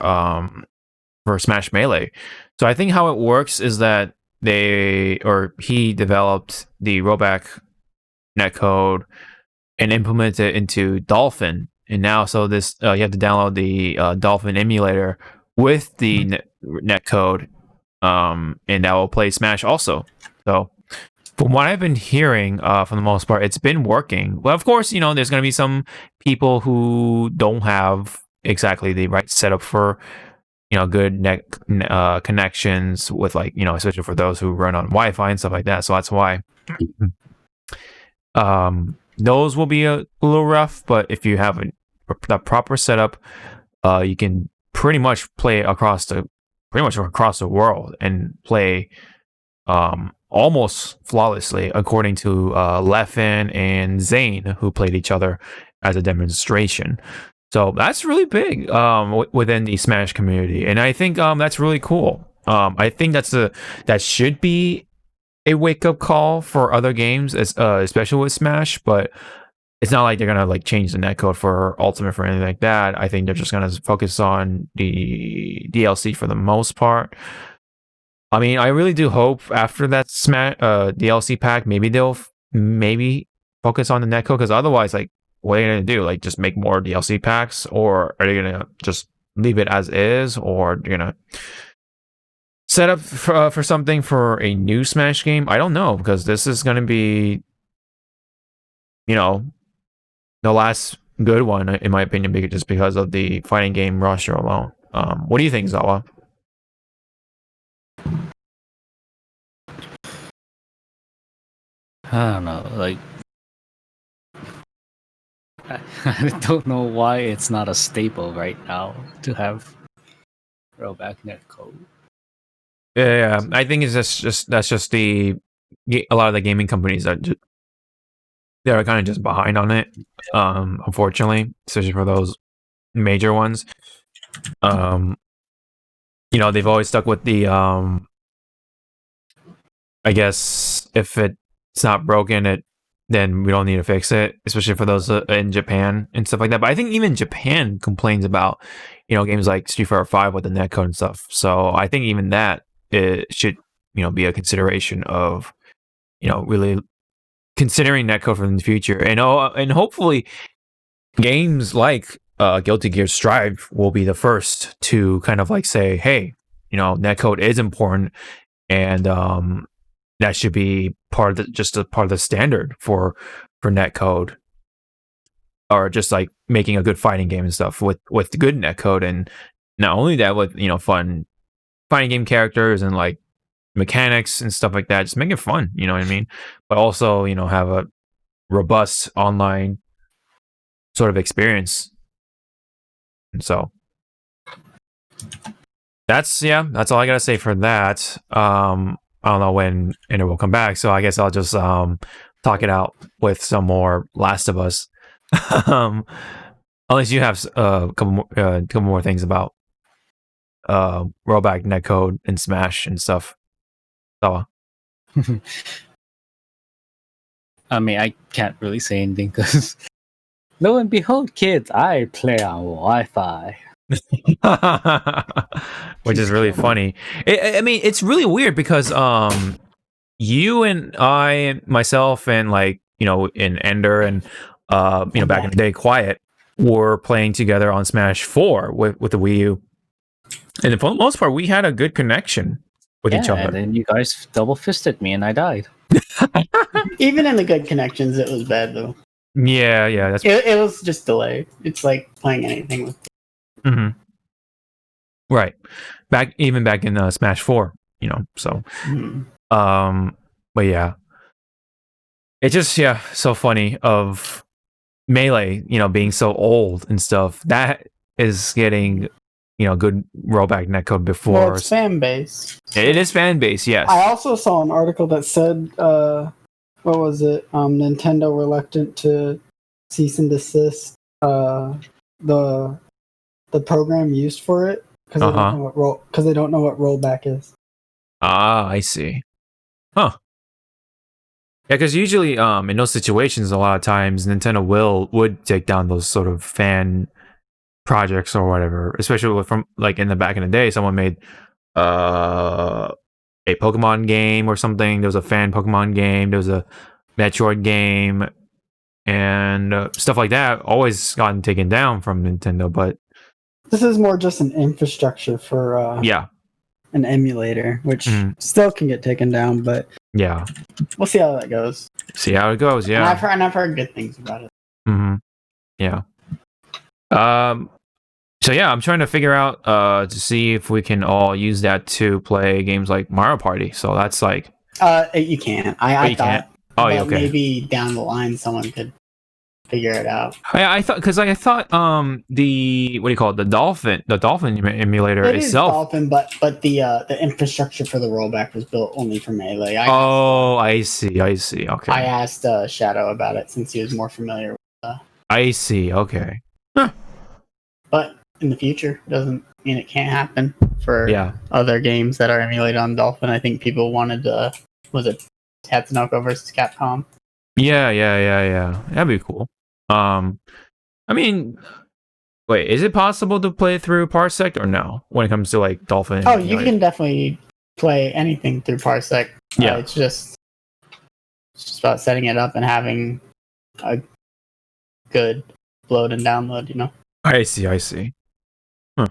Smash Melee. So I think how it works is that he developed the rollback netcode and implemented it into Dolphin. And now, so this you have to download the Dolphin emulator with the netcode, and that will play Smash also. So from what I've been hearing, for the most part, it's been working. Well, of course, there's going to be some people who don't have exactly the right setup for, good net connections with, like, especially for those who run on Wi-Fi and stuff like that. So that's why those will be a little rough. But if you have the proper setup, you can pretty much play across the world and play almost flawlessly, according to Leffen and Zane, who played each other as a demonstration. So that's really big within the Smash community, and I think that's really cool. I think that should be a wake-up call for other games, especially with Smash. But it's not like they're gonna like change the netcode for Ultimate for anything like that. I think they're just gonna focus on the DLC for the most part. I mean, I really do hope after that Smash DLC pack, maybe they'll focus on the netcode, because otherwise, like, what are they gonna do? Like, just make more DLC packs, or are they gonna just leave it as is, or they're gonna set up for something for a new Smash game? I don't know, because this is gonna be, the last good one, in my opinion, just because of the fighting game roster alone. What do you think, Zawa? I don't know, like, I don't know why it's not a staple right now to have rollback netcode. Yeah, I think it's that's just a lot of the gaming companies that they're kind of just behind on it, unfortunately, especially for those major ones. They've always stuck with the I guess if it's not broken, then we don't need to fix it, especially for those in Japan and stuff like that. But I think even Japan complains about, games like Street Fighter 5 with the netcode and stuff. So I think even that it should, be a consideration of, really considering netcode for the future. And hopefully games like Guilty Gear Strive will be the first to kind of like say, hey, netcode is important, and that should be part of the standard for netcode, or just like making a good fighting game and stuff with good netcode. And not only that, with fun fighting game characters and like mechanics and stuff like that, just make it fun, you know what I mean? But also, have a robust online sort of experience. And so that's all I gotta say for that. I don't know when Ender will come back, so I guess I'll just talk it out with some more Last of Us. Unless you have a couple more things about rollback netcode and Smash and stuff. So, I mean, I can't really say anything because, lo and behold, kids, I play on Wi-Fi. Which is really funny. I mean, it's really weird because you and I, myself, and like in Ender and back in the day, Quiet, were playing together on Smash 4 with the Wii U, and for the most part, we had a good connection with each other. And then you guys double fisted me, and I died. Even in the good connections, it was bad though. Yeah, that's it was just delay. It's like playing anything with. Mm-hmm. Right, back in Smash 4, so but yeah, it's just so funny of Melee, being so old and stuff. That is getting good rollback netcode before. Well, it's fan base. It is fan base, yes. I also saw an article that said, what was it? Nintendo reluctant to cease and desist the program used for it because they don't know what rollback is. Ah, I see. Huh. Yeah, because usually, in those situations, a lot of times Nintendo would take down those sort of fan projects or whatever. Especially from like in the day, someone made a Pokemon game or something. There was a fan Pokemon game. There was a Metroid game, and stuff like that. Always gotten taken down from Nintendo, but this is more just an infrastructure for an emulator, which still can get taken down, but yeah, we'll see how that goes. See how it goes. Yeah, and I've heard good things about it. Yeah. So yeah, I'm trying to figure out to see if we can all use that to play games like Mario Party. So that's like you can't. I thought okay. Maybe down the line someone could figure it out. I thought the what do you call it, the Dolphin emulator it itself. Is Dolphin, but the infrastructure for the rollback was built only for Melee. I see. Okay. I asked Shadow about it since he was more familiar with. I see. Okay. But in the future, doesn't mean it can't happen for other games that are emulated on Dolphin. I think people wanted was it Tatsunoko versus Capcom? Yeah. That'd be cool. I mean, wait, is it possible to play through Parsec or no? When it comes to like Dolphin? Oh, you can definitely play anything through Parsec. Yeah, it's just about setting it up and having a good load and download. You know. I see. Huh.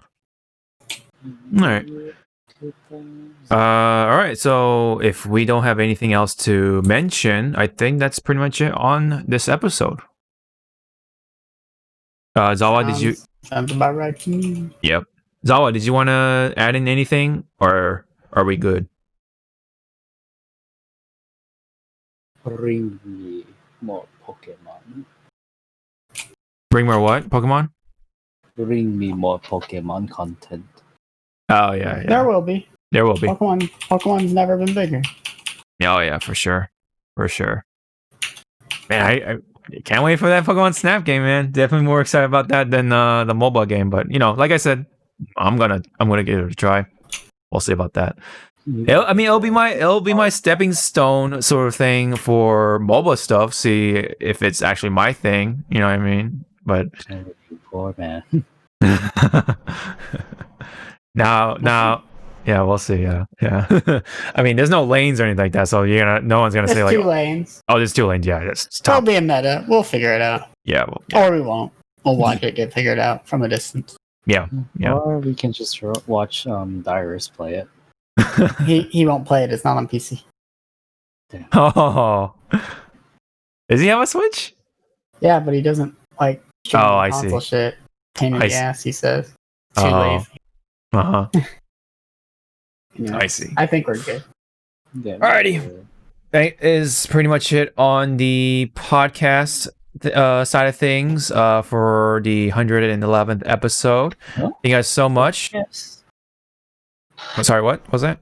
All right. All right. So if we don't have anything else to mention, I think that's pretty much it on this episode. Zawa, did you? Sounds about right to me. Yep. Zawa, did you want to add in anything, or are we good? Bring me more Pokemon. Bring more what? Pokemon? Bring me more Pokemon content. Oh yeah. There will be. Pokemon's never been bigger. Oh yeah, for sure. Man, I can't wait for that Pokemon Snap game, man. Definitely more excited about that than the mobile game. But like I said, I'm gonna give it a try. We'll see about that. It'll be my stepping stone sort of thing for mobile stuff. See if it's actually my thing. You know what I mean? But poor man. now, yeah, we'll see. Yeah. I mean, there's no lanes or anything like that, so no one's gonna say like 2 lanes. Oh, there's 2 lanes. Yeah, that's There'll top. be a meta. We'll figure it out. Yeah, or we won't. We'll watch it get figured out from a distance. Yeah. Or we can just watch Dyrus play it. He won't play it. It's not on PC. Damn. Oh, does he have a Switch? Yeah, but he doesn't like. I see. Console shit. Pain in the ass. He says. Too lazy. I see. I think we're good. Yeah, Alrighty. That is pretty much it on the podcast side of things for the 111th episode. Thank you guys so much. Yes. Sorry, what was that?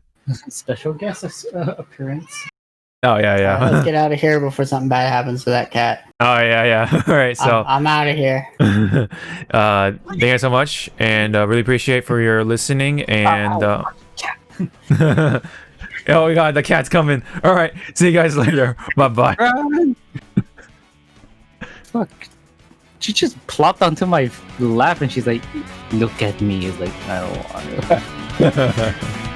Special guest appearance. Oh yeah. Let's get out of here before something bad happens to that cat. Oh yeah. All right, so I'm out of here. Thank you guys so much, and really appreciate for your listening. And oh my god, the cat's coming. All right, see you guys later. Bye. Fuck. She just plopped onto my lap and she's like, look at me. It's like, I don't want to.